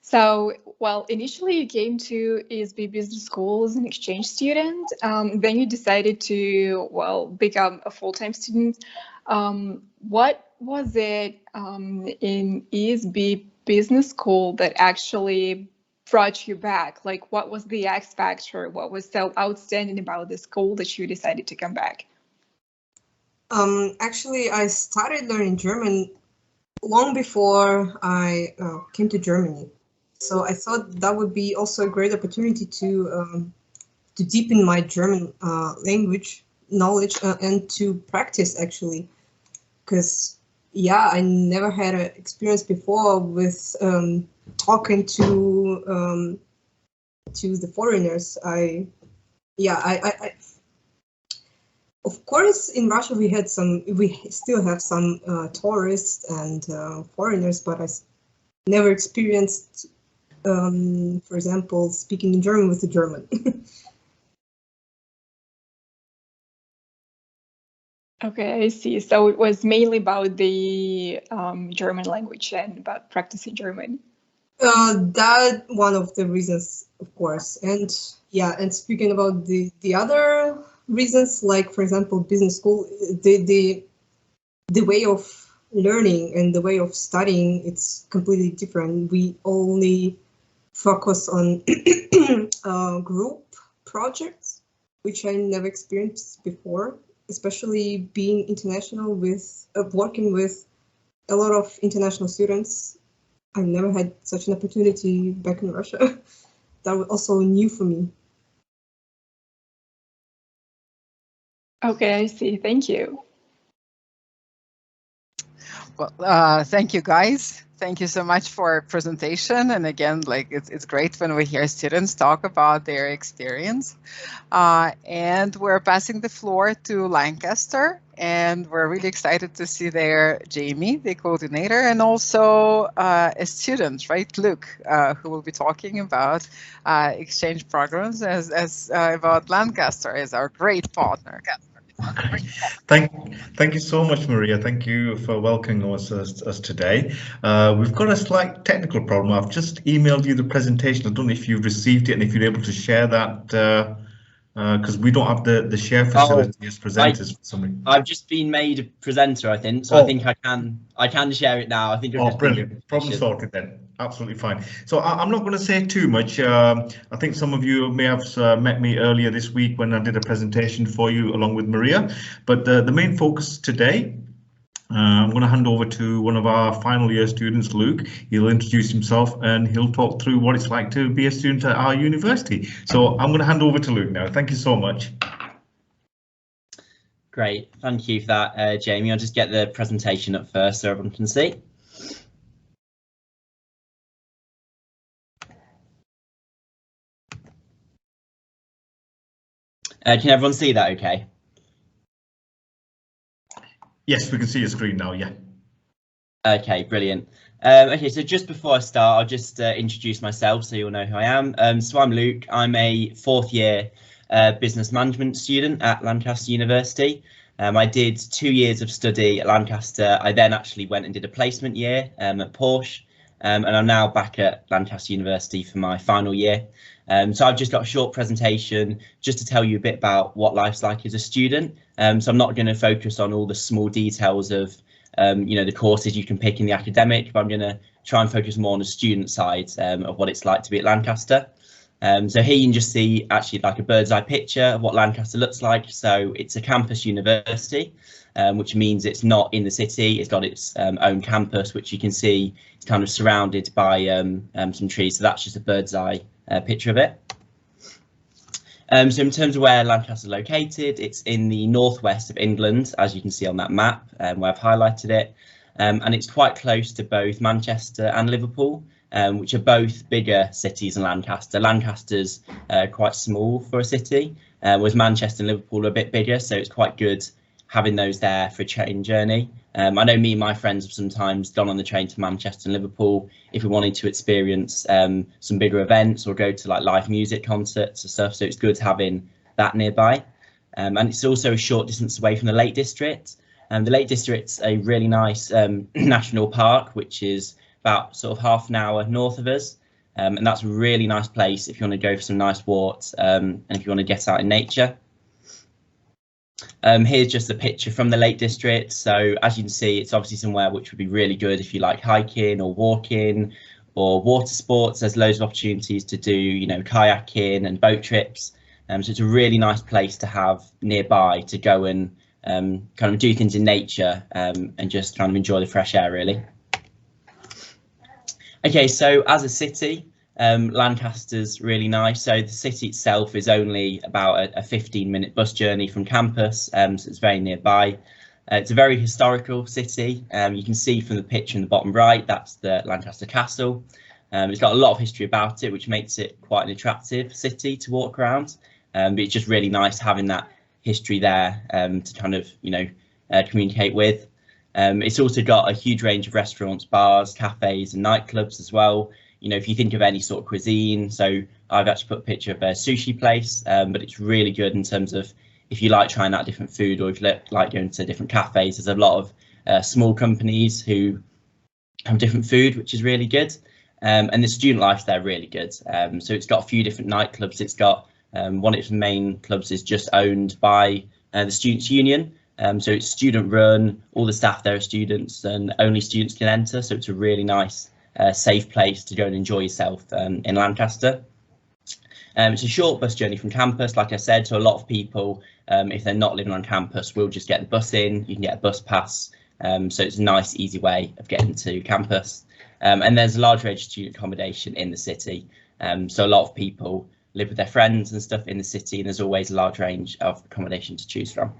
So, well, initially you came to ESB Business School as an exchange student. Then you decided to, well, become a full-time student. What was it in ESB Business School that actually brought you back? Like, what was the X factor? What was so outstanding about the school that you decided to come back? Actually, I started learning German long before I came to Germany. So I thought that would be also a great opportunity to deepen my German language knowledge and to practice actually, because yeah, I never had an experience before with talking to the foreigners. I of course, in Russia we still have some tourists and foreigners, but I never experienced, for example, speaking in German with a German. Okay, I see. So it was mainly about the German language and about practicing German. That one of the reasons, of course, and yeah, and speaking about the other reasons, like for example, business school, the way of learning and the way of studying, it's completely different. We only focus on group projects, which I never experienced before, especially being international with working with a lot of international students. I never had such an opportunity back in Russia. That was also new for me. Okay, I see. Thank you. Well, thank you, guys. Thank you so much for our presentation. And again, like it's great when we hear students talk about their experience. And we're passing the floor to Lancaster, and we're really excited to see there Jamie, the coordinator, and also a student, right, Luke, who will be talking about exchange programs as about Lancaster as our great partner. Thank you so much, Maria. Thank you for welcoming us today. We've got a slight technical problem. I've just emailed you the presentation. I don't know if you've received it and if you're able to share that, because we don't have the share facility as presenters for some reason. I've just been made a presenter, I think, so I think I can share it now. I think. Brilliant. Problem sorted then. Absolutely fine. So I'm not going to say too much. I think some of you may have met me earlier this week when I did a presentation for you along with Maria. But the main focus today, I'm going to hand over to one of our final year students, Luke. He'll introduce himself and he'll talk through what it's like to be a student at our university. So I'm going to hand over to Luke now. Thank you so much. Great. Thank you for that, Jamie. I'll just get the presentation up first so everyone can see. Can everyone see that okay? Yes, we can see your screen now, yeah. Okay, brilliant. Okay, so just before I start, I'll just introduce myself so you'll know who I am. So I'm Luke. I'm a fourth year business management student at Lancaster University. I did 2 years of study at Lancaster. I then actually went and did a placement year at Porsche, and I'm now back at Lancaster University for my final year. So I've just got a short presentation just to tell you a bit about what life's like as a student. So I'm not going to focus on all the small details of, the courses you can pick in the academic, but I'm going to try and focus more on the student side of what it's like to be at Lancaster. So here you can just see actually like a bird's eye picture of what Lancaster looks like. So it's a campus university, which means it's not in the city. It's got its own campus, which you can see it's kind of surrounded by some trees. So that's just a bird's eye picture of it. So in terms of where Lancaster is located, it's in the northwest of England, as you can see on that map where I've highlighted it. And it's quite close to both Manchester and Liverpool, which are both bigger cities than Lancaster. Lancaster's quite small for a city, whereas Manchester and Liverpool are a bit bigger, so it's quite good having those there for a train journey. I know me and my friends have sometimes gone on the train to Manchester and Liverpool if we wanted to experience some bigger events or go to like live music concerts and stuff, so it's good having that nearby. And it's also a short distance away from the Lake District. The Lake District's a really nice national park, which is about sort of half an hour north of us. And that's a really nice place if you want to go for some nice walks and if you want to get out in nature. Here's just a picture from the Lake District. So as you can see, it's obviously somewhere which would be really good if you like hiking or walking or water sports. There's loads of opportunities to do, kayaking and boat trips. So it's a really nice place to have nearby to go and kind of do things in nature and just kind of enjoy the fresh air, really. Okay, so as a city, Lancaster's really nice. So the city itself is only about a 15-minute bus journey from campus, so it's very nearby. It's a very historical city. You can see from the picture in the bottom right, that's the Lancaster Castle. It's got a lot of history about it, which makes it quite an attractive city to walk around. But it's just really nice having that history there to kind of, communicate with. It's also got a huge range of restaurants, bars, cafes and nightclubs as well. If you think of any sort of cuisine, so I've actually put a picture of a sushi place, but it's really good in terms of if you like trying out different food or if you like going to different cafes. There's a lot of small companies who have different food, which is really good. And the student life's there really good. So it's got a few different nightclubs. It's got one of its main clubs is just owned by the Students' Union. So it's student run, all the staff there are students and only students can enter. So it's a really nice, safe place to go and enjoy yourself in Lancaster. It's a short bus journey from campus, like I said, so a lot of people, if they're not living on campus, will just get the bus in, you can get a bus pass. So it's a nice, easy way of getting to campus. And there's a large range of student accommodation in the city. So a lot of people live with their friends and stuff in the city, and there's always a large range of accommodation to choose from.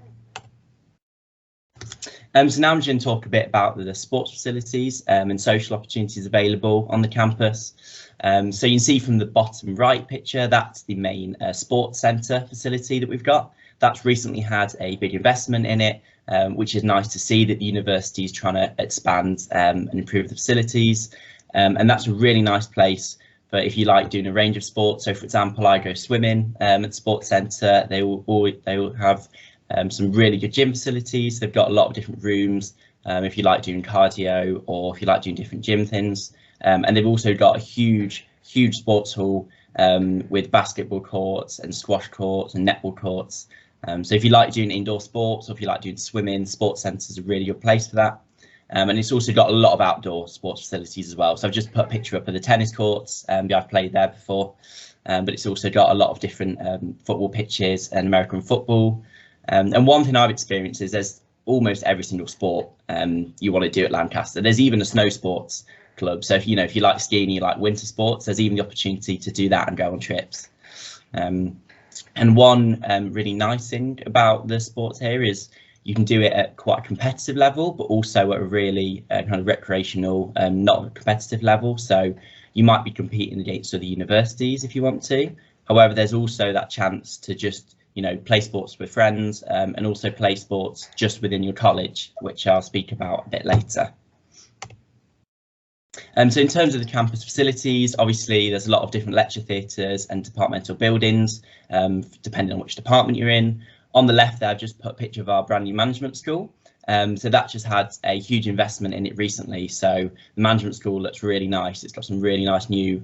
So now I'm going to talk a bit about the sports facilities and social opportunities available on the campus. So you can see from the bottom right picture, that's the main sports centre facility that we've got. That's recently had a big investment in it, which is nice to see that the university is trying to expand and improve the facilities. And that's a really nice place for if you like doing a range of sports. So for example, I go swimming at the sports centre. They will have some really good gym facilities. They've got a lot of different rooms if you like doing cardio or if you like doing different gym things. And they've also got a huge sports hall with basketball courts and squash courts and netball courts. So if you like doing indoor sports or if you like doing swimming, sports centre is a really good place for that. And it's also got a lot of outdoor sports facilities as well. So I've just put a picture up of the tennis courts. I've played there before, but it's also got a lot of different football pitches and American football. And one thing I've experienced is there's almost every single sport you want to do at Lancaster. There's even a snow sports club. So if you like skiing, you like winter sports, there's even the opportunity to do that and go on trips. And one really nice thing about the sports here is you can do it at quite a competitive level, but also at a really kind of recreational, not a competitive level. So you might be competing against other universities if you want to. However, there's also that chance to just play sports with friends and also play sports just within your college, which I'll speak about a bit later. So in terms of the campus facilities, obviously there's a lot of different lecture theatres and departmental buildings, depending on which department you're in. On the left there, I've just put a picture of our brand new management school. So that just had a huge investment in it recently. So the management school looks really nice. It's got some really nice new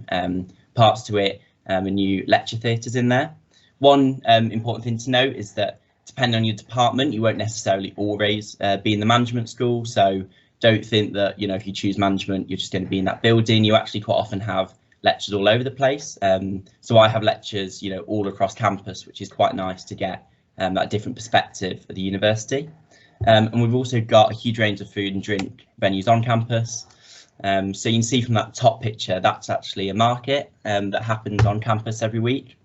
parts to it and new lecture theatres in there. One important thing to note is that depending on your department, you won't necessarily always be in the management school. So don't think that, if you choose management, you're just going to be in that building. You actually quite often have lectures all over the place. So I have lectures, all across campus, which is quite nice to get that different perspective of the university. And we've also got a huge range of food and drink venues on campus. So you can see from that top picture, that's actually a market that happens on campus every week.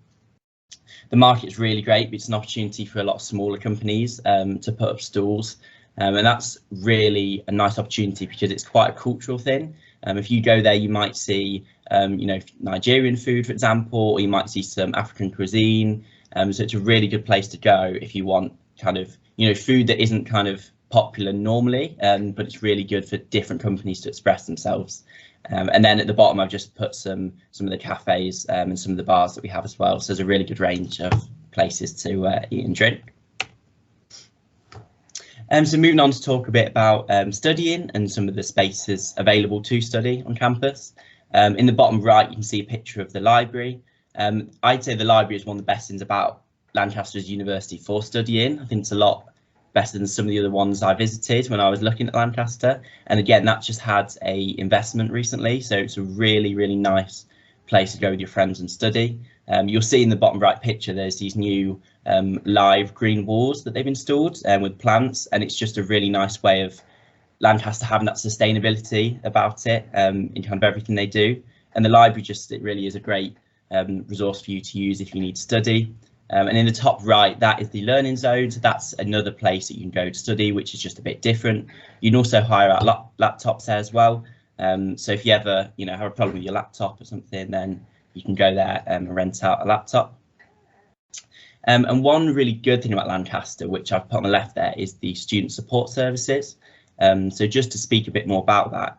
The market is really great, but it's an opportunity for a lot of smaller companies to put up stalls. And that's really a nice opportunity because it's quite a cultural thing. If you go there, you might see, Nigerian food, for example, or you might see some African cuisine. So it's a really good place to go if you want kind of, food that isn't kind of popular normally, but it's really good for different companies to express themselves. And then at the bottom, I've just put some of the cafes and some of the bars that we have as well. So there's a really good range of places to eat and drink. So moving on to talk a bit about studying and some of the spaces available to study on campus. In the bottom right, you can see a picture of the library. I'd say the library is one of the best things about Lancaster's University for studying. I think it's a lot better than some of the other ones I visited when I was looking at Lancaster. And again, that just had a investment recently. So it's a really, really nice place to go with your friends and study. You'll see in the bottom right picture, there's these new live green walls that they've installed with plants. And it's just a really nice way of Lancaster having that sustainability about it in kind of everything they do. And the library it really is a great resource for you to use if you need to study. And in the top right, that is the learning zone. So that's another place that you can go to study, which is just a bit different. You can also hire out laptops there as well. So if you ever, have a problem with your laptop or something, then you can go there and rent out a laptop. And one really good thing about Lancaster, which I've put on the left there, is the student support services. So just to speak a bit more about that,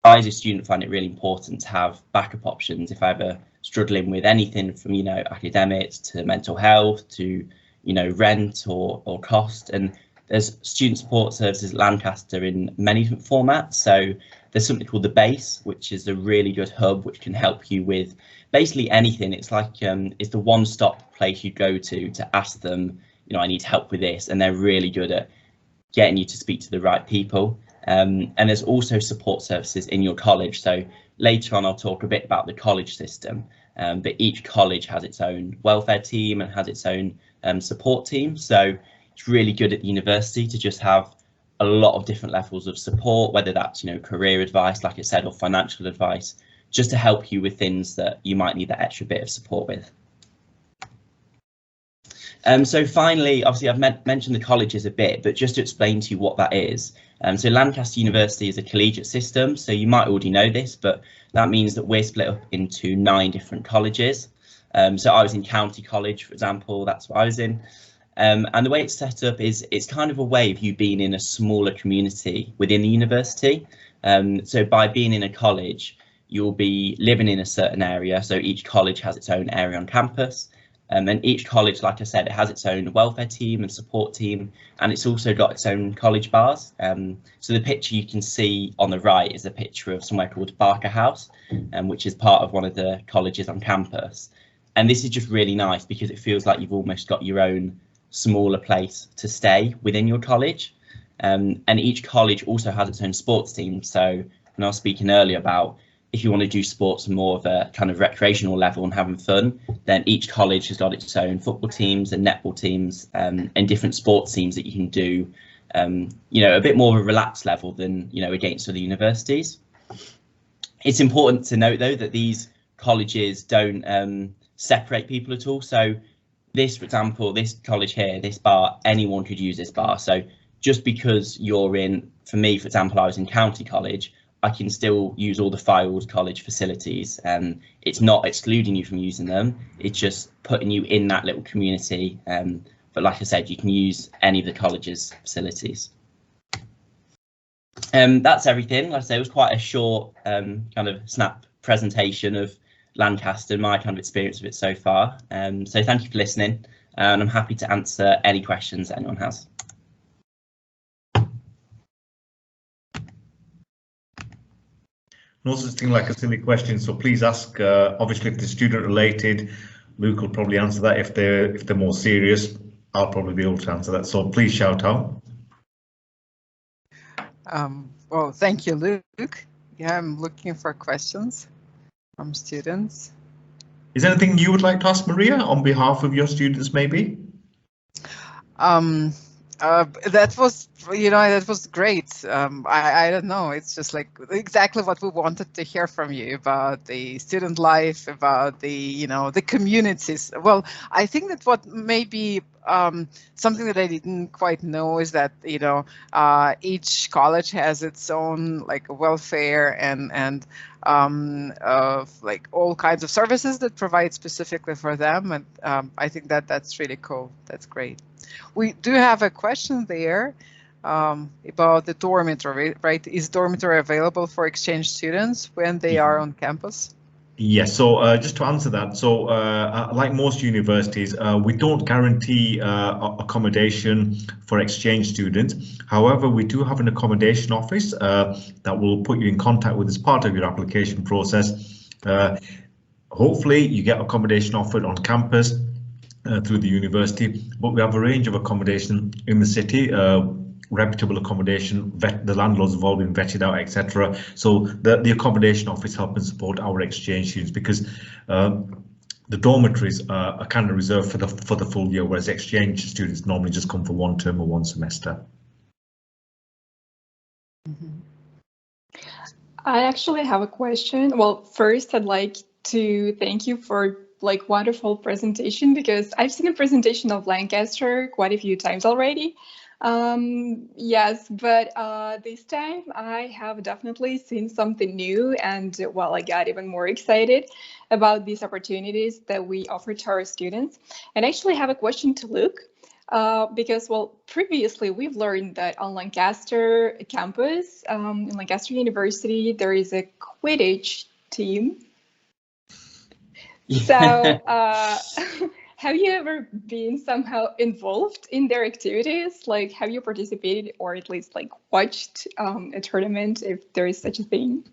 I as a student find it really important to have backup options if I ever struggling with anything from, academics to mental health to, rent or cost. And there's student support services at Lancaster in many different formats. So there's something called the Base, which is a really good hub which can help you with basically anything. It's like it's the one-stop place you go to ask them, I need help with this, and they're really good at getting you to speak to the right people. And there's also support services in your college. So later on, I'll talk a bit about the college system, but each college has its own welfare team and has its own support team. So it's really good at the university to just have a lot of different levels of support, whether that's, career advice, like I said, or financial advice, just to help you with things that you might need that extra bit of support with. So finally, obviously I've mentioned the colleges a bit, but just to explain to you what that is. So Lancaster University is a collegiate system, so you might already know this, but that means that we're split up into 9 different colleges. So I was in County College, for example, that's what I was in. And the way it's set up is it's kind of a way of you being in a smaller community within the university. So by being in a college, you'll be living in a certain area. So each college has its own area on campus. And each college, like I said, it has its own welfare team and support team, and it's also got its own college bars. So the picture you can see on the right is a picture of somewhere called Barker House, which is part of one of the colleges on campus. And this is just really nice because it feels like you've almost got your own smaller place to stay within your college. And each college also has its own sports team. So when I was speaking earlier about if you want to do sports more of a kind of recreational level and having fun, then each college has got its own football teams and netball teams and different sports teams that you can do, you know, a bit more of a relaxed level than, you know, against other universities. It's important to note, though, that these colleges don't separate people at all. So this, for example, this college here, this bar, anyone could use this bar. So just because you're in, for me, for example, I was in County College, I can still use all the Field College facilities, and it's not excluding you from using them. It's just putting you in that little community. But like I said, you can use any of the college's facilities. That's everything. Like I say, it was quite a short kind of snap presentation of Lancaster, my kind of experience of it so far. So thank you for listening, and I'm happy to answer any questions that anyone has. No such thing like a silly question, so please ask. Obviously, if they're student related, Luke will probably answer that. If they're more serious, I'll probably be able to answer that. So please shout out. Well, thank you, Luke. Yeah, I'm looking for questions from students. Is there anything you would like to ask Maria on behalf of your students, maybe? That was, you know, that was great. I don't know, it's just like exactly what we wanted to hear from you about the student life, about the, you know, the communities. Well, I think that what maybe something that I didn't quite know is that, you know, each college has its own like welfare and like all kinds of services that provide specifically for them, and I think that that's really cool. That's great. We do have a question there about the dormitory, right? Is dormitory available for exchange students when they are on campus? Yes, so just to answer that, so like most universities, we don't guarantee accommodation for exchange students. However, we do have an accommodation office that will put you in contact with as part of your application process. Hopefully you get accommodation offered on campus through the university, but we have a range of accommodation in the city, reputable accommodation, the landlords have all been vetted out, etc. So the accommodation office help and support our exchange students, because the dormitories are kind of reserved for the full year, whereas exchange students normally just come for one term or one semester. I actually have a question. Well, first I'd like to thank you for like wonderful presentation, because I've seen a presentation of Lancaster quite a few times already. Yes, but this time I have definitely seen something new, and well, I got even more excited about these opportunities that we offer to our students. And I actually have a question to Luke, because, well, previously we've learned that on Lancaster campus, in Lancaster University, there is a Quidditch team. So have you ever been somehow involved in their activities? Like, have you participated or at least like watched a tournament, if there is such a thing?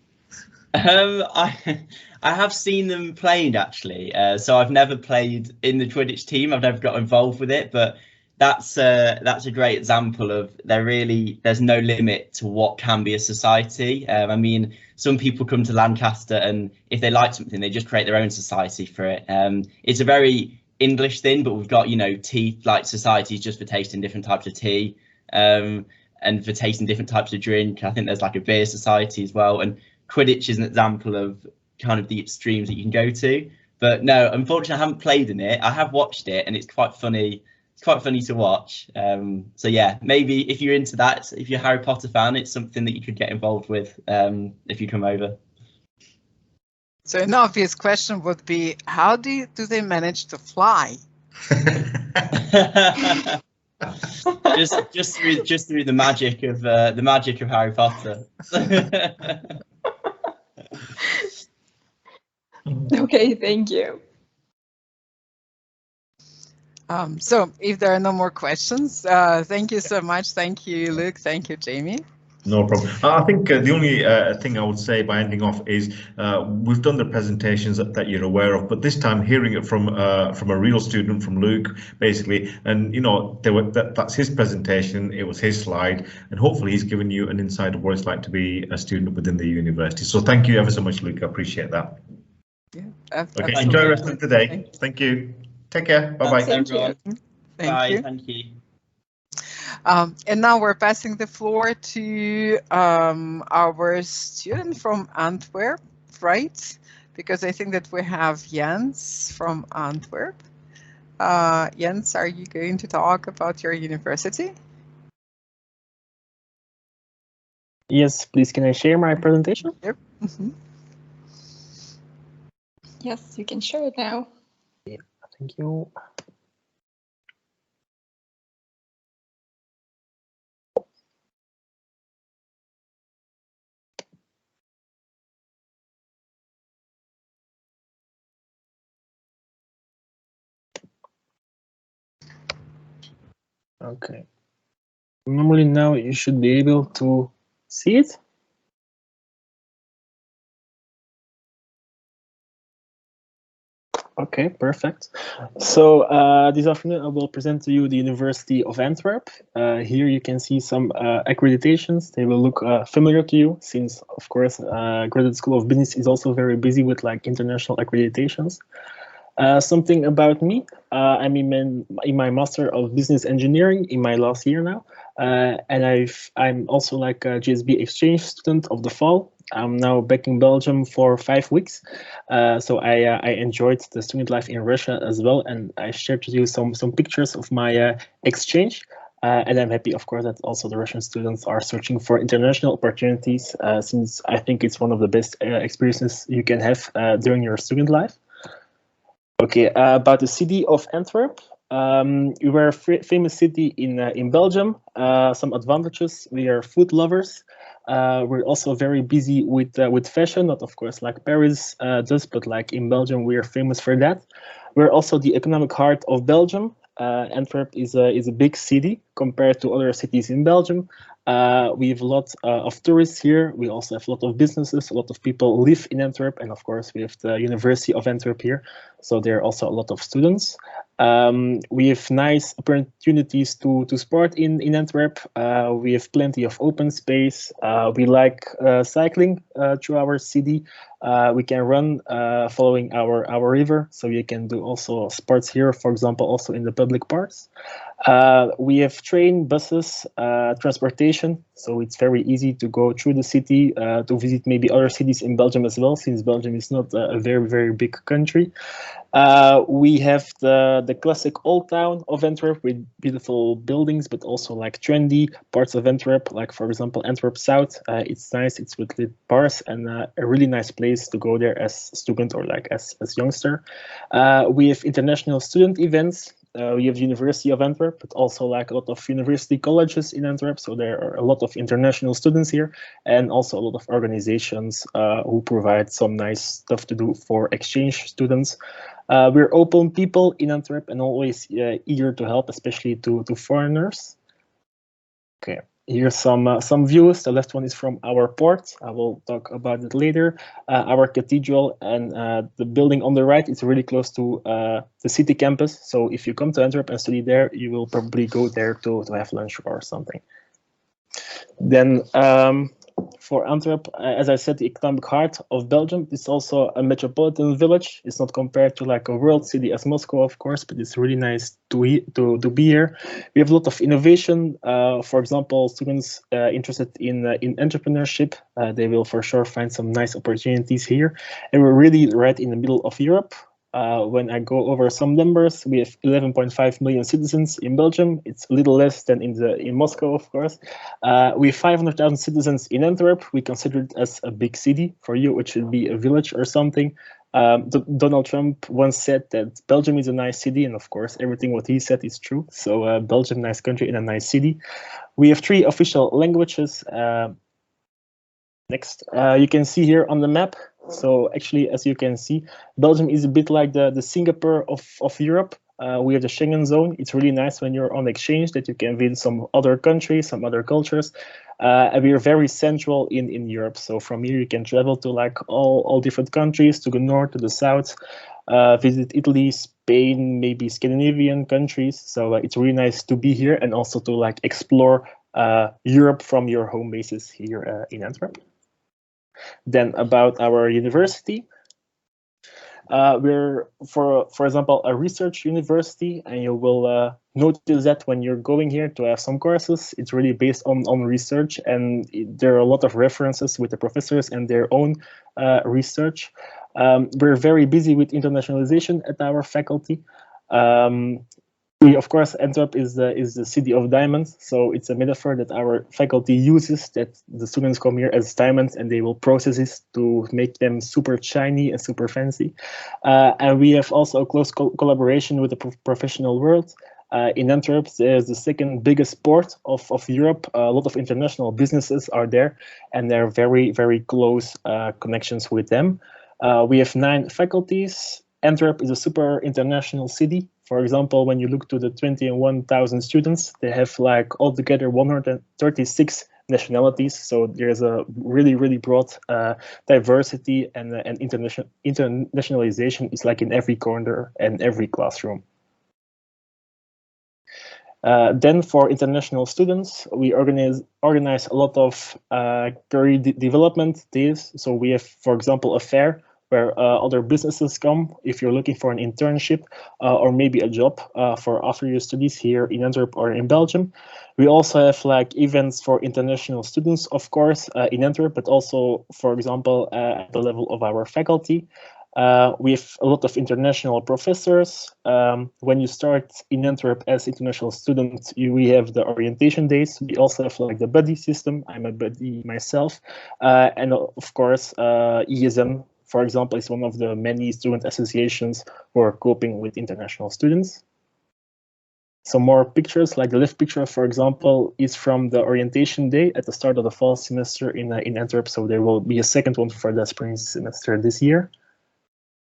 I have seen them playing, actually. So I've never played in the Quidditch team. I've never got involved with it, but that's a great example of there's no limit to what can be a society. I mean, some people come to Lancaster and if they like something, they just create their own society for it. It's a very English thing, but we've got, you know, tea like societies just for tasting different types of tea, and for tasting different types of drink. I think there's like a beer society as well, and Quidditch is an example of kind of the extremes that you can go to. But no, unfortunately I haven't played in it. I have watched it and it's quite funny quite funny to watch. So yeah, maybe if you're into that, if you're a Harry Potter fan, it's something that you could get involved with if you come over. So an obvious question would be, how do they manage to fly? just through the magic of Harry Potter. Okay, thank you. So if there are no more questions, thank you so much. Thank you, Luke. Thank you, Jamie. No problem. I think the only thing I would say by ending off is we've done the presentations that you're aware of, but this time hearing it from a real student, from Luke, basically, and you know, that's his presentation. It was his slide, and hopefully he's given you an insight of what it's like to be a student within the university. So thank you ever so much, Luke. I appreciate that. Yeah. Okay. Enjoy the rest of the day. Thank you. Take care. Bye bye. Thank you. Bye. Thank you. And now we're passing the floor to our student from Antwerp, right? Because I think that we have Jens from Antwerp. Jens, are you going to talk about your university? Yes, please. Can I share my presentation? Yep. Yes, you can share it now. Yeah, thank you. Okay. Normally now you should be able to see it. Okay, perfect. So this afternoon I will present to you the University of Antwerp. Here you can see some accreditations. They will look familiar to you since, of course, Graduate School of Business is also very busy with like international accreditations. Something about me, I'm in my Master of Business Engineering in my last year now, and I'm also like a GSB exchange student of the fall. I'm now back in Belgium for 5 weeks, so I enjoyed the student life in Russia as well, and I shared with you some pictures of my exchange. And I'm happy, of course, that also the Russian students are searching for international opportunities, since I think it's one of the best experiences you can have during your student life. Okay, about the city of Antwerp. We were a famous city in Belgium. Some advantages: we are food lovers. We're also very busy with fashion, not of course like Paris does, but like in Belgium we are famous for that. We're also the economic heart of Belgium. Antwerp is a big city compared to other cities in Belgium. We have a lot of tourists here. We also have a lot of businesses. A lot of people live in Antwerp, and of course we have the University of Antwerp here. So there are also a lot of students. We have nice opportunities to sport in Antwerp. We have plenty of open space. We like cycling through our city. We can run following our river, so you can do also sports here, for example, also in the public parks. We have train, buses, transportation, so it's very easy to go through the city to visit maybe other cities in Belgium as well, since Belgium is not a very big country. We have the classic old town of Antwerp with beautiful buildings, but also like trendy parts of Antwerp, like for example Antwerp South. It's nice, it's with lit bars, and a really nice place to go there as student or like as youngster. We have international student events. We have the University of Antwerp, but also like a lot of university colleges in Antwerp. So there are a lot of international students here, and also a lot of organizations who provide some nice stuff to do for exchange students. We're open people in Antwerp and always eager to help, especially to foreigners. Okay, here's some views. The left one is from our port. I will talk about it later. Our cathedral and the building on the right is really close to the city campus. So if you come to Antwerp and study there, you will probably go there to have lunch or something. Then for Antwerp, as I said, the economic heart of Belgium, it's also a metropolitan village. It's not compared to like a world city as Moscow, of course, but it's really nice to be here. We have a lot of innovation. For example, students interested in entrepreneurship, they will for sure find some nice opportunities here. And we're really right in the middle of Europe. When I go over some numbers, we have 11.5 million citizens in Belgium. It's a little less than in Moscow, of course. We have 500,000 citizens in Antwerp. We consider it as a big city. For you, it should be a village or something. Donald Trump once said that Belgium is a nice city, and of course, everything what he said is true. So Belgium, nice country and a nice city. We have 3 official languages. Next, you can see here on the map. So actually, as you can see, Belgium is a bit like the Singapore of Europe. We have the Schengen zone. It's really nice when you're on exchange that you can visit some other countries, some other cultures. And we are very central in Europe. So from here, you can travel to like all different countries, to the north, to the south, visit Italy, Spain, maybe Scandinavian countries. So it's really nice to be here and also to like explore Europe from your home bases here in Antwerp. Then about our university, we're, for example, a research university, and you will notice that when you're going here to have some courses, it's really based on research, and there are a lot of references with the professors and their own research. We're very busy with internationalization at our faculty. We, of course, Antwerp is the city of diamonds, so it's a metaphor that our faculty uses, that the students come here as diamonds and they will process this to make them super shiny and super fancy. And we have also a close collaboration with the professional world. In Antwerp, there's the second biggest port of Europe. A lot of international businesses are there, and there are very, very close connections with them. We have 9 faculties. Antwerp is a super international city. For example, when you look to the 21,000 students, they have like altogether 136 nationalities. So there's a really, really broad diversity, and internationalization is like in every corner and every classroom. Then for international students, we organize a lot of career development days. So we have, for example, a fair where other businesses come if you're looking for an internship or maybe a job for after your studies here in Antwerp or in Belgium. We also have like events for international students, of course, in Antwerp, but also, for example, at the level of our faculty. We have a lot of international professors. When you start in Antwerp as international student, we have the orientation days. We also have like the buddy system. I'm a buddy myself. And of course, ESM, for example, is one of the many student associations who are coping with international students. Some more pictures, like the left picture, for example, is from the orientation day at the start of the fall semester in Antwerp. So there will be a second one for the spring semester this year.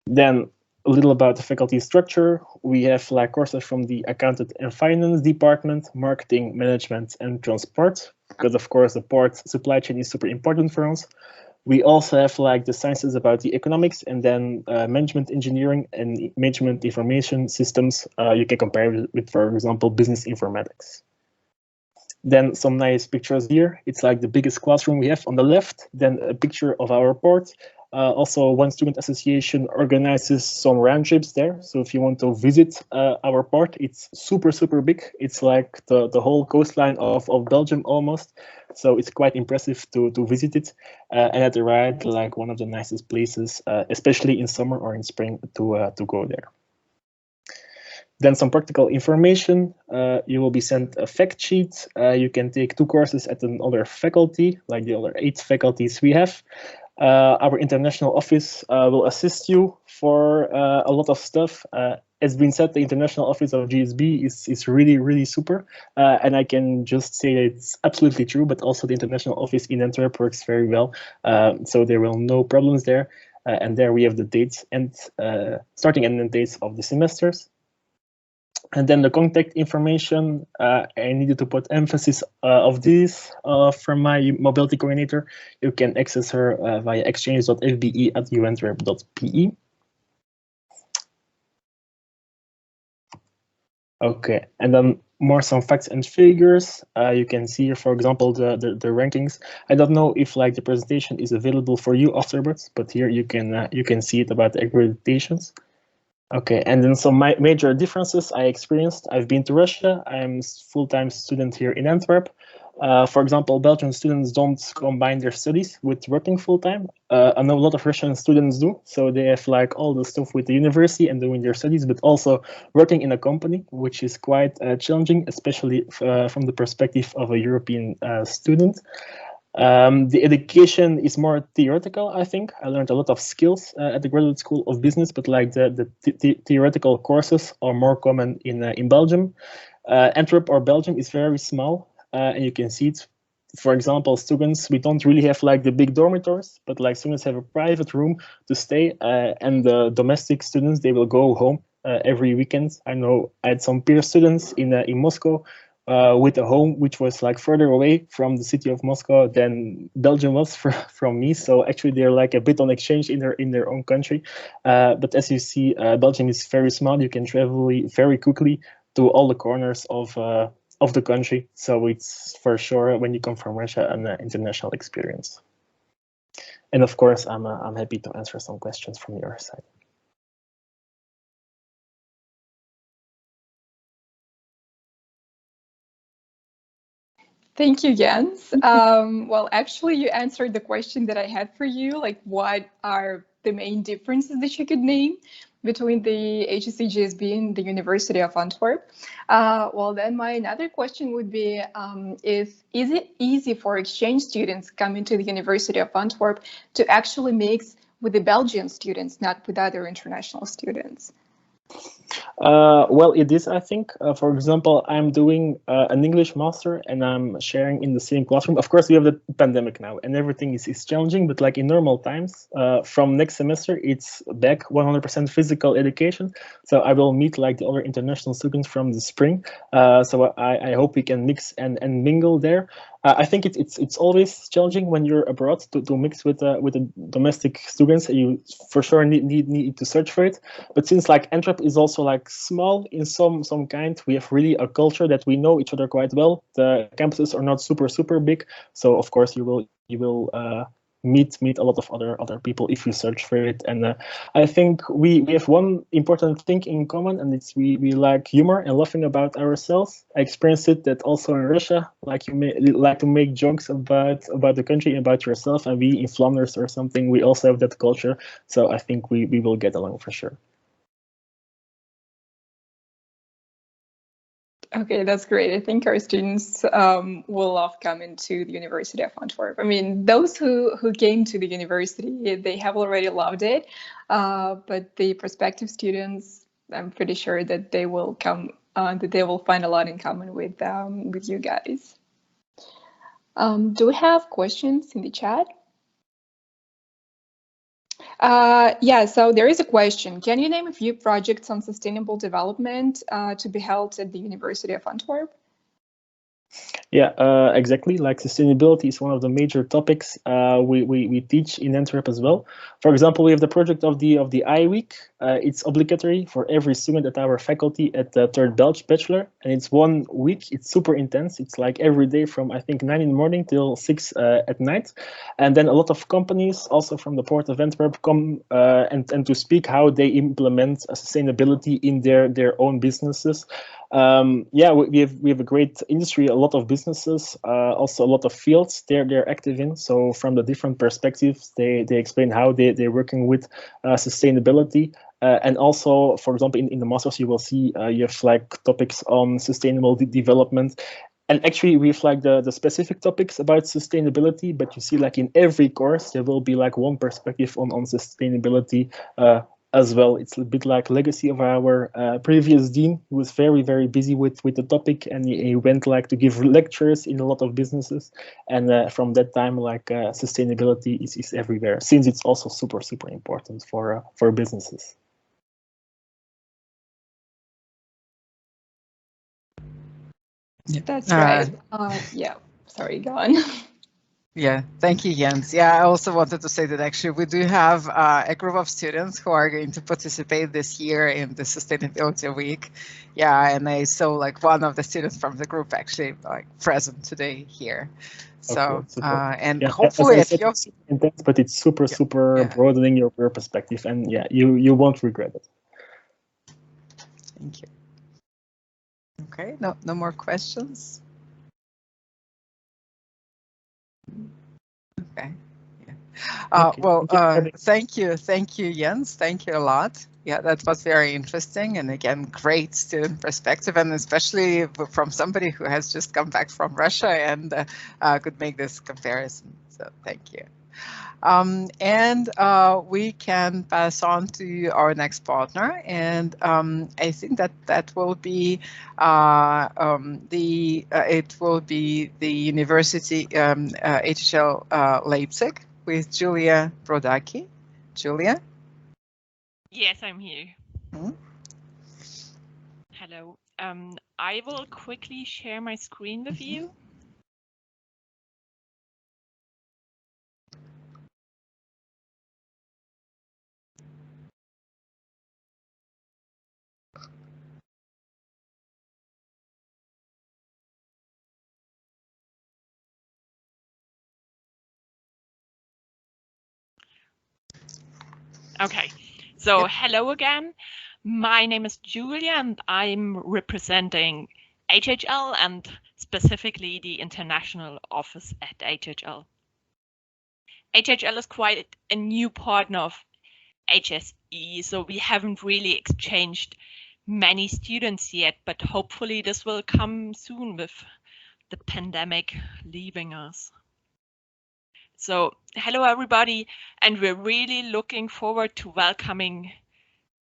Then a little about the faculty structure. We have like courses from the accounting and finance department, marketing, management, and transport, because of course the port supply chain is super important for us. We also have like the sciences about the economics, and then management engineering and management information systems. You can compare with, for example, business informatics. Then some nice pictures here. It's like the biggest classroom we have on the left. Then a picture of our port. Also, one student association organizes some round trips there. So if you want to visit our port, it's super, super big. It's like the whole coastline of Belgium almost. So it's quite impressive to visit it. And at the right, like one of the nicest places, especially in summer or in spring, to go there. Then some practical information. You will be sent a fact sheet. You can take 2 courses at another faculty, like the other 8 faculties we have. Our international office will assist you for a lot of stuff. As been said, the international office of GSB is really, really super. And I can just say that it's absolutely true, but also the international office in Antwerp works very well. So there will no problems there. And there we have the dates and starting and end dates of the semesters. And then the contact information, I needed to put emphasis of this from my mobility coordinator. You can access her via exchange.fbe@uantwerp.pe. Okay, and then some facts and figures. You can see here, for example, the rankings. I don't know if like the presentation is available for you afterwards, but here you can see it about the accreditations. Okay, and then some major differences I experienced. I've been to Russia. I'm full-time student here in Antwerp. For example, Belgian students don't combine their studies with working full-time. I know a lot of Russian students do, so they have like all the stuff with the university and doing their studies, but also working in a company, which is quite challenging, especially from the perspective of a European student. The education is more theoretical, I think. I learned a lot of skills at the Graduate School of Business, but like the theoretical courses are more common in Belgium. Antwerp or Belgium is very small, and you can see it. For example, students, we don't really have like the big dormitories, but like students have a private room to stay, and the domestic students, they will go home every weekend. I know I had some peer students in Moscow, with a home which was like further away from the city of Moscow than Belgium was from me. So actually they're like a bit on exchange in their own country. But as you see, Belgium is very small. You can travel very quickly to all the corners of the country. So it's for sure, when you come from Russia, an international experience. And of course, I'm happy to answer some questions from your side. Thank you, Jens. Well, actually, you answered the question that I had for you, like what are the main differences that you could name between the HEC GSB and the University of Antwerp? Well, then my another question would be, is it easy for exchange students coming to the University of Antwerp to actually mix with the Belgian students, not with other international students? Well, it is, I think. For example, I'm doing an English master and I'm sharing in the same classroom. Of course, we have the pandemic now and everything is challenging, but like in normal times, from next semester, it's back 100% physical education. So I will meet like the other international students from the spring. So I hope we can mix and mingle there. I think it's always challenging when you're abroad to mix with the domestic students. You for sure need to search for it. But since like Antwerp is also like small in some kind, we have really a culture that we know each other quite well. The campuses are not super big, so of course you will meet a lot of other people if you search for it. And I think we have one important thing in common, and it's we like humor and laughing about ourselves. I experienced it that also in Russia, like you may like to make jokes about the country and about yourself, and we in Flanders or something, we also have that culture. So I think we will get along for sure. Okay, that's great. I think our students will love coming to the University of Antwerp. I mean, those who came to the university, they have already loved it, but the prospective students, I'm pretty sure that they will come, that they will find a lot in common with you guys. Do we have questions in the chat? Yeah, so there is a question. Can you name a few projects on sustainable development to be held at the University of Antwerp? Yeah, exactly. Like sustainability is one of the major topics we teach in Antwerp as well. For example, we have the project of the I Week. It's obligatory for every student at our faculty at the third bachelor, and it's 1 week. It's super intense. It's like every day from I think 9 in the morning till 6 at night, and then a lot of companies also from the port of Antwerp come and to speak how they implement sustainability in their own businesses. Yeah, we have a great industry, a lot of businesses, also a lot of fields they're active in. So from the different perspectives, they explain how they're working with sustainability. And also, for example, in the masters, you will see you have like topics on sustainable development. And actually, we have like the specific topics about sustainability, but you see like in every course, there will be like one perspective on sustainability as well. It's a bit like legacy of our previous dean, who was very busy with the topic, and he went like to give lectures in a lot of businesses. And from that time, like sustainability is everywhere, since it's also super important for businesses. Yeah. That's right. Yeah, sorry, go on. Yeah, thank you, Jens. Yeah, I also wanted to say that actually we do have a group of students who are going to participate this year in the Sustainability Week. Yeah, and I saw like one of the students from the group actually like present today here. So, okay, and yeah, hopefully it's intense, but it's super broadening your perspective, and yeah, you won't regret it. Thank you. Okay, no more questions. Okay. Yeah. Well, thank you, Jens. Thank you a lot. Yeah, that was very interesting, and again, great student perspective, and especially from somebody who has just come back from Russia and could make this comparison. So thank you. And we can pass on to our next partner, and I think that will be it will be the University HSL Leipzig with Julia Brodacki. Julia? Yes, I'm here. Hmm? Hello. I will quickly share my screen with you. Okay, so hello again. My name is Julia and I'm representing HHL and specifically the international office at HHL. HHL is quite a new partner of HSE, so we haven't really exchanged many students yet, but hopefully this will come soon with the pandemic leaving us. So hello everybody, and we're really looking forward to welcoming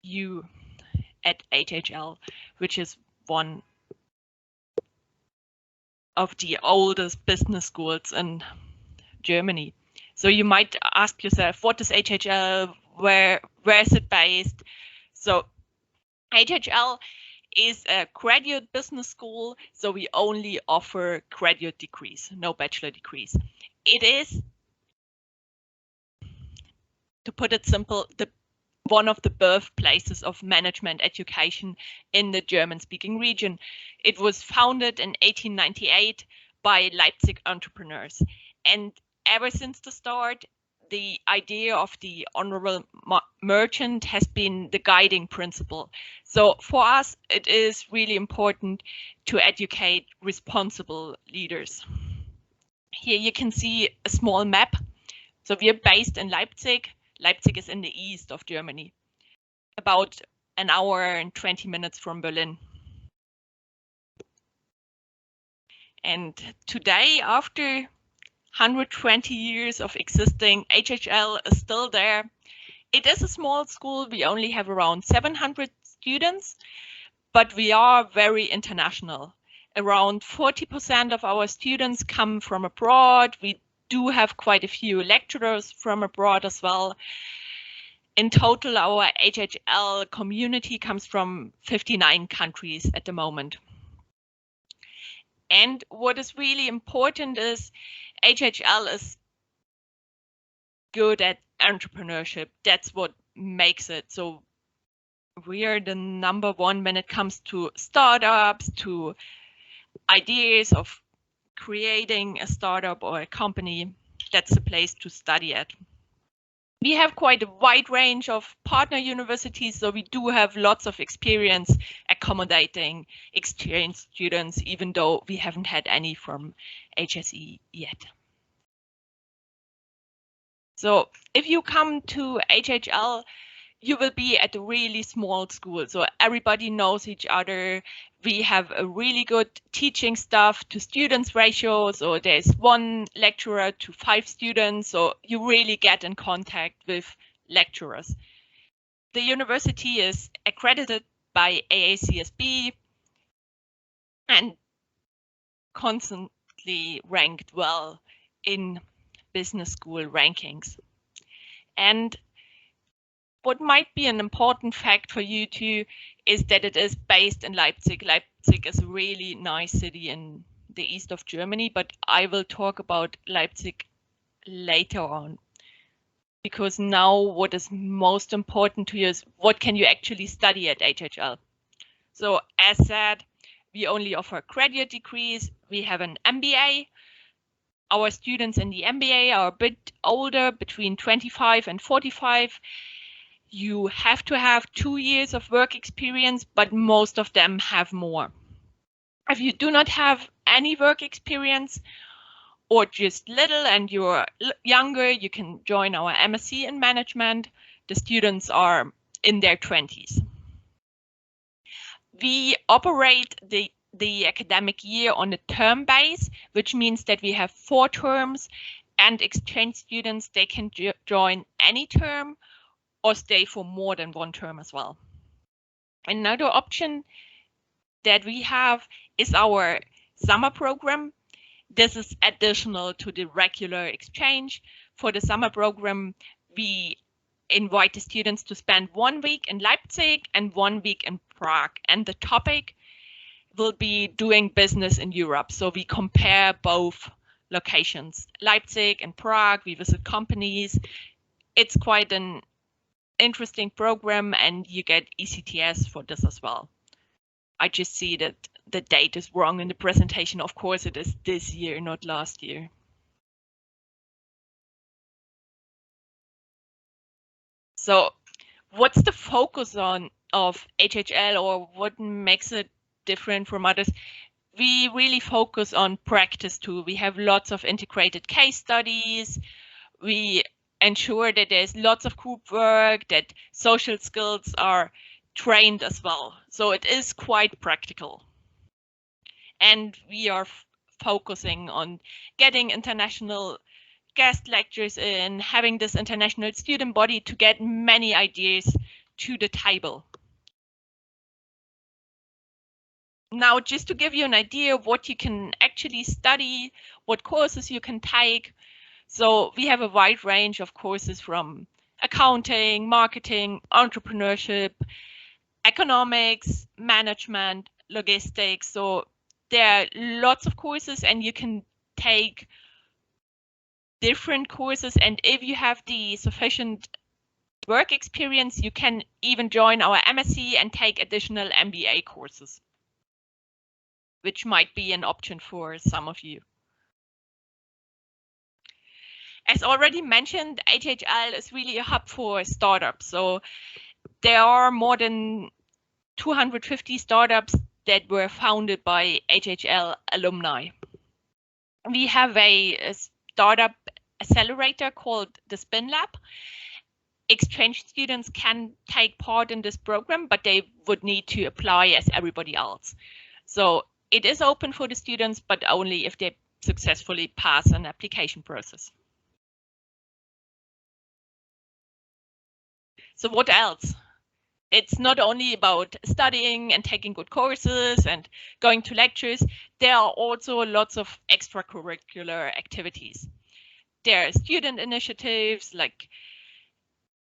you at HHL, which is one of the oldest business schools in Germany. So you might ask yourself, what is HHL? Where is it based? So HHL is a graduate business school, so we only offer graduate degrees, no bachelor degrees. It is, to put it simple, one of the birthplaces of management education in the German-speaking region. It was founded in 1898 by Leipzig entrepreneurs. And ever since the start, the idea of the honorable merchant has been the guiding principle. So for us, it is really important to educate responsible leaders. Here you can see a small map. So we are based in Leipzig. Leipzig is in the east of Germany, about an hour and 20 minutes from Berlin. And today, after 120 years of existing, HHL is still there. It is a small school. We only have around 700 students, but we are very international. Around 40% of our students come from abroad. We do have quite a few lecturers from abroad as well. In total, our HHL community comes from 59 countries at the moment. And what is really important is HHL is good at entrepreneurship. That's what makes it. So we are the #1 when it comes to startups, to ideas of creating a startup or a company. That's the place to study at. We have quite a wide range of partner universities, so we do have lots of experience accommodating experienced students, even though we haven't had any from HSE yet. So if you come to HHL, you will be at a really small school, so everybody knows each other. We have a really good teaching staff to students ratio, so there's 1 lecturer to 5 students, so you really get in contact with lecturers. The university is accredited by AACSB and constantly ranked well in business school rankings. And what might be an important fact for you too is that it is based in Leipzig. Leipzig is a really nice city in the east of Germany, but I will talk about Leipzig later on. Because now what is most important to you is what can you actually study at HHL. So as said, we only offer graduate degrees. We have an MBA. Our students in the MBA are a bit older, between 25 and 45. you have to have 2 years of work experience, but most of them have more. If you do not have any work experience or just little and you're younger, you can join our MSc in management. The students are in their 20s. We operate the academic year on a term base, which means that we have 4 terms, and exchange students, they can join any term or stay for more than 1 term as well. Another option that we have is our summer program. This is additional to the regular exchange. For the summer program, we invite the students to spend 1 week in Leipzig and 1 week in Prague. And the topic will be doing business in Europe. So we compare both locations, Leipzig and Prague. We visit companies. It's quite an interesting program, and you get ECTS for this as well. I just see that the date is wrong in the presentation. Of course, it is this year, not last year. So what's the focus of HHL, or what makes it different from others? We really focus on practice too. We have lots of integrated case studies. We ensure that there's lots of group work, that social skills are trained as well. So it is quite practical. And we are focusing on getting international guest lectures in, having this international student body to get many ideas to the table. Now, just to give you an idea of what you can actually study, what courses you can take. So we have a wide range of courses from accounting, marketing, entrepreneurship, economics, management, logistics. So there are lots of courses, and you can take different courses. And if you have the sufficient work experience, you can even join our MSc and take additional MBA courses, which might be an option for some of you. As already mentioned, HHL is really a hub for startups. So there are more than 250 startups that were founded by HHL alumni. We have a startup accelerator called the Spin Lab. Exchange students can take part in this program, but they would need to apply as everybody else. So it is open for the students, but only if they successfully pass an application process. So what else? It's not only about studying and taking good courses and going to lectures. There are also lots of extracurricular activities. There are student initiatives like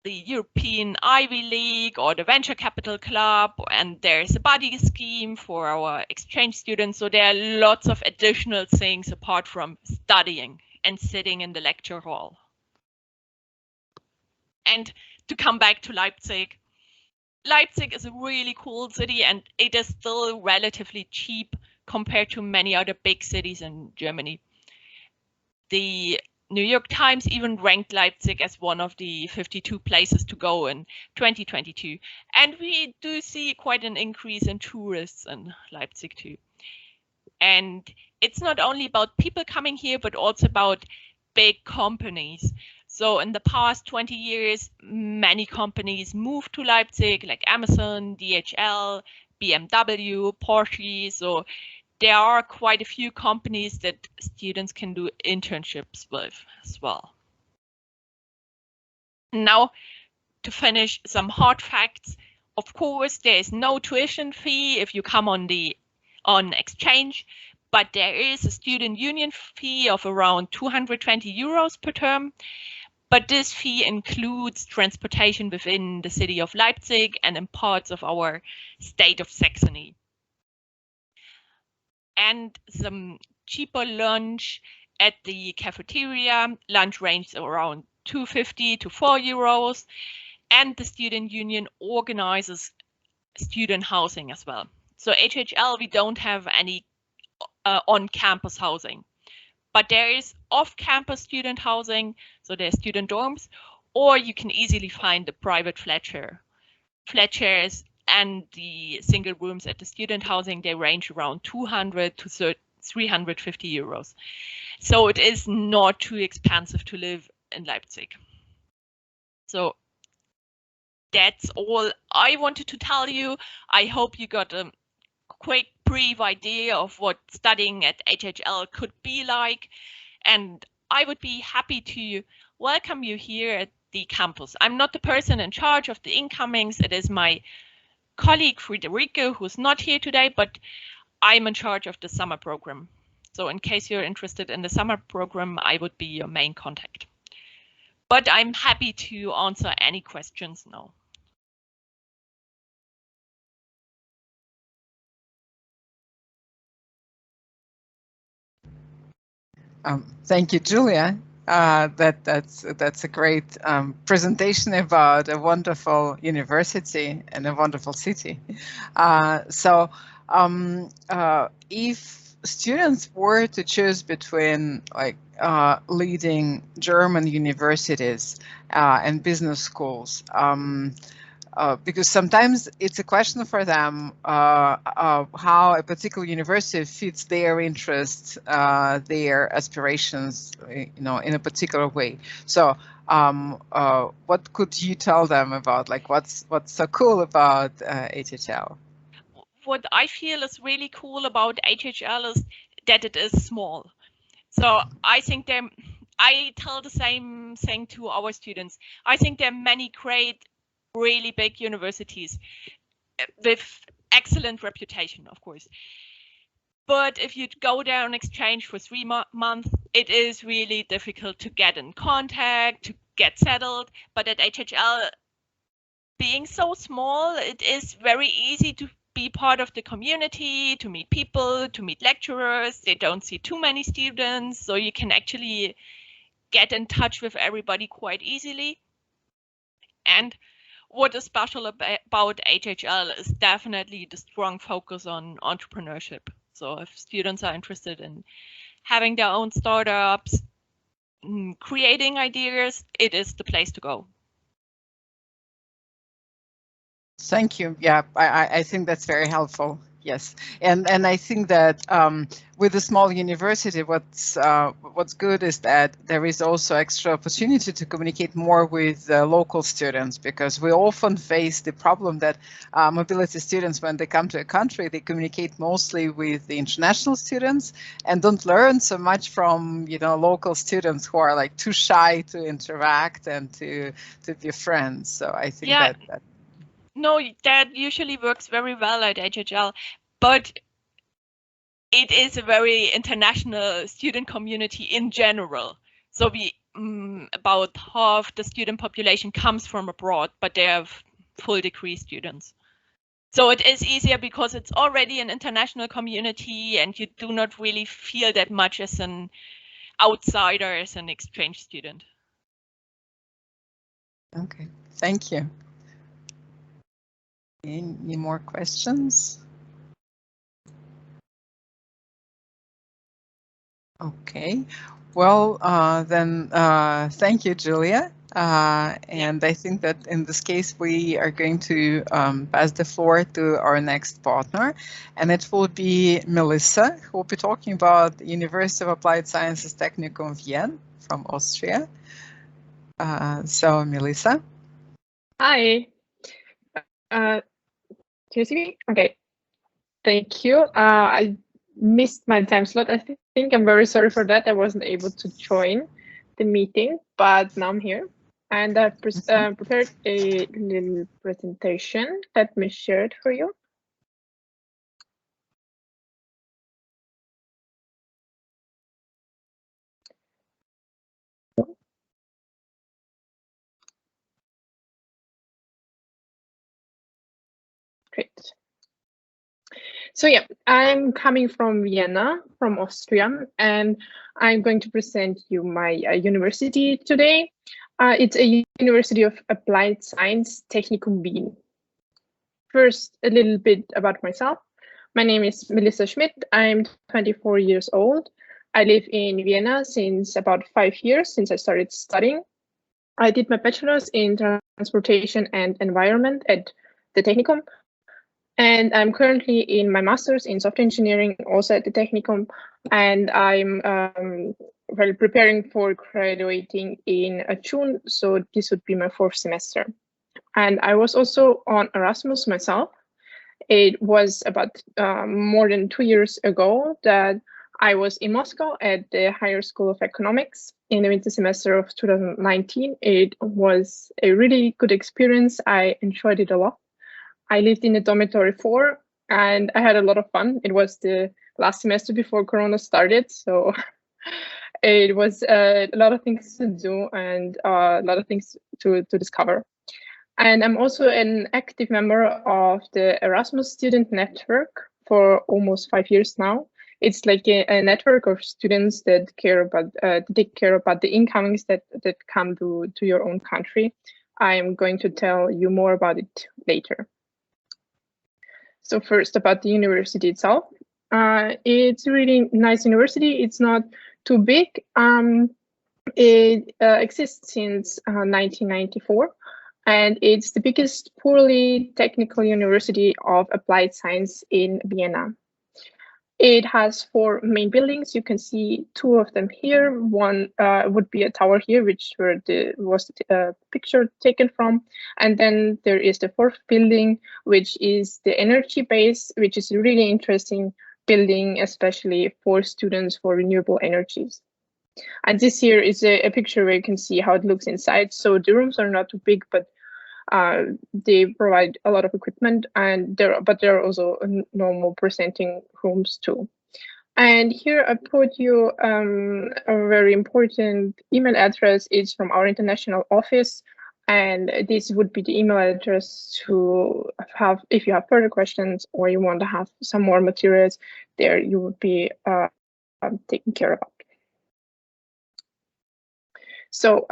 the European Ivy League or the Venture Capital Club, and there's a buddy scheme for our exchange students. So there are lots of additional things apart from studying and sitting in the lecture hall. And to come back to Leipzig, Leipzig is a really cool city, and it is still relatively cheap compared to many other big cities in Germany. The New York Times even ranked Leipzig as one of the 52 places to go in 2022. And we do see quite an increase in tourists in Leipzig too. And it's not only about people coming here, but also about big companies. So in the past 20 years, many companies moved to Leipzig, like Amazon, DHL, BMW, Porsche. So there are quite a few companies that students can do internships with as well. Now, to finish, some hard facts. Of course, there is no tuition fee if you come on exchange, but there is a student union fee of around 220 euros per term. But this fee includes transportation within the city of Leipzig and in parts of our state of Saxony. And some cheaper lunch at the cafeteria. Lunch ranges around 250 to 4 euros. And the student union organizes student housing as well. So HHL, we don't have any on-campus housing. But there is off-campus student housing, so there's student dorms, or you can easily find the private flat shares and the single rooms at the student housing. They range around 200 to 350 euros. So it is not too expensive to live in Leipzig. So that's all I wanted to tell you. I hope you got a quick brief idea of what studying at HHL could be like. And I would be happy to welcome you here at the campus. I'm not the person in charge of the incomings. It is my colleague Friederike, who's not here today, but I'm in charge of the summer program. So in case you're interested in the summer program, I would be your main contact. But I'm happy to answer any questions now. Thank you, Julia. That's a great presentation about a wonderful university and a wonderful city. If students were to choose between like leading German universities and business schools, because sometimes it's a question for them how a particular university fits their interests, their aspirations, in a particular way. So what could you tell them about, like, what's so cool about HHL? What I feel is really cool about HHL is that it is small. So I think I tell the same thing to our students. I think there are many great, really big universities with excellent reputation, of course. But if you go there on exchange for 3 months, it is really difficult to get in contact, to get settled. But at HHL, being so small, it is very easy to be part of the community, to meet people, to meet lecturers. They don't see too many students, so you can actually get in touch with everybody quite easily. And what is special about HHL is definitely the strong focus on entrepreneurship. So if students are interested in having their own startups, creating ideas, it is the place to go. Thank you. Yeah, I think that's very helpful. Yes, and I think that with a small university, what's good is that there is also extra opportunity to communicate more with local students, because we often face the problem that mobility students, when they come to a country, they communicate mostly with the international students and don't learn so much from local students who are like too shy to interact and to be friends. So I think that. No, that usually works very well at HHL, but it is a very international student community in general. So about half the student population comes from abroad, but they have full degree students. So it is easier because it's already an international community and you do not really feel that much as an outsider, as an exchange student. Okay, thank you. Any more questions? Okay, well, then thank you, Julia. And I think that in this case, we are going to pass the floor to our next partner, and it will be Melissa, who will be talking about the University of Applied Sciences Technikum Wien from Austria. So, Melissa. Hi. Can you see me? Okay. Thank you. I missed my time slot. I think I'm very sorry for that. I wasn't able to join the meeting, but now I'm here. And I've prepared a little presentation. Let me share it for you. Great. So yeah, I'm coming from Vienna, from Austria, and I'm going to present you my university today. It's a University of Applied Science, Technikum Wien. First, a little bit about myself. My name is Melissa Schmidt. I'm 24 years old. I live in Vienna since about 5 years, since I started studying. I did my bachelor's in transportation and environment at the Technikum, and I'm currently in my master's in software engineering, also at the Technikum, and I'm preparing for graduating in June, so this would be my 4th semester. And I was also on Erasmus myself. It was about more than 2 years ago that I was in Moscow at the Higher School of Economics in the winter semester of 2019. It was a really good experience. I enjoyed it a lot. I lived in a dormitory 4 and I had a lot of fun. It was the last semester before Corona started, so it was a lot of things to do and a lot of things to discover. And I'm also an active member of the Erasmus Student Network for almost 5 years now. It's like a network of students that take care about the incomings that come to your own country. I am going to tell you more about it later. So first, about the university itself. It's a really nice university. It's not too big. It exists since 1994, and it's the biggest purely technical university of applied science in Vienna. It has 4 main buildings. You can see 2 of them here. One would be a tower here, which was the picture taken from. And then there is the 4th building, which is the energy base, which is a really interesting building, especially for students for renewable energies. And this here is a picture where you can see how it looks inside. So the rooms are not too big, but they provide a lot of equipment, and there are also normal presenting rooms too. And here I put you a very important email address. It's from our international office, and this would be the email address to have if you have further questions or you want to have some more materials. There you would be taken care of. So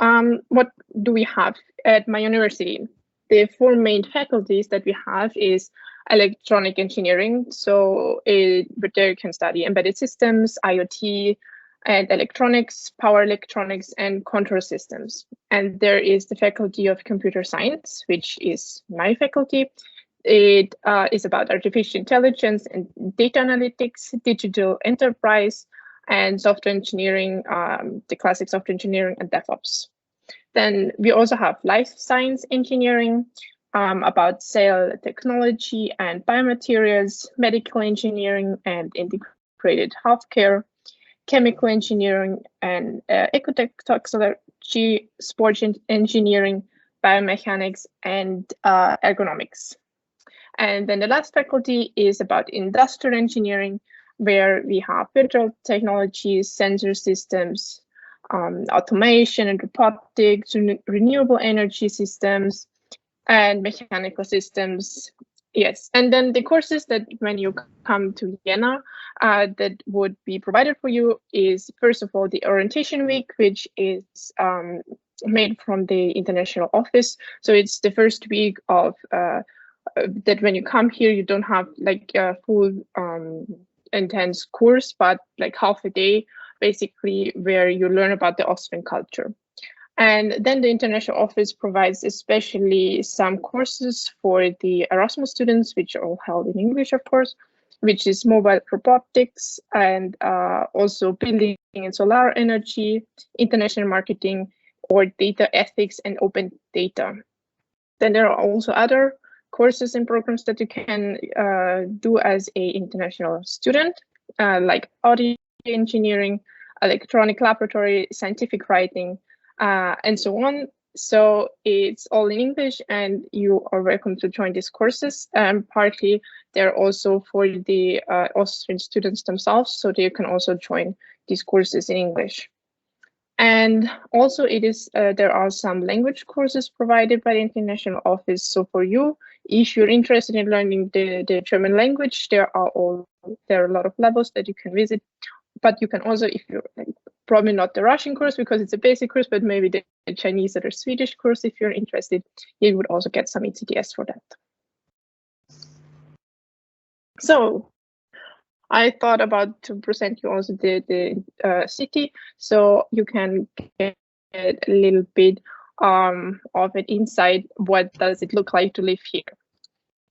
what do we have at my university? The 4 main faculties that we have is electronic engineering. So but there you can study embedded systems, IoT, and electronics, power electronics, and control systems. And there is the faculty of computer science, which is my faculty. It is about artificial intelligence and data analytics, digital enterprise, and software engineering, the classic software engineering and DevOps. Then we also have life science engineering, about cell technology and biomaterials, medical engineering and integrated healthcare, chemical engineering and ecotoxicology, sports engineering, biomechanics, and ergonomics. And then the last faculty is about industrial engineering, where we have virtual technologies, sensor systems, automation and robotics, renewable energy systems, and mechanical systems. Yes, and then the courses that when you come to Vienna that would be provided for you is, first of all, the orientation week, which is made from the international office. So it's the first week of that when you come here, you don't have like a full intense course, but like half a day, basically, where you learn about the Austrian culture. And then the international office provides especially some courses for the Erasmus students, which are all held in English, of course, which is mobile robotics and also building and solar energy, international marketing, or data ethics and open data. Then there are also other courses and programs that you can do as an international student, like audio engineering, electronic laboratory, scientific writing, and so on. So it's all in English, and you are welcome to join these courses. Partly they're also for the Austrian students themselves, so they can also join these courses in English. And also it is there are some language courses provided by the international office. So for you, if you're interested in learning the German language, there are a lot of levels that you can visit. But you can also, if you're probably not the Russian course because it's a basic course, but maybe the Chinese or the Swedish course, if you're interested, you would also get some ECTS for that. So I thought about to present you also the city, so you can get a little bit of it inside. What does it look like to live here?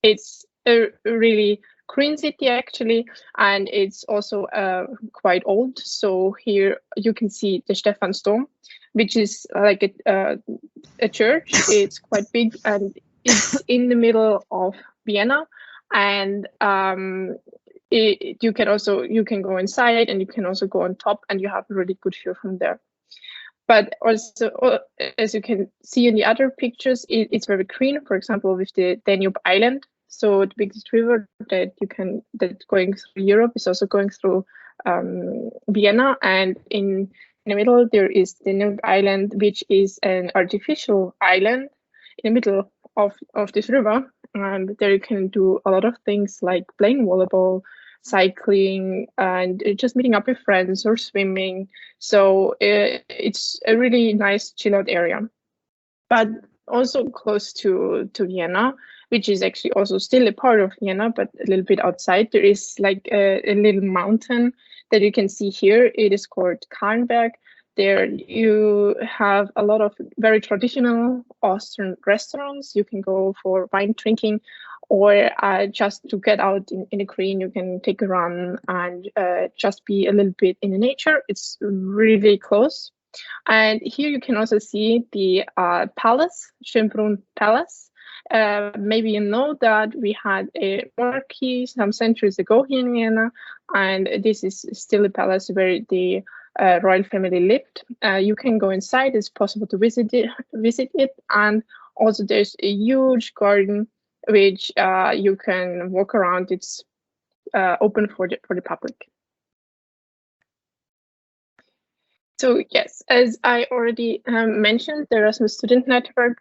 It's a really green city actually, and it's also quite old. So here you can see the Stephansdom, which is like a church. It's quite big and it's in the middle of Vienna, and you can go inside and you can also go on top, and you have a really good view from there. But also, as you can see in the other pictures, it's very green. For example, with the Danube Island. So the biggest river that's going through Europe is also going through Vienna, and in the middle there is the Danube Island, which is an artificial island in the middle of this river, and there you can do a lot of things like playing volleyball, cycling, and just meeting up with friends or swimming. So it's a really nice chill out area, but also close to Vienna, which is actually also still a part of Vienna, but a little bit outside. There is like a little mountain that you can see here. It is called Kahlenberg. There you have a lot of very traditional Austrian restaurants. You can go for wine drinking, or just to get out in the green, you can take a run and just be a little bit in the nature. It's really close. And here you can also see the palace, Schönbrunn Palace. Maybe you know that we had a monarchy some centuries ago here in Vienna, and this is still a palace where the royal family lived. You can go inside. It's possible to visit it, and also there's a huge garden which you can walk around. It's open for the public. So yes, as I already mentioned, the Erasmus Student Network.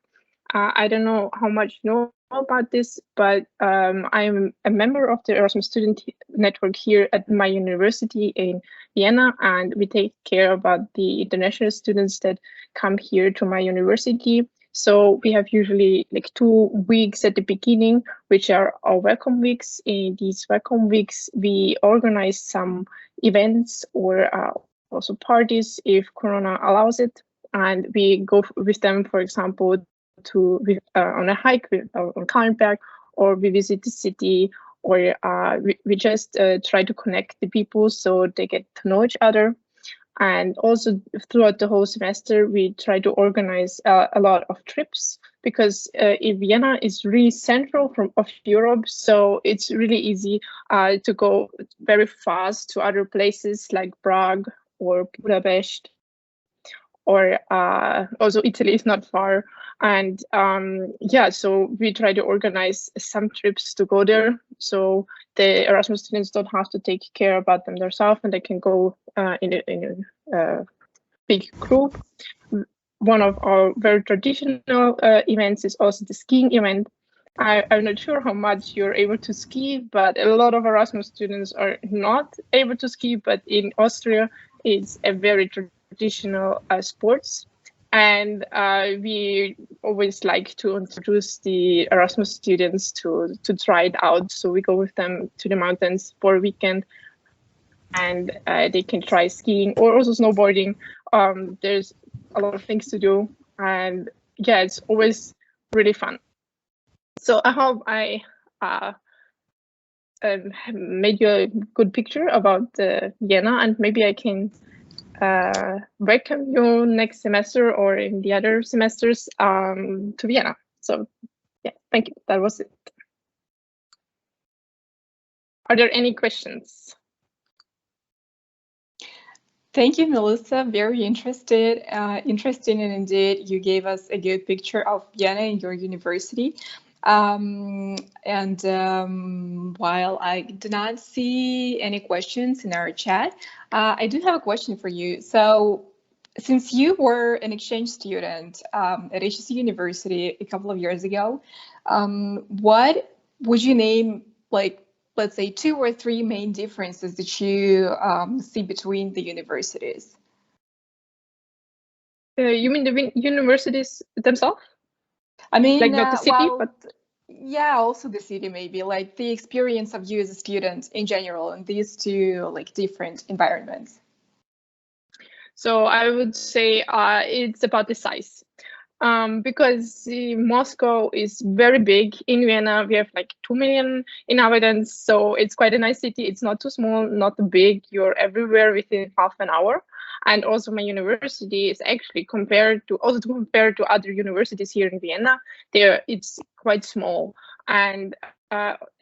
I don't know how much you know about this, but I'm a member of the Erasmus Student Network here at my university in Vienna, and we take care about the international students that come here to my university. So we have usually like 2 weeks at the beginning, which are our welcome weeks. In these welcome weeks, we organize some events or also parties if Corona allows it, and we go with them, for example, on a hike on Kahlenberg, or we visit the city, or we just try to connect the people so they get to know each other. And also throughout the whole semester, we try to organize a lot of trips, because Vienna is really central of Europe, so it's really easy to go very fast to other places like Prague or Budapest, or also Italy is not far. And yeah, so we try to organize some trips to go there, so the Erasmus students don't have to take care about them themselves, and they can go in a big group. One of our very traditional events is also the skiing event. I'm not sure how much you're able to ski, but a lot of Erasmus students are not able to ski, but in Austria, it's a very traditional sports. And we always like to introduce the Erasmus students to try it out. So we go with them to the mountains for a weekend, and they can try skiing or also snowboarding. There's a lot of things to do, and yeah, it's always really fun. So I hope I made you a good picture about Vienna, and maybe I can welcome you next semester or in the other semesters to Vienna. So yeah, thank you. That was it. Are there any questions? Thank you, Melissa. Very interesting, and indeed, you gave us a good picture of Vienna and your university. While I do not see any questions in our chat, I do have a question for you. So, since you were an exchange student at HSE University a couple of years ago, what would you name, like, let's say 2 or 3 main differences that you see between the universities? You mean the universities themselves? I mean, like not the city, well, but yeah, also the city, maybe, like the experience of you as a student in general in these 2 like different environments. So I would say it's about the size. because Moscow is very big. In Vienna, we have like 2 million inhabitants, so it's quite a nice city. It's not too small, not too big. You're everywhere within half an hour. And also my university is actually compared to other universities here in Vienna, it's quite small. And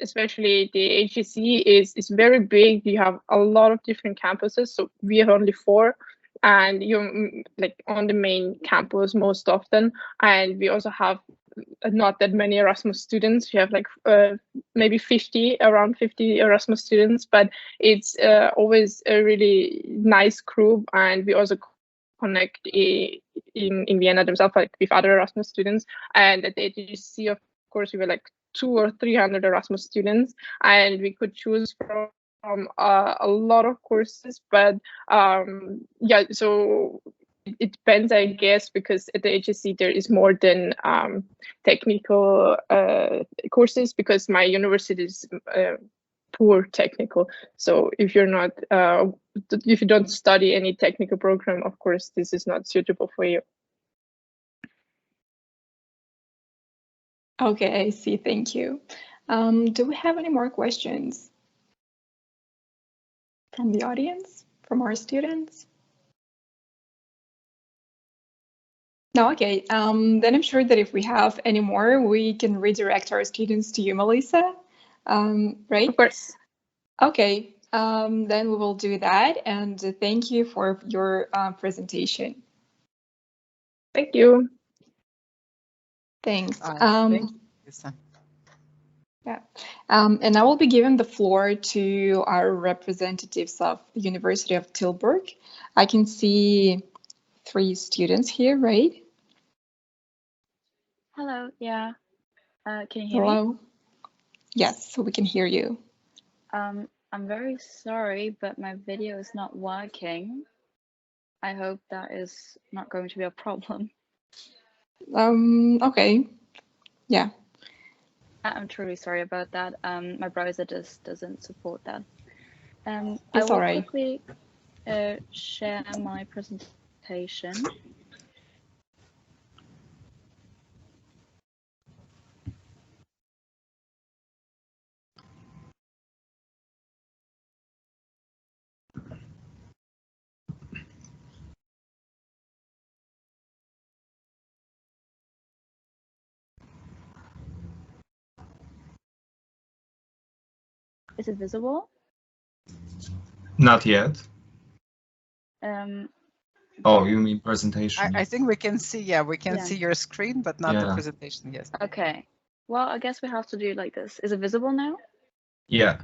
especially the HEC is very big. You have a lot of different campuses, so we have only 4. And you're like on the main campus most often, and we also have not that many Erasmus students. We have like maybe around 50 Erasmus students, but it's always a really nice group, and we also connect in Vienna themselves, like with other Erasmus students. And at the HEC, of course, we were like 200 or 300 Erasmus students, and we could choose from a lot of courses, but yeah, so it depends, I guess, because at the HSC there is more than technical courses, because my university is poor technical. So if you're not, if you don't study any technical program, of course, this is not suitable for you. Okay, I see. Thank you. Do we have any more questions from the audience, from our students? No, okay. Then I'm sure that if we have any more, we can redirect our students to you, Melissa, right? Of course. Okay, then we will do that. And thank you for your presentation. Thank you. Thanks. Thank you. Yeah, and I will be giving the floor to our representatives of the University of Tilburg. I can see 3 students here, right? Hello, yeah. Can you hear me? Hello. Yes, so we can hear you. I'm very sorry, but my video is not working. I hope that is not going to be a problem. Okay. Yeah. I'm truly sorry about that. My browser just doesn't support that. I It's will all right. quickly share my presentation. Is it visible? Not yet. Oh, you mean presentation? I think we can see, yeah, we can Yeah. see your screen, but not the Yeah. presentation, yes. Okay. Well, I guess we have to do it like this. Is it visible now? Yeah.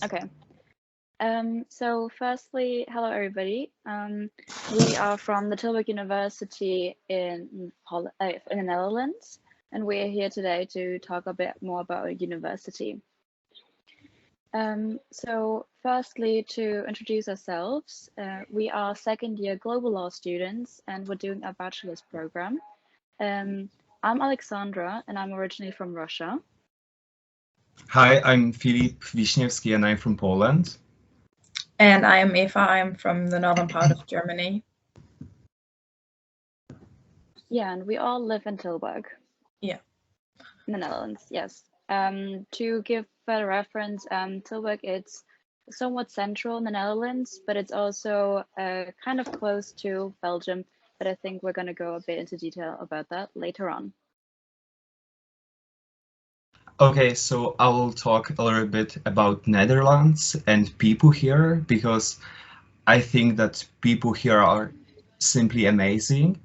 Okay. So firstly, hello everybody. We are from the Tilburg University in the Netherlands, and we are here today to talk a bit more about our university. So firstly, to introduce ourselves, we are second-year global law students, and we're doing a bachelor's program. I'm Alexandra, and I'm originally from Russia. Hi, I'm Filip Wiśniewski, and I'm from Poland. And I am Eva. I'm from the northern part of Germany. Yeah, and we all live in Tilburg. Yeah. In the Netherlands, yes. To give further reference, Tilburg, it's somewhat central in the Netherlands, but it's also kind of close to Belgium. But I think we're going to go a bit into detail about that later on. Okay, so I will talk a little bit about Netherlands and people here, because I think that people here are simply amazing.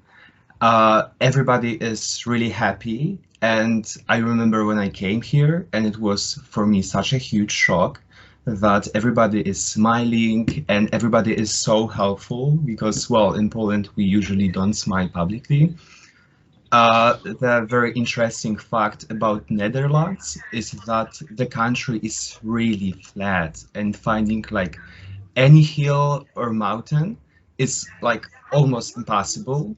Everybody is really happy, and I remember when I came here, and it was for me such a huge shock that everybody is smiling and everybody is so helpful, because, well, in Poland we usually don't smile publicly. The very interesting fact about Netherlands is that the country is really flat, and finding like any hill or mountain is like almost impossible.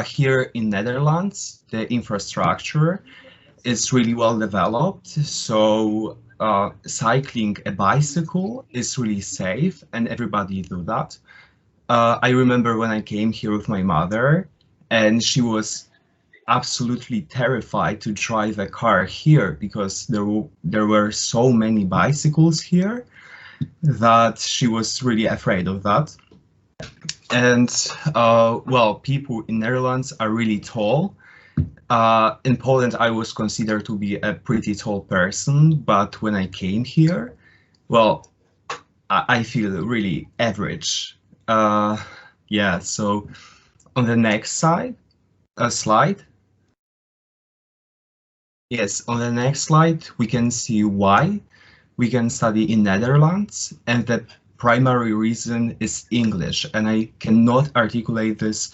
Here in Netherlands, the infrastructure is really well developed, so cycling a bicycle is really safe, and everybody do that. I remember when I came here with my mother, and she was absolutely terrified to drive a car here because there were so many bicycles here that she was really afraid of that. And well, people in Netherlands are really tall. In Poland, I was considered to be a pretty tall person, but when I came here, well, I feel really average. Yeah, so on the next slide. Yes, on the next slide, we can see why we can study in Netherlands, and the primary reason is English. And I cannot articulate this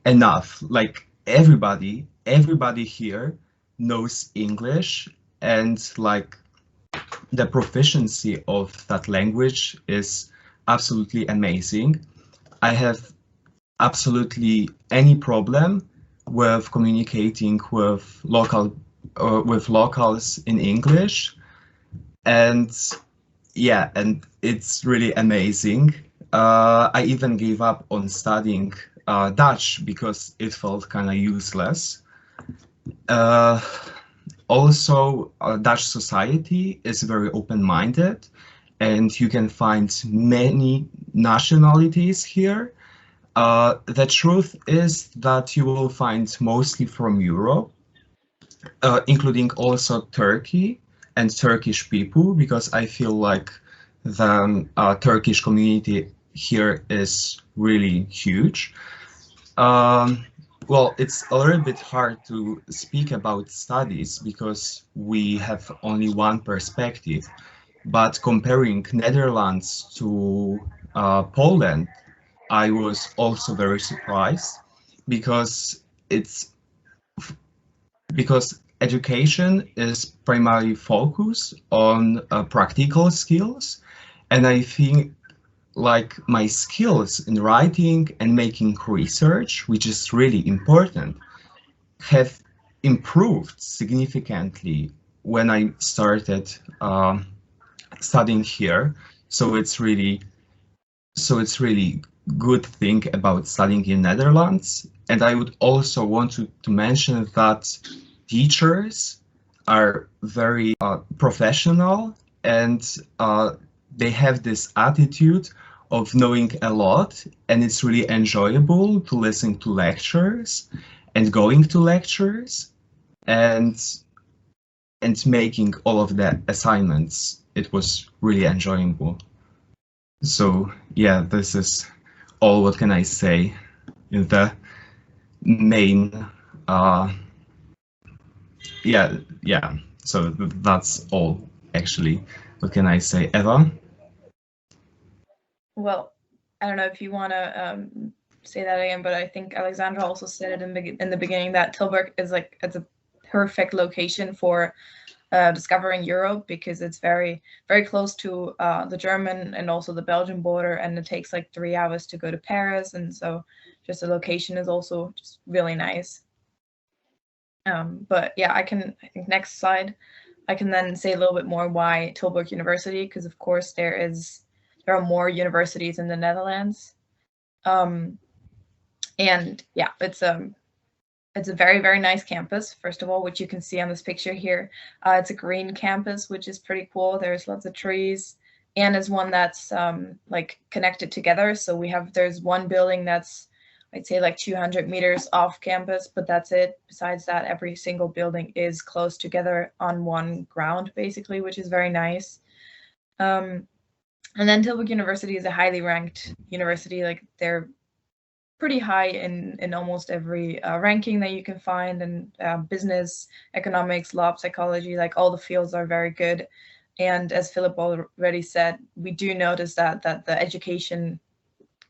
enough. Like everybody here knows English, and like the proficiency of that language is absolutely amazing. I have absolutely any problem with communicating with locals in English, and yeah, and it's really amazing. I even gave up on studying Dutch because it felt kind of useless. Also, Dutch society is very open-minded, and you can find many nationalities here. The truth is that you will find mostly from Europe, including also Turkey and Turkish people, because I feel like the Turkish community here is really huge. Well, it's a little bit hard to speak about studies because we have only one perspective, but comparing Netherlands to Poland, I was also very surprised because education is primarily focused on practical skills, and I think like my skills in writing and making research, which is really important, have improved significantly when I started studying here. So it's really good thing about studying in Netherlands. And I would also want to mention that teachers are very professional, and they have this attitude of knowing a lot, and it's really enjoyable to listen to lectures and going to lectures and making all of the assignments. It was really enjoyable. So yeah, this is all. What can I say? In the main yeah, so that's all actually. What can I say, Eva? Well, I don't know if you want to say that again, but I think Alexandra also said it in the beginning that Tilburg is like, it's a perfect location for discovering Europe, because it's very, very close to the German and also the Belgian border, and it takes like 3 hours to go to Paris, and so just the location is also just really nice. But yeah, I think next slide, I can then say a little bit more why Tilburg University, because of course there are more universities in the Netherlands. And yeah, it's a very, very nice campus, first of all, which you can see on this picture here. It's a green campus, which is pretty cool. There's lots of trees, and is one that's like connected together. So there's one building that's, I'd say like 200 meters off campus, but that's it. Besides that, every single building is close together on one ground, basically, which is very nice. And then Tilburg University is a highly ranked university. Like they're pretty high in almost every ranking that you can find, and business, economics, law, psychology, like all the fields are very good. And as Philip already said, we do notice that the education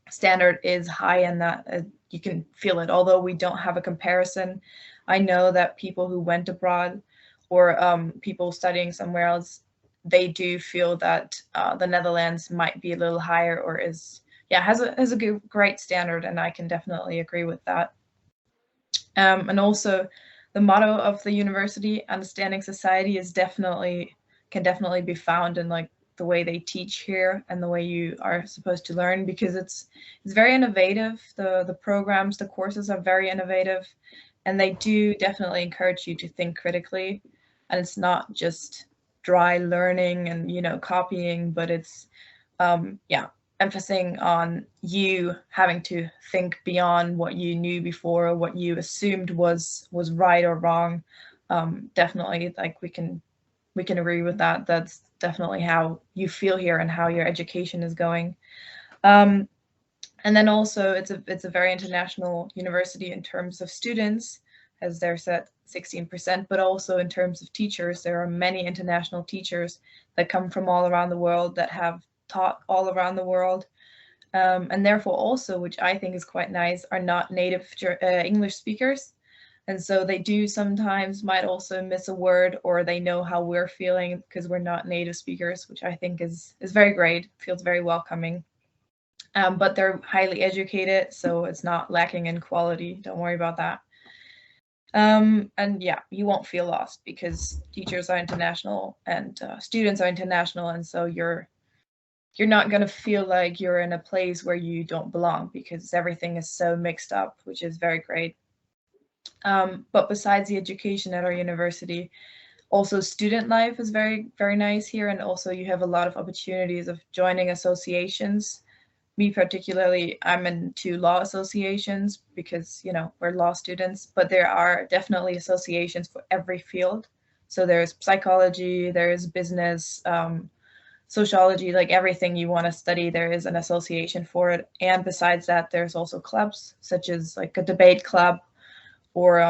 standard is high, and that you can feel it. Although we don't have a comparison, I know that people who went abroad or people studying somewhere else, they do feel that the Netherlands might be a little higher, or has a great standard, and I can definitely agree with that. And also the motto of the university, understanding society, can definitely be found in like the way they teach here and the way you are supposed to learn, because it's very innovative. The programs, the courses are very innovative, and they do definitely encourage you to think critically. And it's not just dry learning and, you know, copying, but it's emphasizing on you having to think beyond what you knew before, or what you assumed was right or wrong. Definitely, like, we can agree with that. That's definitely how you feel here and how your education is going. And then also it's a very international university in terms of students, as they're set 16%, but also in terms of teachers. There are many international teachers that come from all around the world, that have taught all around the world, and therefore also, which I think is quite nice, are not native English speakers. And so they do sometimes might also miss a word, or they know how we're feeling because we're not native speakers, which I think is very great, feels very welcoming. But they're highly educated, so it's not lacking in quality. Don't worry about that. And yeah, you won't feel lost because teachers are international and students are international, and so you're not going to feel like you're in a place where you don't belong, because everything is so mixed up, which is very great. But besides the education at our university, also student life is very, very nice here, and also you have a lot of opportunities of joining associations. Me particularly, I'm in 2 law associations because, you know, we're law students, but there are definitely associations for every field. So there's psychology, there's business, sociology, like everything you want to study, there is an association for it. And besides that, there's also clubs, such as like a debate club, or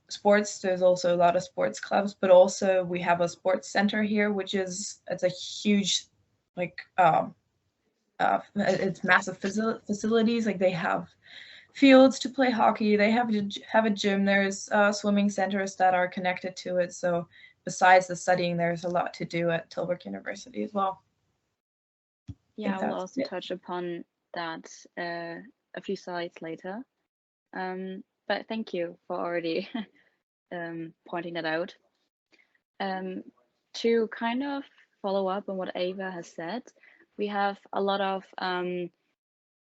sports. There's also a lot of sports clubs, but also we have a sports center here, which is, it's a huge, like, it's massive facilities. Like, they have fields to play hockey, they have a gym, there's swimming centers that are connected to it. So besides the studying, there's a lot to do at Tilburg University as well. Yeah, I will also touch upon that a few slides later. But thank you for already pointing that out. To kind of follow up on what Ava has said, we have a lot of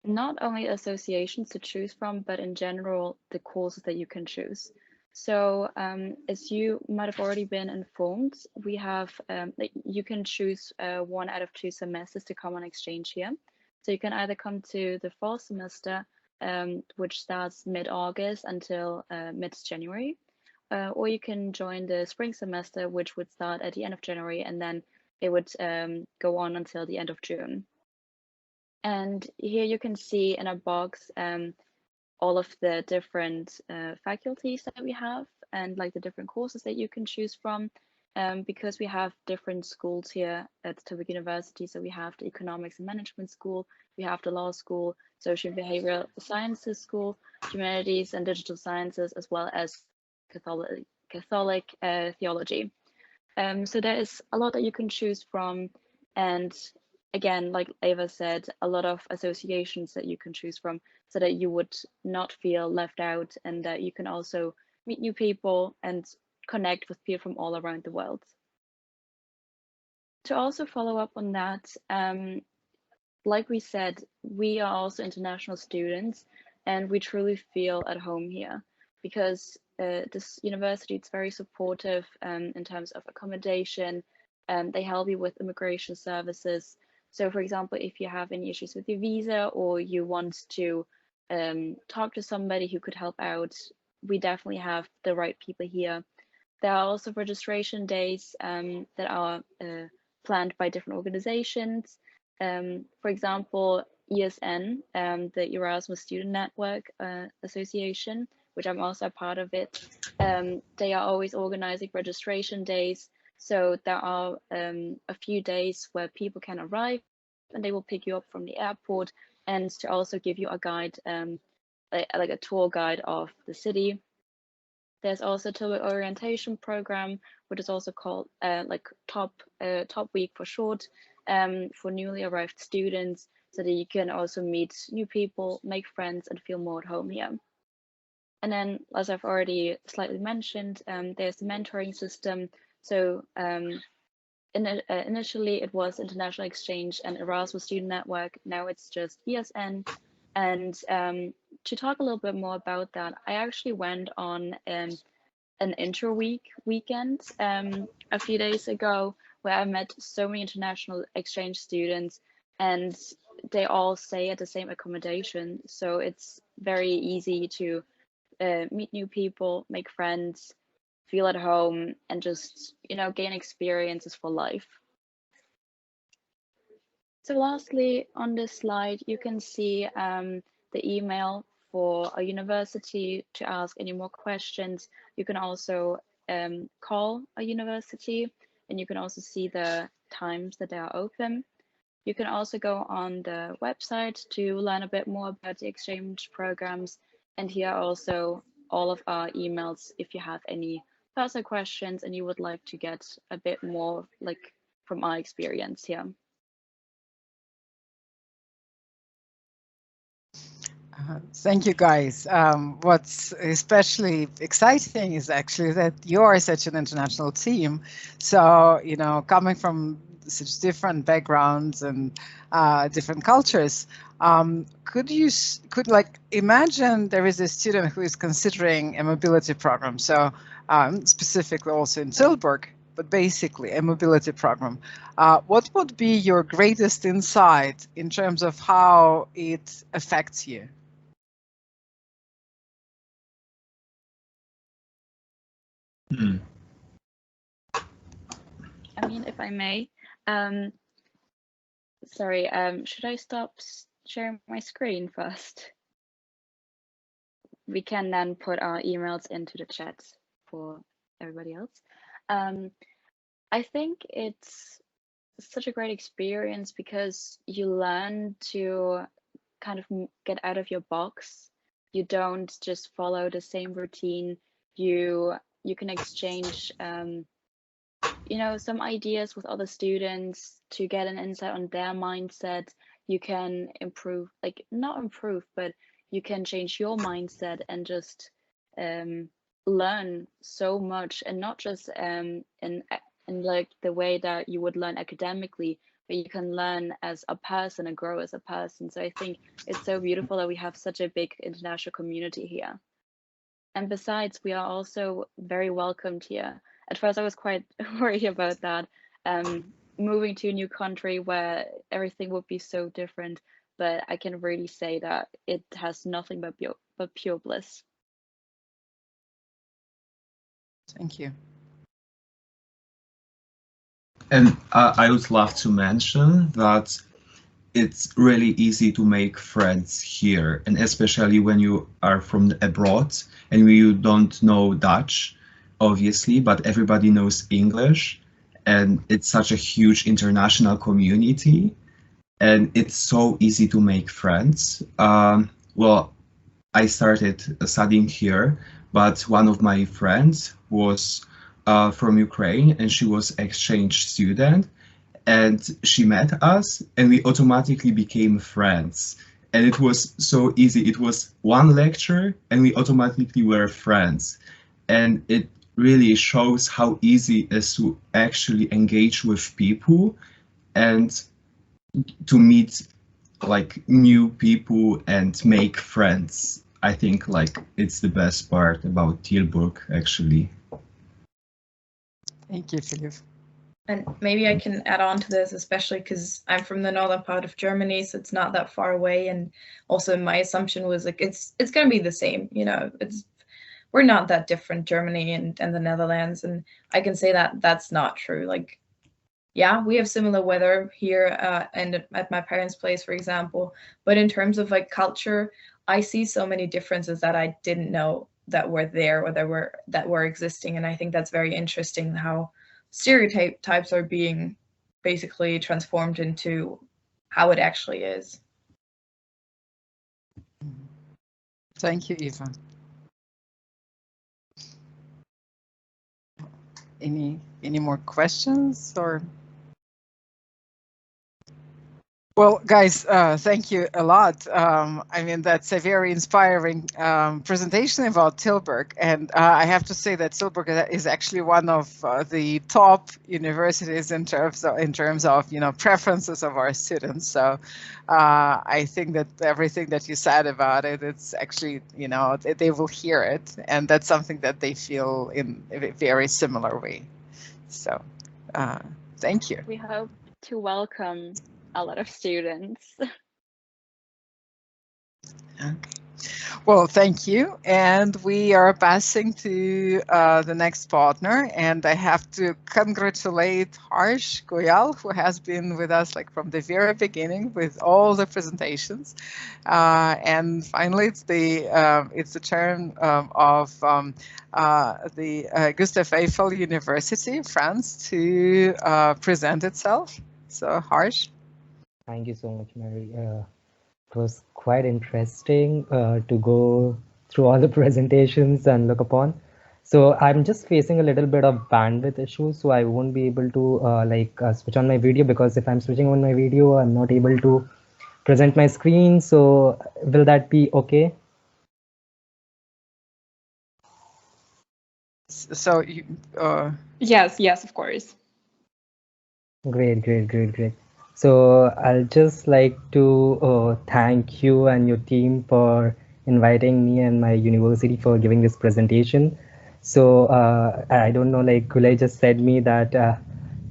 not only associations to choose from, but in general, the courses that you can choose. So as you might have already been informed, we have, you can choose 1 out of 2 semesters to come on exchange here. So you can either come to the fall semester, which starts mid-August until mid-January, or you can join the spring semester, which would start at the end of January, and then it would go on until the end of June. And here you can see in a box all of the different faculties that we have, and like the different courses that you can choose from, because we have different schools here at Tilburg University. So we have the Economics and Management School, we have the Law School, Social and Behavioral Sciences School, Humanities and Digital Sciences, as well as Catholic Theology. So there is a lot that you can choose from, and again, like Ava said, a lot of associations that you can choose from, so that you would not feel left out, and that you can also meet new people and connect with people from all around the world. To also follow up on that, like we said, we are also international students, and we truly feel at home here, because this university is very supportive in terms of accommodation, and they help you with immigration services. So for example, if you have any issues with your visa, or you want to talk to somebody who could help out, we definitely have the right people here. There are also registration days that are planned by different organizations. For example, ESN, the Erasmus Student Network Association, which I'm also a part of it, they are always organizing registration days. So there are a few days where people can arrive, and they will pick you up from the airport, and to also give you a guide, like a tour guide of the city. There's also Tilburg orientation program, which is also called like top week for short, for newly arrived students, so that you can also meet new people, make friends, and feel more at home here. And then, as I've already slightly mentioned, there's the mentoring system. So initially it was International Exchange and Erasmus Student Network. Now it's just ESN. And to talk a little bit more about that, I actually went on an weekend a few days ago, where I met so many international exchange students, and they all stay at the same accommodation. So it's very easy to meet new people, make friends, feel at home, and just, gain experiences for life. So lastly, on this slide, you can see the email for a university to ask any more questions. You can also call a university, and you can also see the times that they are open. You can also go on the website to learn a bit more about the exchange programs, and here are also all of our emails if you have any personal questions and you would like to get a bit more from our experience here. Thank you, guys. What's especially exciting is actually that you are such an international team. So, coming from such different backgrounds and different cultures, could imagine there is a student who is considering a mobility program. So specifically also in Tilburg, but basically a mobility program. What would be your greatest insight in terms of how it affects you? I mean, if I may, sorry, should I stop sharing my screen first? We can then put our emails into the chat for everybody else. I think it's such a great experience because you learn to kind of get out of your box. You don't just follow the same routine. You can exchange some ideas with other students to get an insight on their mindset. You can improve, not improve, but you can change your mindset and just learn so much, and not just in the way that you would learn academically, but you can learn as a person and grow as a person. So I think it's so beautiful that we have such a big international community here. And besides, we are also very welcomed here. At first, I was quite worried about that, moving to a new country where everything would be so different. But I can really say that it has nothing but pure bliss. Thank you. And I would love to mention that it's really easy to make friends here, and especially when you are from abroad and you don't know Dutch, obviously, but everybody knows English, and it's such a huge international community, and it's so easy to make friends. Well, I started studying here, but one of my friends was from Ukraine, and she was exchange student, and she met us and we automatically became friends. And it was so easy. It was one lecture and we automatically were friends. And it really shows how easy it is to actually engage with people and to meet new people and make friends. I think it's the best part about Tilburg, actually. Thank you, Philip. And maybe I can add on to this, especially because I'm from the northern part of Germany, so it's not that far away. And also my assumption was it's going to be the same, we're not that different, Germany and the Netherlands. And I can say that that's not true. Yeah, we have similar weather here and at my parents' place, for example. But in terms of culture, I see so many differences that I didn't know that were there or that were existing. And I think that's very interesting how stereotypes are being basically transformed into how it actually is. Thank you, Eva. Any more questions or? Well, guys, thank you a lot. I mean, that's a very inspiring presentation about Tilburg. And I have to say that Tilburg is actually one of the top universities in terms of preferences of our students. So I think that everything that you said about it, it's actually, they will hear it. And that's something that they feel in a very similar way. So thank you. We hope to welcome a lot of students. Okay. Well, thank you. And we are passing to the next partner. And I have to congratulate Harsh Goyal, who has been with us like from the very beginning with all the presentations. And finally, it's the turn of the Gustave Eiffel University, France, to present itself. So, Harsh. Thank you so much, Mary. It was quite interesting to go through all the presentations and look upon. So I'm just facing a little bit of bandwidth issues, so I won't be able to switch on my video, because if I'm switching on my video, I'm not able to present my screen. So will that be okay? So you yes, of course. Great. So I'll just like to thank you and your team for inviting me and my university for giving this presentation. So I don't know, like Gulay just said me that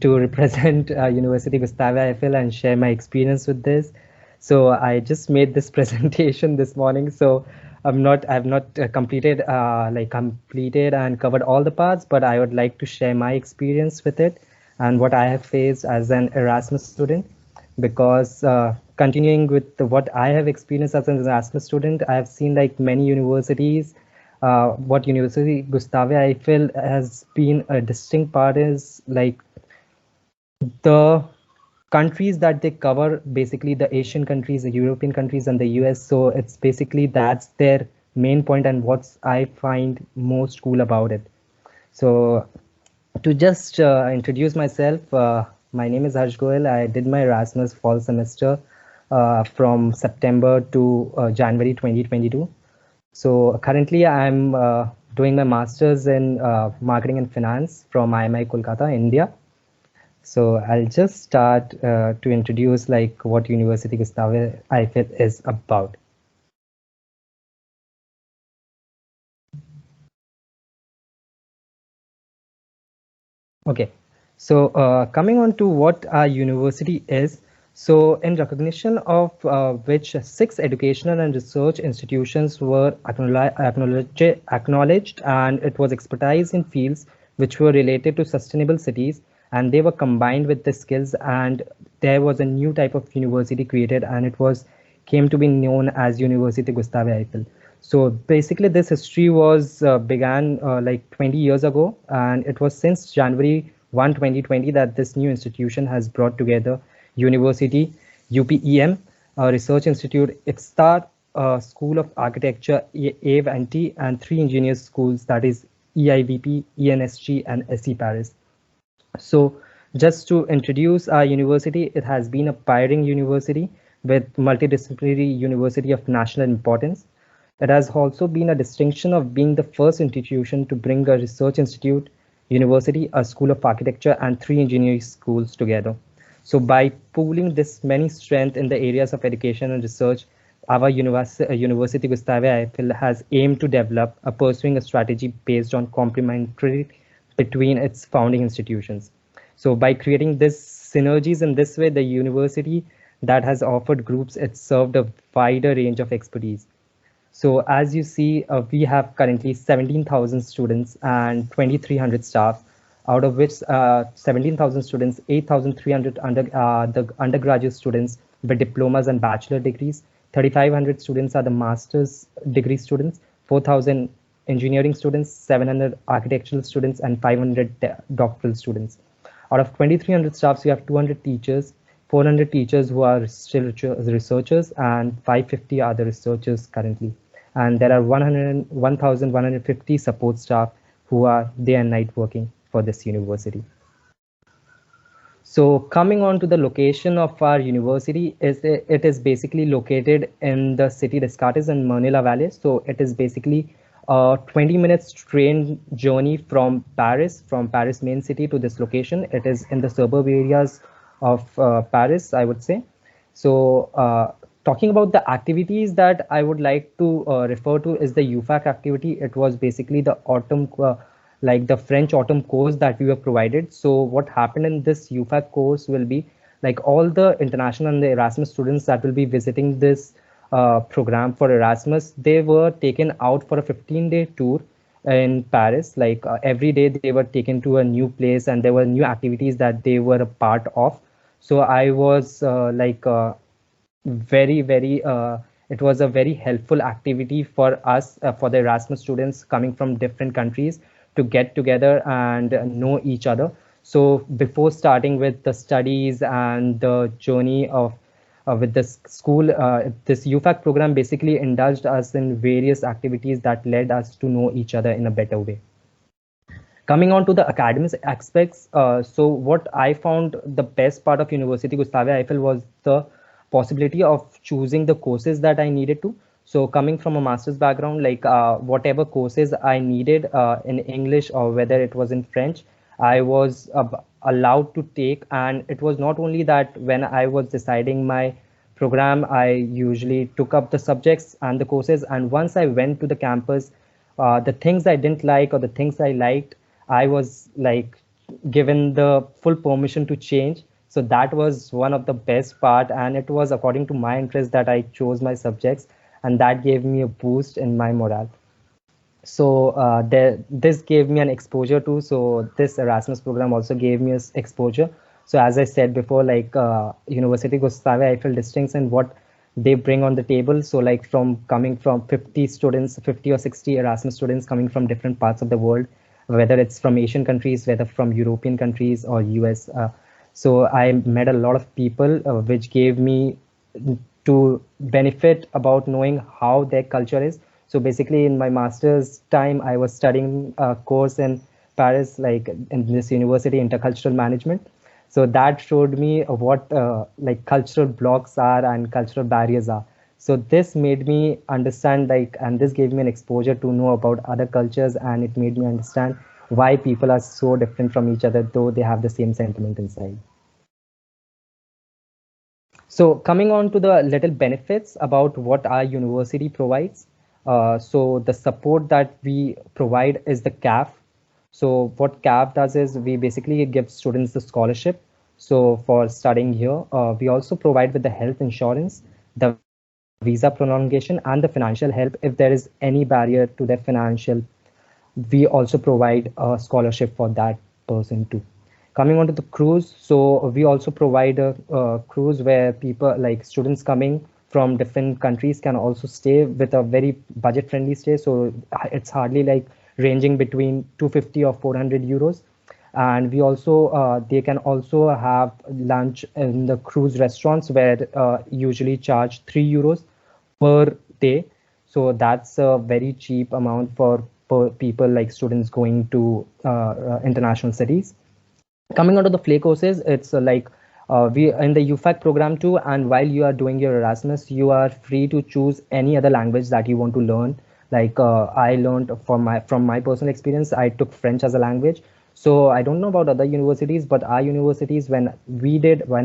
to represent University Gustave Eiffel and share my experience with this. So I just made this presentation this morning. So I've not completed and covered all the parts, but I would like to share my experience with it and what I have faced as an Erasmus student. Because continuing with what I have experienced as an Erasmus student, I have seen like many universities, what University Gustave Eiffel has been a distinct part is like the countries that they cover, basically the Asian countries, the European countries, and the US. So it's basically that's their main point and what I find most cool about it. So to just introduce myself, my name is Harsh Goyal. I did my Erasmus fall semester from September to January 2022. So currently I'm doing my master's in marketing and finance from IMI Kolkata, India. So I'll just start to introduce like what University Gustave Eiffel is about. Okay. So coming on to what our university is, so in recognition of which 6 educational and research institutions were acknowledged, and it was expertise in fields which were related to sustainable cities, and they were combined with the skills, and there was a new type of university created, and it came to be known as University Gustave Eiffel. So basically this history was began like 20 years ago, and it was since January 1, 2020 that this new institution has brought together University, UPEM, Research Institute, IPSTAR, School of Architecture, AVNT, and 3 engineers schools, that is EIVP, ENSG, and SE Paris. So just to introduce our university, it has been a pioneering university with multidisciplinary university of national importance. It has also been a distinction of being the first institution to bring a research institute, university, a school of architecture, and 3 engineering schools together. So by pooling this many strength in the areas of education and research, our University Gustave Eiffel has aimed to develop pursuing a strategy based on complementarity between its founding institutions. So by creating this synergies in this way, the university that has offered groups, it's served a wider range of expertise. So as you see, we have currently 17,000 students and 2,300 staff, out of which 17,000 students, 8,300 the undergraduate students with diplomas and bachelor degrees, 3,500 students are the master's degree students, 4,000 engineering students, 700 architectural students, and 500 doctoral students. Out of 2,300 staffs, you have 200 teachers, 400 teachers who are still researchers, and 550 are the researchers currently. And there are 1,150 support staff who are day and night working for this university. So coming on to the location of our university, it is basically located in the city Descartes in Manila Valley. So it is basically a 20 minutes train journey from Paris main city to this location. It is in the suburb areas of Paris, I would say. So talking about the activities that I would like to refer to is the UFAC activity. It was basically the autumn like the French autumn course that we were provided. So what happened in this UFAC course will be like all the international and the Erasmus students that will be visiting this program for Erasmus, they were taken out for a 15-day tour in Paris. Like every day they were taken to a new place and there were new activities that they were a part of. So I was it was a very helpful activity for us, for the Erasmus students coming from different countries, to get together and know each other. So before starting with the studies and the journey of with this school, this UFAC program basically indulged us in various activities that led us to know each other in a better way. Coming on to the academic aspects, so what I found the best part of University Gustave Eiffel was the possibility of choosing the courses that I needed to. So coming from a master's background, like whatever courses I needed in English or whether it was in French, I was allowed to take. And it was not only that when I was deciding my program, I usually took up the subjects and the courses. And once I went to the campus, the things I didn't like or the things I liked, I was like given the full permission to change. So that was one of the best part. And it was according to my interest that I chose my subjects. And that gave me a boost in my morale. So this gave me an exposure too. So this Erasmus program also gave me exposure. So as I said before, like University Gustave Eiffel distincts and what they bring on the table. So like coming from 50 students, 50 or 60 Erasmus students coming from different parts of the world, whether it's from Asian countries, whether from European countries or US. So I met a lot of people, which gave me to benefit about knowing how their culture is. So basically in my master's time, I was studying a course in Paris, like in this university, intercultural management. So that showed me what like cultural blocks are and cultural barriers are. So this made me understand and this gave me an exposure to know about other cultures, and it made me understand why people are so different from each other, though they have the same sentiment inside. So coming on to the little benefits about what our university provides. So the support that we provide is the CAF. So what CAF does is we basically give students the scholarship. So for studying here, we also provide with the health insurance, the visa prolongation, and the financial help. If there is any barrier to their financial, we also provide a scholarship for that person too. Coming on to the cruise, so we also provide a cruise where people like students coming from different countries can also stay with a very budget friendly stay. So it's hardly like ranging between 250 or 400 euros. And we also they can also have lunch in the cruise restaurants where usually charge 3 euros per day. So that's a very cheap amount for people like students going to international cities. Coming on to the FLE courses, it's like we in the UFAC program too. And while you are doing your Erasmus, you are free to choose any other language that you want to learn. Like I learned from my personal experience, I took French as a language. So I don't know about other universities, but our universities, when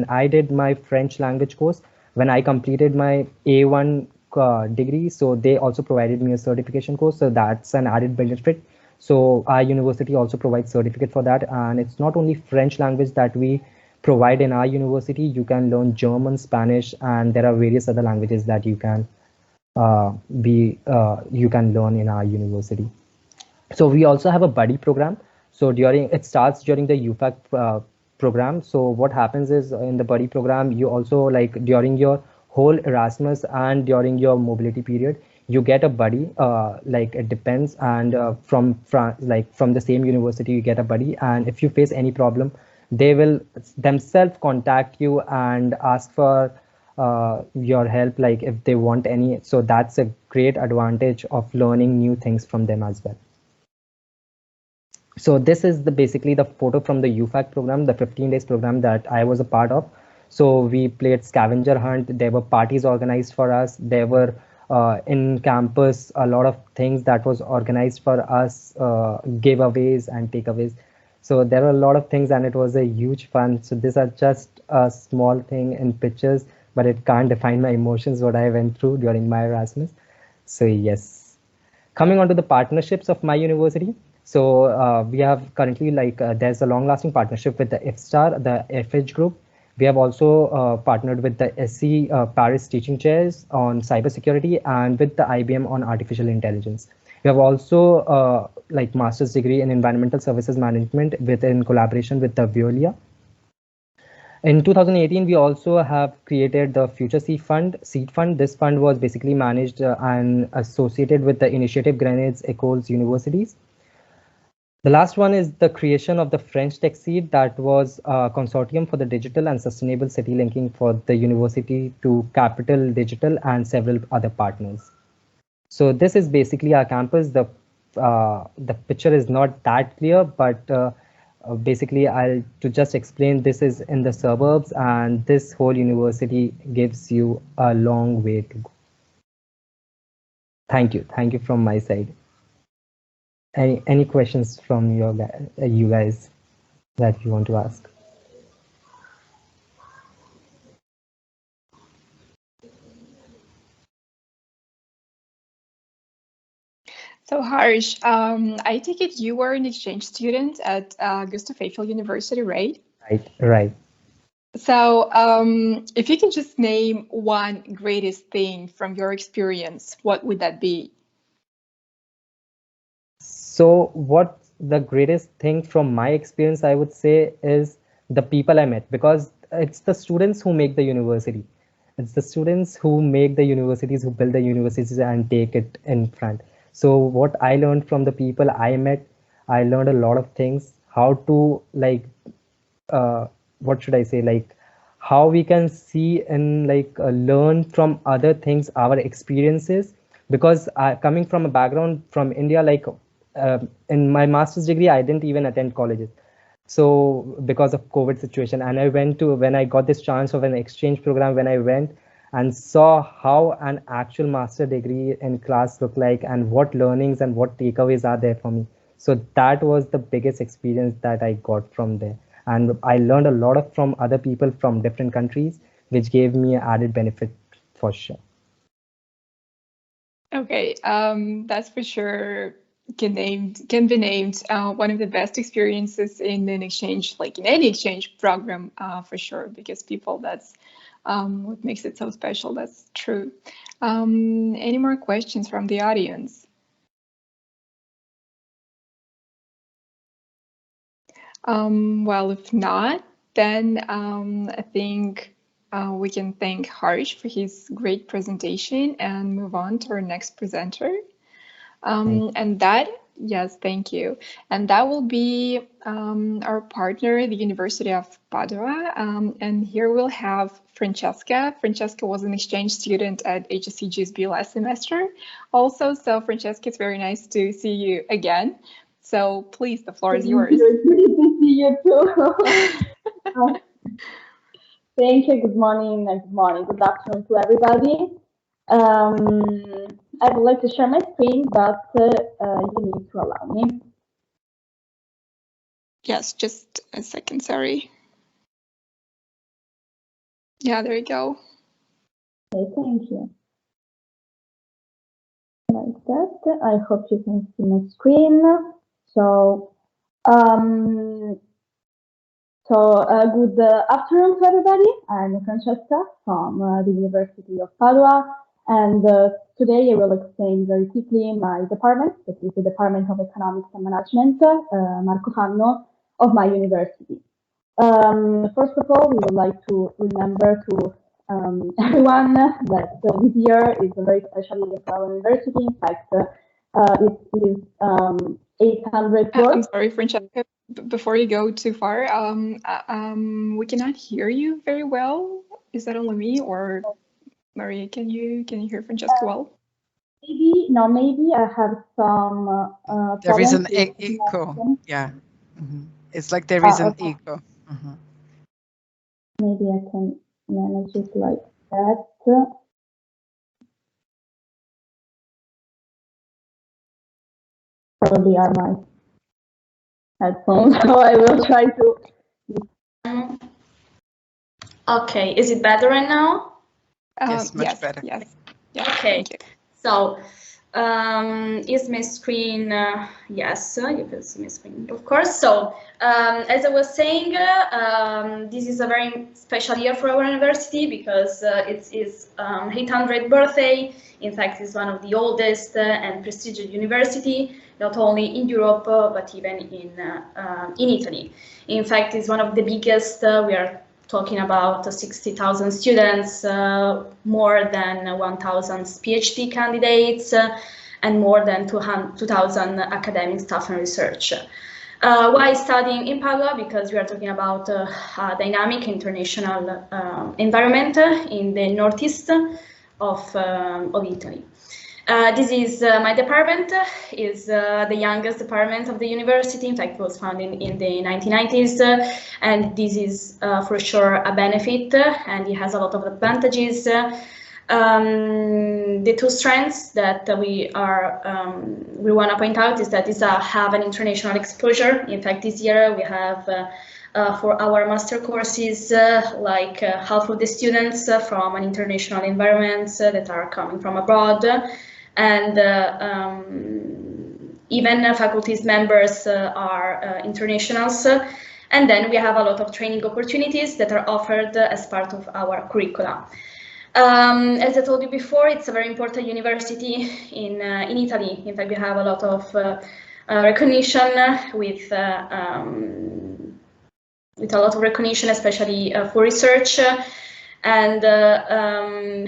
I did my French language course, when I completed my A1 degree, so they also provided me a certification course. So that's an added benefit. So our university also provides certificate for that. And it's not only French language that we provide in our university. You can learn German, Spanish, and there are various other languages that you can learn in our university. So we also have a buddy program. So it starts during the UFAC program. So what happens is in the buddy program, you also like during your whole Erasmus and during your mobility period, you get a buddy, like it depends, and from the same university you get a buddy, and if you face any problem, they will themselves contact you and ask for your help, like if they want any. So that's a great advantage of learning new things from them as well. So this is basically the photo from the UFAC program, the 15 days program that I was a part of. So we played scavenger hunt. There were parties organized for us. There were in campus a lot of things that was organized for us, giveaways and takeaways. So there were a lot of things, and it was a huge fun. So these are just a small thing in pictures, but it can't define my emotions, what I went through during my Erasmus. So yes, coming on to the partnerships of my university. So we have currently there's a long-lasting partnership with the IFSTAR, the FH group. We have also partnered with the SC Paris teaching chairs on cybersecurity and with the IBM on artificial intelligence. We have also master's degree in environmental services management in collaboration with the Veolia. In 2018, we also have created the Future Seed Fund. This fund was basically managed and associated with the initiative Grenades Écoles Universities. The last one is the creation of the French Tech Seed, that was a consortium for the digital and sustainable city linking for the university to Capital Digital and several other partners. So this is basically our campus. The picture is not that clear, but basically to just explain, this is in the suburbs, and this whole university gives you a long way to go. Thank you from my side. Any questions from you guys that you want to ask? So Harsh, I take it you were an exchange student at Gustave Eiffel University, right? Right. So if you can just name one greatest thing from your experience, what would that be? So what the greatest thing from my experience, I would say, is the people I met, because it's the students who make the university. It's the students who make the universities, who build the universities and take it in front. So what I learned from the people I met, I learned a lot of things, how to what should I say, how we can see and learn from other things, our experiences, because coming from a background from India, in my master's degree, I didn't even attend colleges. So because of COVID situation, and when I got this chance of an exchange program, when I went and saw how an actual master degree in class looked like and what learnings and what takeaways are there for me. So that was the biggest experience that I got from there. And I learned a lot from other people from different countries, which gave me added benefit for sure. Okay, that's for sure can be named one of the best experiences in an exchange, in any exchange program, for sure, because people, that's what makes it so special. That's true. Any more questions from the audience? Well, if not, then I think we can thank Harsh for his great presentation and move on to our next presenter. And that, yes, thank you. And that will be our partner, the University of Padova. And here we'll have Francesca. Francesca was an exchange student at HSE GSB last semester also. So Francesca, it's very nice to see you again. So please, the floor is yours. It's good to see you too. Thank you. Good morning. Good afternoon to everybody. I would like to share my screen, but you need to allow me. Yes, just a second, sorry. Yeah, there you go. Okay, thank you. Like that. I hope you can see my screen. So, good afternoon to everybody. I'm Francesca from the University of Padua, and today I will explain very quickly my department, that is the Department of Economics and Management, Marco Fanno, of my university. First of all, we would like to remember to everyone that this year is a very special year for our university. In fact, it is 800. I'm sorry, Francesca. Before you go too far, we cannot hear you very well. Is that only me, or Maria? Can you hear Francesca well? Maybe I have some. There is an problems with echo. connection. Yeah, it's like there is an Okay. echo. Maybe I can manage it like that. Probably are my headphones, so I will try to. Okay, is it better right now? Yes, much better. Yes. Yeah, okay. So, is my screen? Yes, you can see my screen, of course. So, as I was saying, this is a very special year for our university because it's its 800th birthday. In fact, it's one of the oldest and prestigious university, not only in Europe but even in Italy. In fact, it's one of the biggest. We are talking about 60,000 students, more than 1,000 PhD candidates, and more than 2,000 academic staff and research. Why studying in Padova? Because we are talking about a dynamic international environment in the northeast of Italy. This is my department. Is the youngest department of the university. In fact, it was founded in the 1990s, and this is for sure a benefit, and it has a lot of advantages. The two strengths that we want to point out is that it's have an international exposure. In fact, this year we have for our master courses, like half of the students from an international environment that are coming from abroad. And even faculties members are internationals. And then we have a lot of training opportunities that are offered as part of our curricula. As I told you before, it's a very important university in Italy. In fact, we have a lot of recognition with a lot of recognition, especially for research. And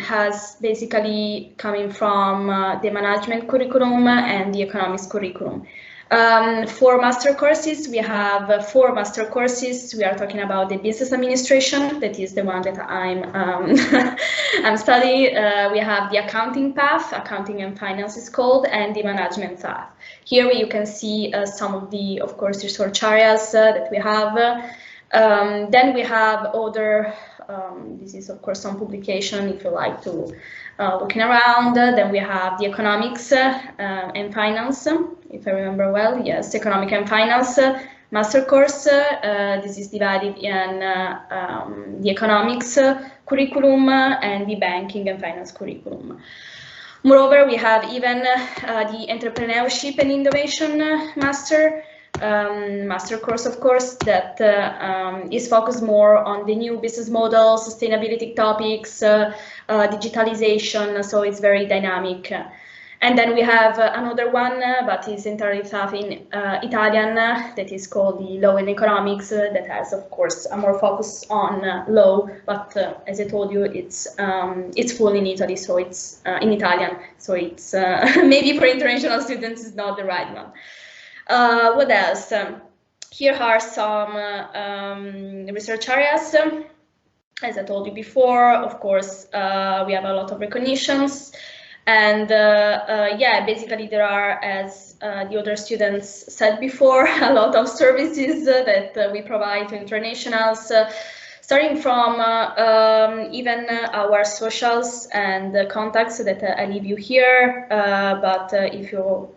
has basically coming from the management curriculum and the economics curriculum. For master courses, we have 4 master courses. We are talking about the business administration, that is the one that I'm studying. We have the accounting path, accounting and finance is called, and the management path. Here you can see some of the, of course, research areas that we have. Then we have other. This is, of course, some publication if you like to looking around. Then we have the economics and finance, if I remember well. Yes, economic and finance master course. This is divided in the economics curriculum and the banking and finance curriculum. Moreover, we have even the entrepreneurship and innovation master course, of course, that is focused more on the new business models, sustainability topics, digitalization, so it's very dynamic. And then we have another one, but is entirely taught in Italian, that is called the Law and Economics, that has, of course, a more focus on law, but as I told you, it's full in Italy, so it's in Italian, so it's maybe for international students is not the right one. What else? Here are some research areas. As I told you before, of course, we have a lot of recognitions. And yeah, basically there are, as the other students said before, a lot of services that we provide to internationals, starting from even our socials and contacts that I leave you here. But if you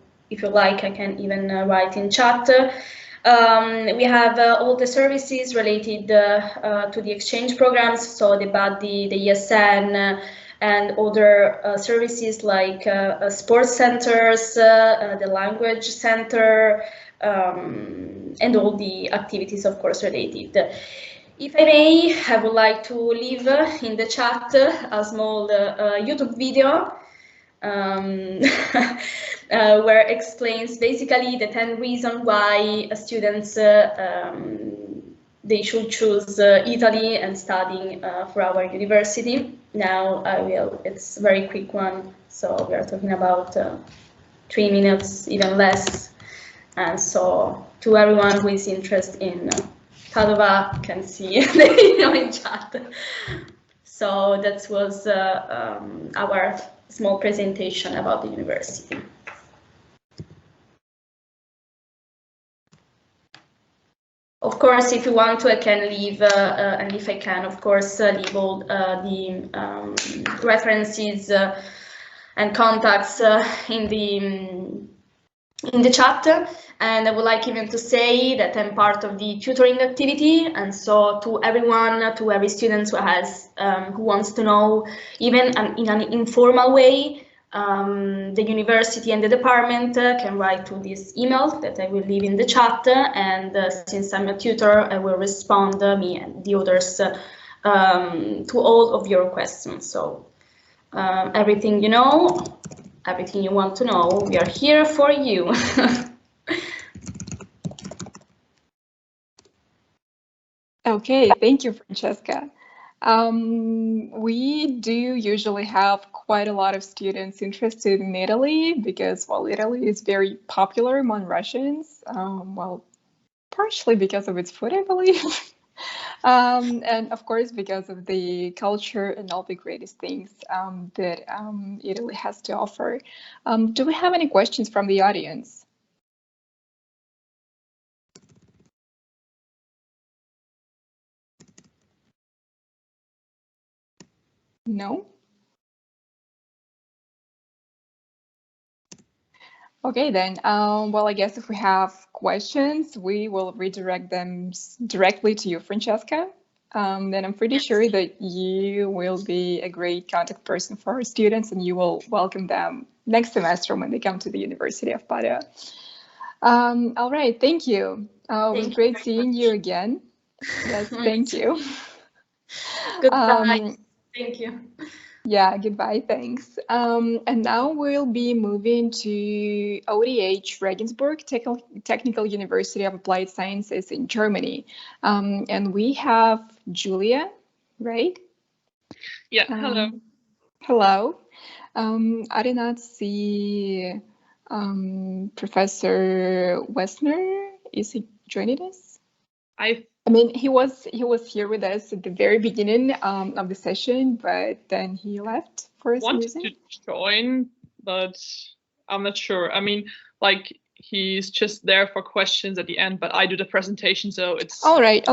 like, I can even write in chat. We have all the services related to the exchange programs, so the BUDDI, the ESN, and other services like sports centers, the language center, and all the activities, of course, related. If I may, I would like to leave in the chat a small YouTube video where it explains basically the 10 reasons why students they should choose Italy and studying for our university. Now it's a very quick one, so we are talking about 3 minutes, even less. And so to everyone who is interested in Padova can see the video in chat. So that was our small presentation about the university. Of course, if you want to, I can leave, and if I can, of course, leave all the references and contacts in the chat. And I would like even to say that I'm part of the tutoring activity, and so to everyone, to every student who wants to know, even in an informal way, the university and the department can write to this email that I will leave in the chat, and since I'm a tutor, I will respond, me and the others, to all of your questions. So everything you know, everything you want to know, we are here for you. Okay, thank you, Francesca. We do usually have quite a lot of students interested in Italy because, well, Italy is very popular among Russians, well, partially because of its food, I believe, and of course because of the culture and all the greatest things that Italy has to offer. Do we have any questions from the audience? No? Okay, then. Well, I guess if we have questions, we will redirect them directly to you, Francesca. Then I'm pretty sure that you will be a great contact person for our students, and you will welcome them next semester when they come to the University of Padova. All right, thank you. It was great seeing you again. Yes, thank you. Goodbye. Thank you. Yeah, goodbye, thanks. And now we'll be moving to ODH Regensburg Technical University of Applied Sciences in Germany. And we have Julia, right? Yeah, hello. Hello. I did not see Professor Wessner. Is he joining us? I mean, he was here with us at the very beginning of the session, but then he left for some reason. Wanted to join, but I'm not sure. I mean, like he's just there for questions at the end, but I do the presentation, so it's all right.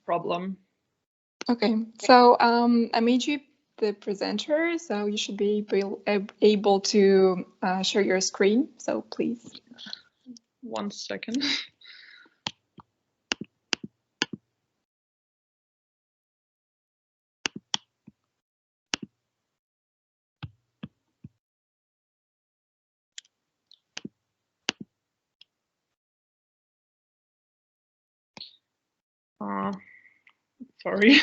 Problem. Okay, so I made you the presenter, so you should be able to share your screen. So please. 1 second. Sorry.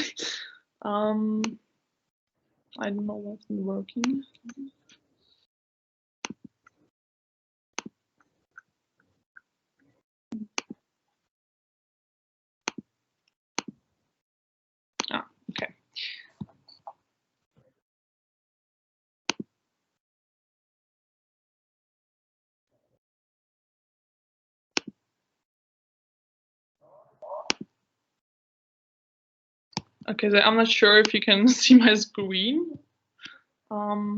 I don't know what's been working. Okay. Okay, so I'm not sure if you can see my screen.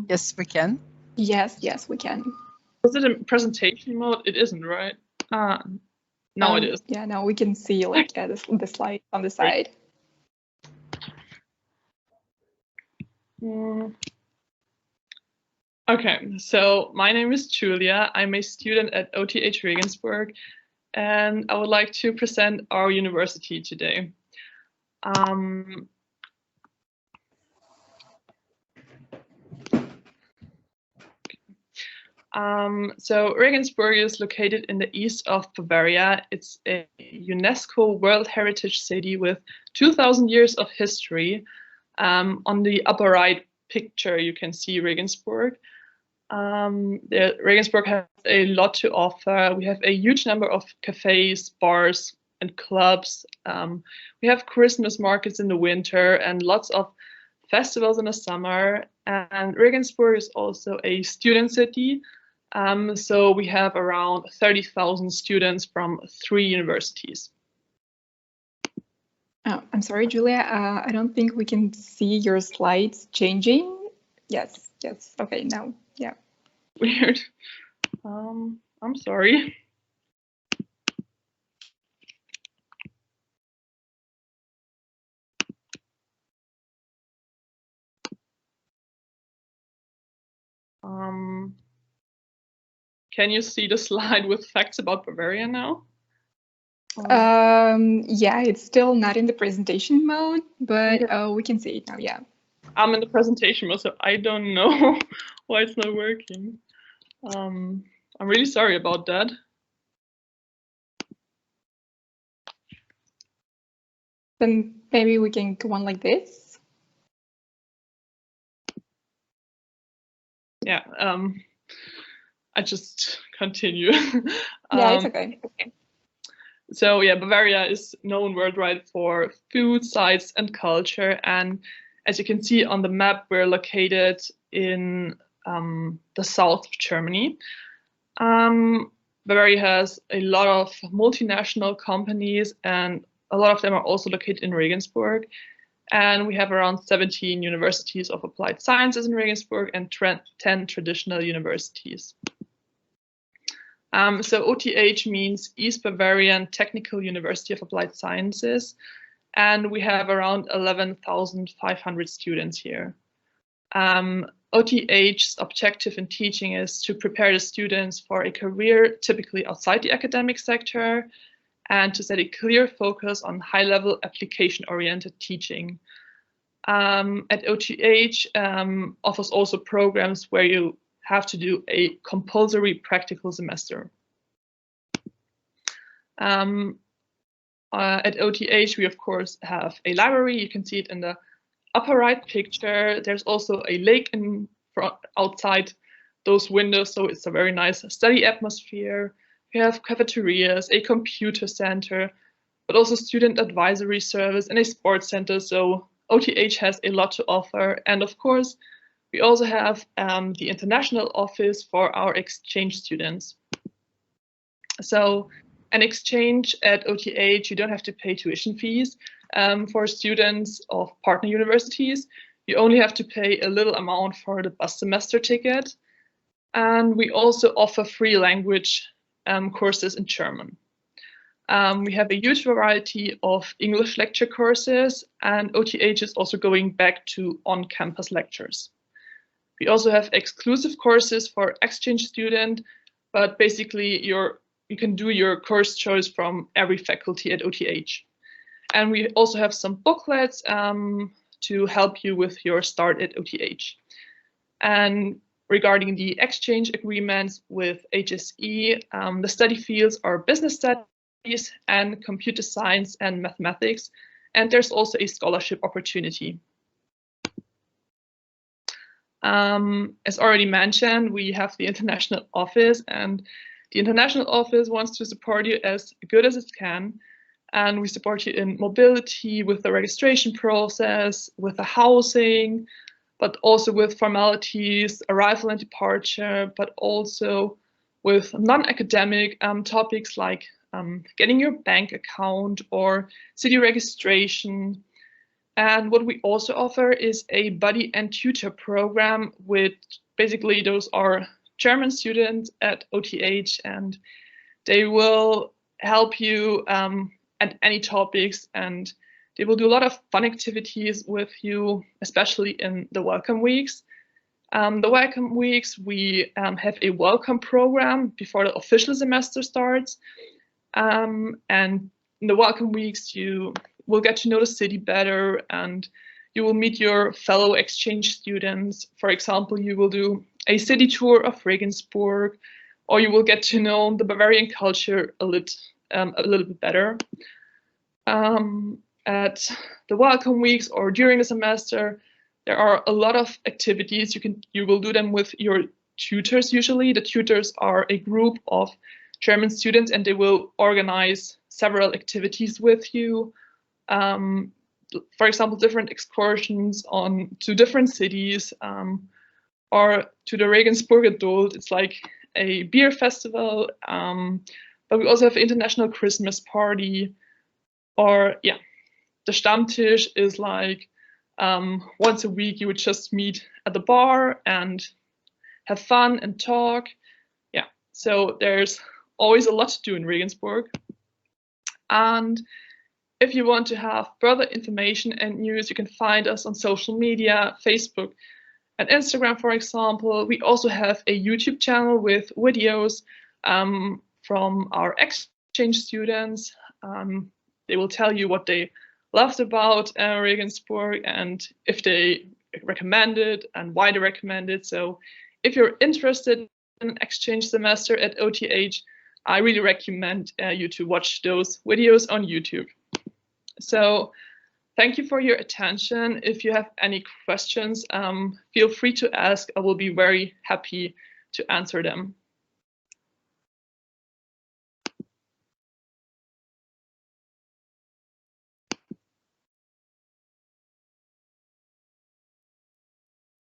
Yes, we can. Yes, we can. Is it in presentation mode? It isn't, right? No, it is. Yeah, now we can see like the slide on the side. Okay, so my name is Julia. I'm a student at OTH Regensburg, and I would like to present our university today. So Regensburg is located in the east of Bavaria. It's a UNESCO World Heritage City with 2,000 years of history. On the upper right picture, you can see Regensburg. Regensburg has a lot to offer. We have a huge number of cafes, bars, and clubs. We have Christmas markets in the winter and lots of festivals in the summer. And Regensburg is also a student city. So we have around 30,000 students from 3 universities. Oh, I'm sorry, Julia. I don't think we can see your slides changing. Yes. Okay, now, yeah. Weird. I'm sorry. Can you see the slide with facts about Bavaria now? Yeah, it's still not in the presentation mode, but we can see it now, yeah. I'm in the presentation mode, so I don't know why it's not working. I'm really sorry about that. Then maybe we can go on like this. Yeah, I just continue. Yeah, it's okay. So yeah, Bavaria is known worldwide for food, sites, and culture. And as you can see on the map, we're located in the south of Germany. Bavaria has a lot of multinational companies, and a lot of them are also located in Regensburg. And we have around 17 universities of applied sciences in Regensburg and 10 traditional universities. So OTH means East Bavarian Technical University of Applied Sciences, and we have around 11,500 students here. OTH's objective in teaching is to prepare the students for a career typically outside the academic sector and to set a clear focus on high-level application-oriented teaching. At OTH offers also programs where you have to do a compulsory practical semester. At OTH, we of course have a library. You can see it in the upper right picture. There's also a lake in front, outside those windows, so it's a very nice study atmosphere. We have cafeterias, a computer center, but also student advisory service and a sports center. So OTH has a lot to offer. And of course, we also have the international office for our exchange students. So an exchange at OTH, you don't have to pay tuition fees. For students of partner universities, you only have to pay a little amount for the bus semester ticket. And we also offer free language courses in German. We have a huge variety of English lecture courses, and OTH is also going back to on-campus lectures. We also have exclusive courses for exchange student, but basically you can do your course choice from every faculty at OTH. And we also have some booklets to help you with your start at OTH. And regarding the exchange agreements with HSE, the study fields are business studies and computer science and mathematics. And there's also a scholarship opportunity. As already mentioned, we have the international office, and the international office wants to support you as good as it can. And we support you in mobility, with the registration process, with the housing, but also with formalities, arrival and departure, but also with non-academic topics like getting your bank account or city registration. And what we also offer is a buddy and tutor program, which basically those are German students at OTH, and they will help you at any topics, and they will do a lot of fun activities with you, especially in the welcome weeks. The welcome weeks, we have a welcome program before the official semester starts. And in the welcome weeks, you will get to know the city better, and you will meet your fellow exchange students. For example, you will do a city tour of Regensburg, or you will get to know the Bavarian culture a little bit better. At the welcome weeks or during the semester, there are a lot of activities. You will do them with your tutors usually. The tutors are a group of German students, and they will organize several activities with you. For example, different excursions to different cities, or to the Regensburg Adult. It's like a beer festival, but we also have an international Christmas party. Or yeah, the Stammtisch is like once a week you would just meet at the bar and have fun and talk. Yeah, so there's always a lot to do in Regensburg. And if you want to have further information and news, you can find us on social media, Facebook and Instagram, for example. We also have a YouTube channel with videos from our exchange students. They will tell you what they loved about Regensburg and if they recommend it and why they recommend it. So if you're interested in an exchange semester at OTH, I really recommend you to watch those videos on YouTube. So thank you for your attention. If you have any questions, feel free to ask. I will be very happy to answer them.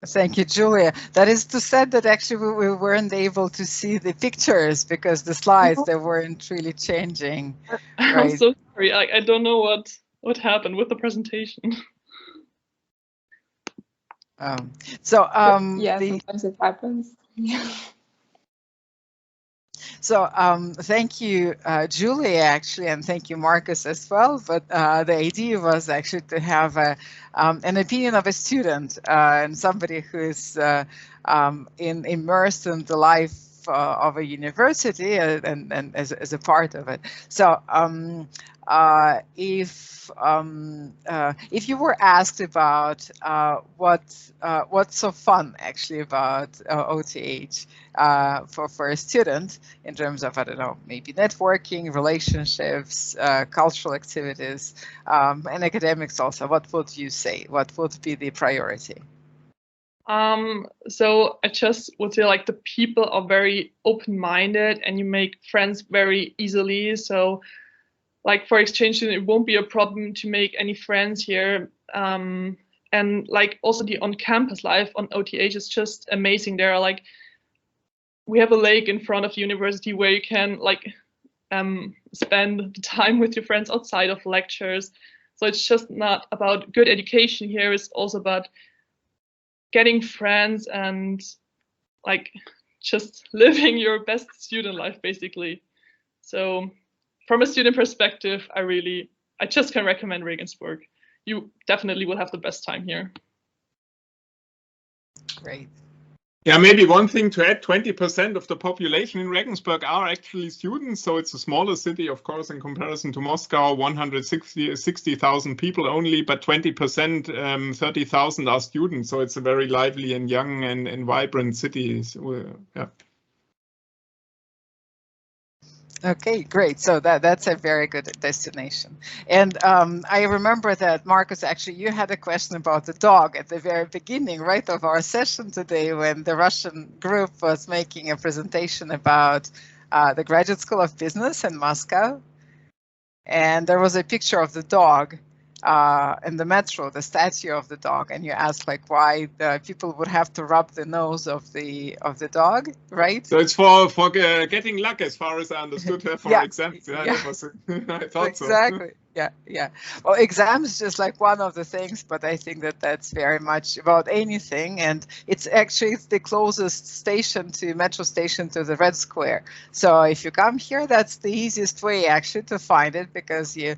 Thank you, Julia. That is to say that actually we weren't able to see the pictures because the slides, they weren't really changing. Right? I'm so sorry. I don't know what happened with the presentation. Yeah, sometimes it happens. So thank you, Julia, actually, and thank you, Marcus, as well. But the idea was actually to have an opinion of a student and somebody who's immersed in the life of a university and as a part of it. So if you were asked about what's so fun actually about OTH for a student in terms of, I don't know, maybe networking, relationships, cultural activities, and academics also, what would you say? What would be the priority? So I just would say like the people are very open-minded and you make friends very easily. So like for exchange student, it won't be a problem to make any friends here. And like also the on-campus life on OTH is just amazing. There are like, we have a lake in front of the university where you can like spend the time with your friends outside of lectures. So it's just not about good education here. It's also about getting friends and like just living your best student life basically. So from a student perspective, I just can recommend Regensburg. You definitely will have the best time here. Great. Yeah, maybe one thing to add, 20% of the population in Regensburg are actually students. So it's a smaller city, of course, in comparison to Moscow, 160,000 people only, but 20%, 30,000 are students. So it's a very lively and young and vibrant city. So, yeah. Okay, great. So that's a very good destination. And I remember that, Marcus, actually, you had a question about the dog at the very beginning, right, of our session today when the Russian group was making a presentation about the Graduate School of Business in Moscow. And there was a picture of the dog in the metro, the statue of the dog, and you asked like why the people would have to rub the nose of the dog, right? So it's for getting luck, as far as I understood, for exams. Yeah, yeah. That was, I thought exactly. So. Yeah. Well, exams is just like one of the things, but I think that that's very much about anything, and it's the closest station to metro station to the Red Square. So if you come here, that's the easiest way actually to find it, because you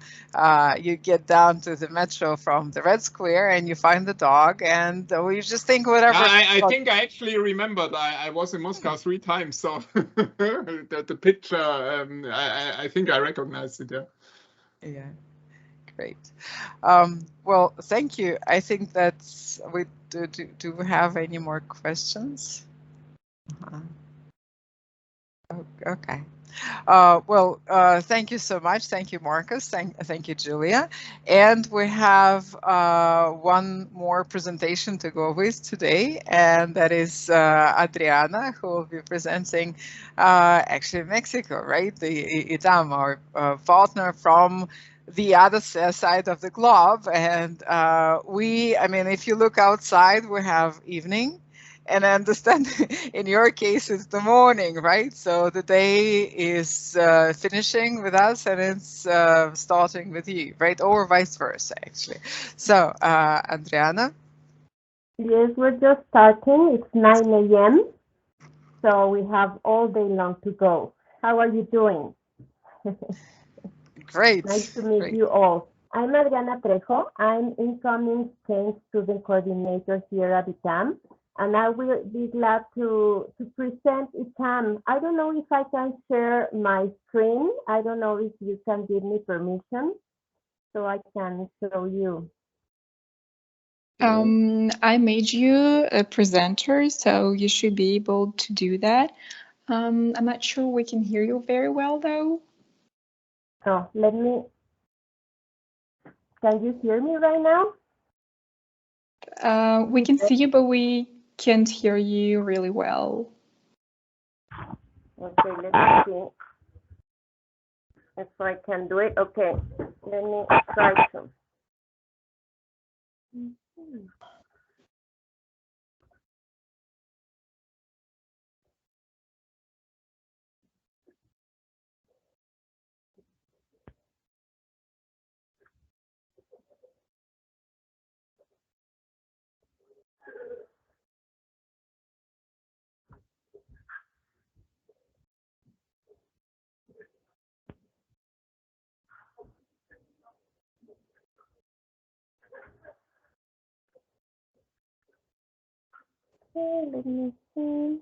get down to the metro from the Red Square and you find the dog, and you just think whatever. I think I actually remembered. I was in Moscow 3 times, so the picture. I think I recognized it. Yeah. Yeah, great. Well, thank you. I think that's we do we have any more questions? Okay. Well, thank you so much. Thank you, Marcus. Thank you, Julia. And we have one more presentation to go with today, and that is Adriana, who will be presenting actually Mexico, right? The ITAM, our partner from the other side of the globe. And I mean, if you look outside, we have evening. And I understand in your case it's the morning, right? So the day is finishing with us and it's starting with you, right? Or vice versa, actually. So, Adriana? Yes, we're just starting. It's 9 a.m. So we have all day long to go. How are you doing? Great. Nice to meet you all. I'm Adriana Trejo. I'm incoming exchange student coordinator here at ITAM, and I will be glad to present ITAM. I don't know if I can share my screen. I don't know if you can give me permission so I can show you. I made you a presenter, so you should be able to do that. I'm not sure we can hear you very well, though. So let me. Can you hear me right now? We can see you, but we can't hear you really well. Okay, let me see if I can do it. Okay, let me try some. Okay, let me see.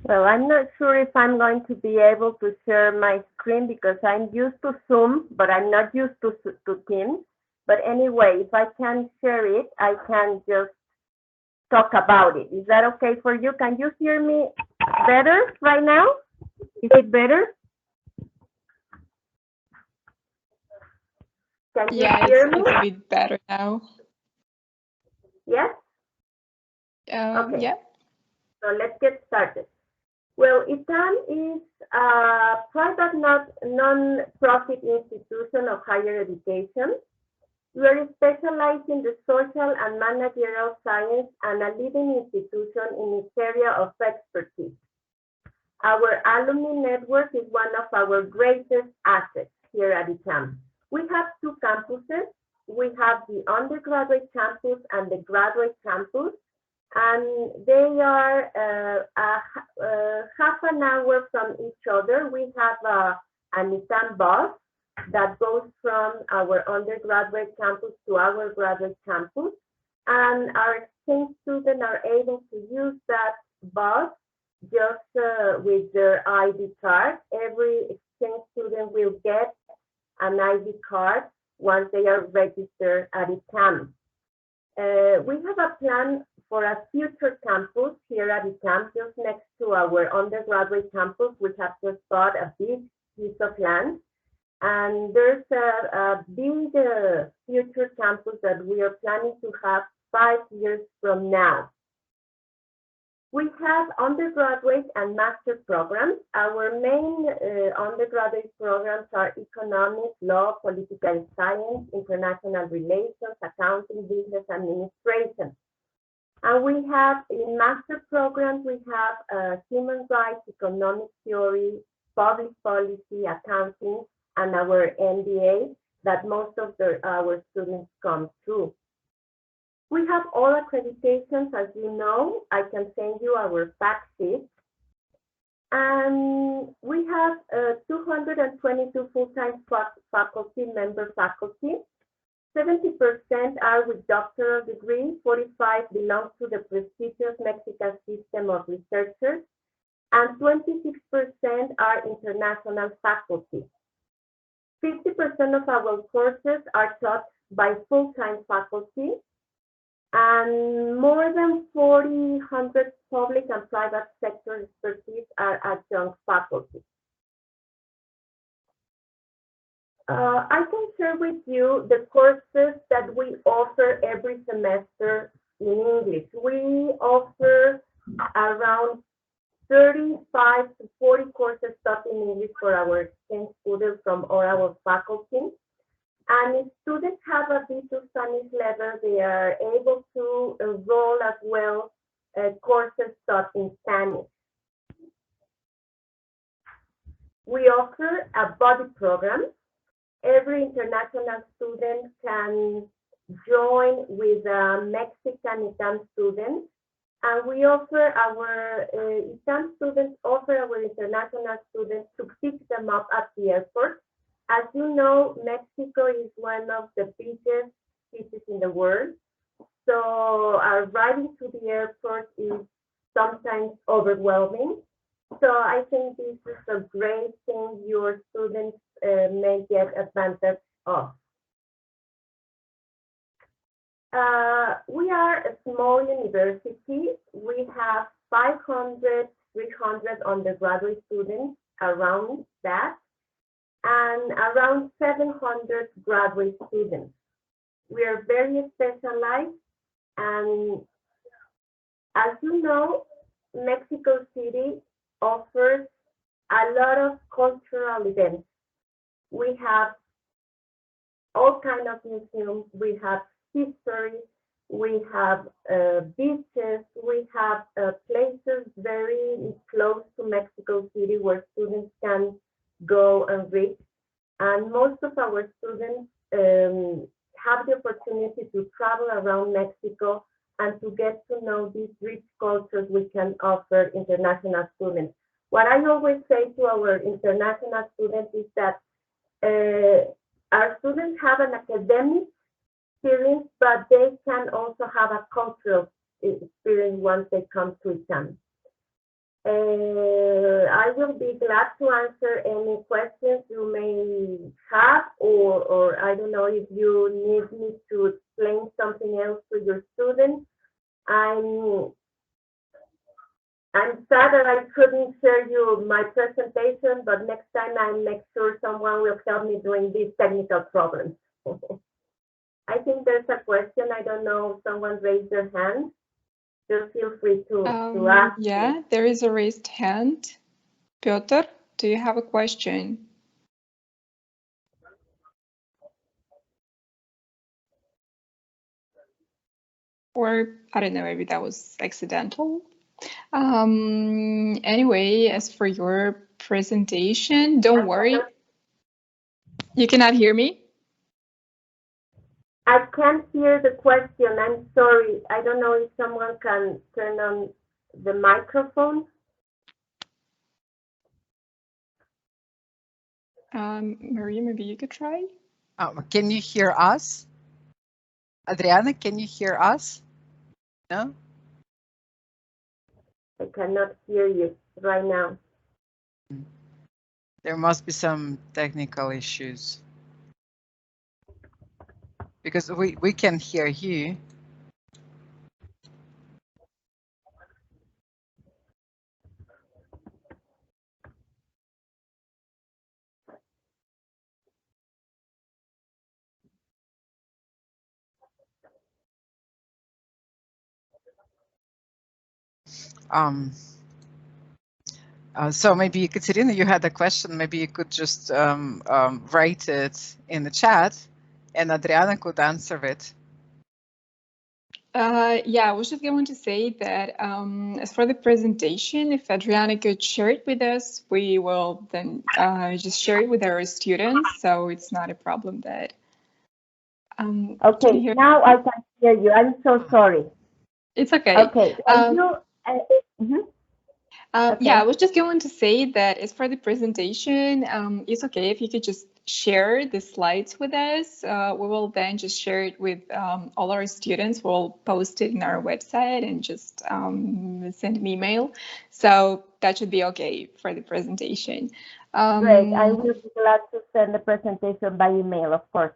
Well, I'm not sure if I'm going to be able to share my screen because I'm used to Zoom, but I'm not used to Teams. But anyway, if I can share it, I can just talk about it. Is that okay for you? Can you hear me better right now? Is it better? Can you hear me? It's a bit better now. Yes? Okay. Yeah. So let's get started. Well, ITAM is a private non-profit institution of higher education. We are specialized in the social and managerial science and a leading institution in its area of expertise. Our alumni network is one of our greatest assets here at ITAM. We have two campuses. We have the undergraduate campus and the graduate campus, and they are half an hour from each other. We have an ITAM bus that goes from our undergraduate campus to our graduate campus, and our exchange students are able to use that bus just with their ID card. Every exchange student will get an ID card once they are registered at ITAM. We have a plan for a future campus here at ITAM, just next to our undergraduate campus. We have just bought a big piece of land, and there's a big future campus that we are planning to have 5 years from now. We have undergraduate and master programs. Our main undergraduate programs are economics, law, political science, international relations, accounting, business administration. And we have, in master programs, we have human rights, economic theory, public policy, accounting, and our MBA that most of our students come through. We have all accreditations, as you know. I can send you our fact sheet. And we have 222 full-time faculty, member faculty. 70% are with doctoral degrees, 45 belong to the prestigious Mexican system of researchers, and 26% are international faculty. 50% of our courses are taught by full-time faculty, and more than 400 public and private sector expertise are adjunct faculty. I can share with you the courses that we offer every semester in English. We offer around 35 to 40 courses taught in English for our exchange students from our faculty. And if students have a B2 Spanish level, they are able to enroll as well courses taught in Spanish. We offer a body program. Every international student can join with a Mexican ITAM student, and we offer our ITAM students offer our international students to pick them up at the airport. As you know, Mexico is one of the biggest cities in the world, so arriving to the airport is sometimes overwhelming. So I think this is a great thing your students may get advantage of. We are a small university. We have 500, 300 undergraduate students around that, and around 700 graduate students. We are very specialized, and as you know, Mexico City offers a lot of cultural events. We have all kinds of museums, we have history, we have beaches, we have places very close to Mexico City where students can go and read. And most of our students have the opportunity to travel around Mexico and to get to know these rich cultures we can offer international students. What I always say to our international students is that our students have an academic experience, but they can also have a cultural experience once they come to ITAM. I will be glad to answer any questions you may have, or I don't know if you need me to explain something else to your students. I'm sad that I couldn't share you my presentation, but next time I'll make sure someone will help me during these technical problems. I think there's a question. I don't know if someone raised their hand. Just feel free to ask. Yeah, there is a raised hand. Piotr, do you have a question? Or, I don't know, maybe that was accidental. Anyway, as for your presentation, don't worry. You cannot hear me? I can't hear the question. I'm sorry. I don't know if someone can turn on the microphone. Maria, maybe you could try. Can you hear us? Adriana, can you hear us? No? I cannot hear you right now. There must be some technical issues. Because we can hear you. So maybe Katerina, you had a question. Maybe you could just write it in the chat, and Adriana could answer it. Yeah, I was just going to say that as for the presentation, if Adriana could share it with us, we will then just share it with our students. So it's not a problem that. Okay, now I can hear you. I'm so sorry. It's okay. Okay. Okay. Yeah, I was just going to say that as for the presentation, it's okay if you could just share the slides with us. We will then just share it with all our students. We'll post it in our website and just send an email. So that should be okay for the presentation. Great. I will be glad to send the presentation by email, of course.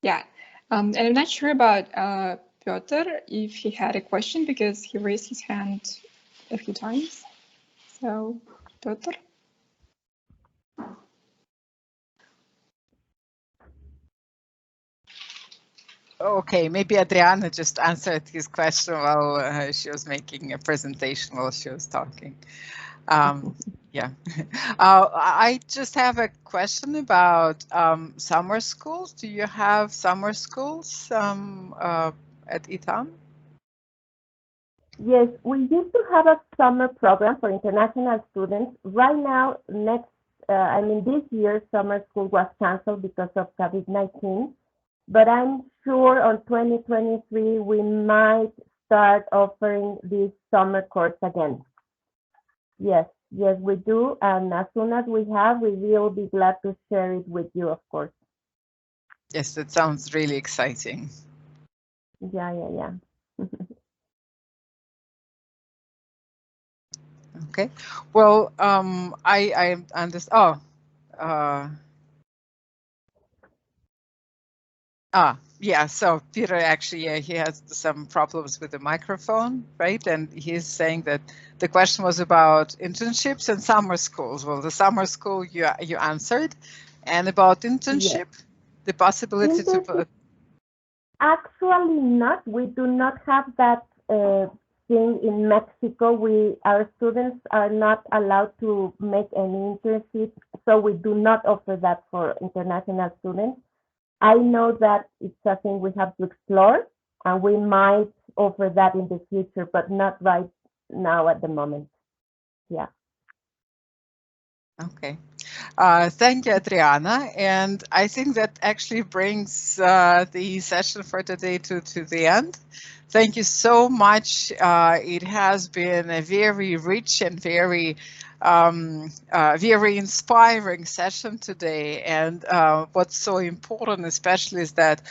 Yeah. And I'm not sure about Piotr, if he had a question, because he raised his hand a few times. So, Piotr? Okay, maybe Adriana just answered his question while she was making a presentation while she was talking. Yeah, I just have a question about summer schools. Do you have summer schools at ITAM? Yes, we used to have a summer program for international students. Right now, this year, summer school was canceled because of COVID-19. But I'm sure on 2023, we might start offering this summer course again. Yes, we do. And as soon as we have, we will be glad to share it with you, of course. Yes, that sounds really exciting. Yeah. Okay. Well, I understand. Yeah, so Peter actually, he has some problems with the microphone, right? And he's saying that the question was about internships and summer schools. Well, the summer school you answered, and about internship, yes. The possibility to... Actually not. We do not have that thing in Mexico. Our students are not allowed to make any internship, so we do not offer that for international students. I know that it's something we have to explore, and we might offer that in the future, but not right now at the moment. Yeah. Okay. Thank you, Adriana. And I think that actually brings the session for today to the end. Thank you so much. It has been a very rich and very inspiring session today. And what's so important, especially, is that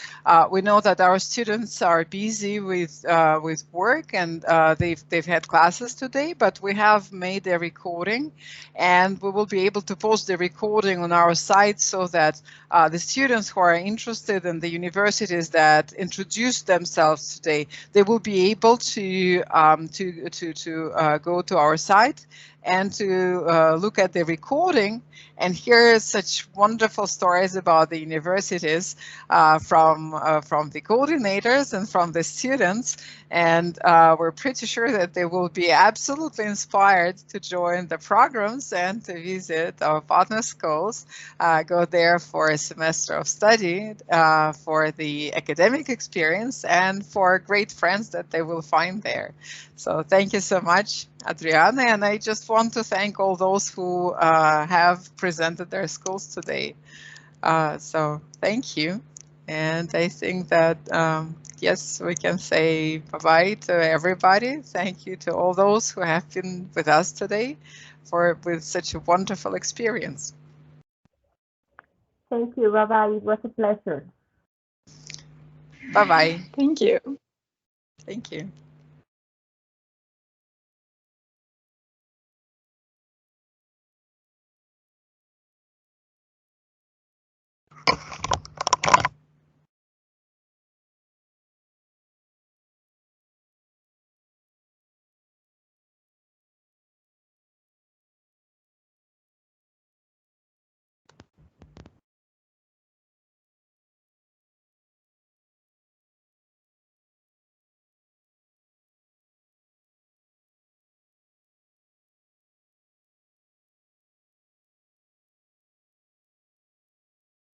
we know that our students are busy with work, and they've had classes today, but we have made a recording, and we will be able to post the recording on our site so that the students who are interested in the universities that introduced themselves today, they will be able to go to our site and to look at the recording and hear such wonderful stories about the universities from the coordinators and from the students. And we're pretty sure that they will be absolutely inspired to join the programs and to visit our partner schools, go there for a semester of study, for the academic experience, and for great friends that they will find there. So thank you so much, Adriana, and I just want to thank all those who have presented their schools today. So thank you, and I think that yes, we can say bye-bye to everybody. Thank you to all those who have been with us today with such a wonderful experience. Thank you. Bye-bye. It was a pleasure. Bye-bye. Thank you. Thank you.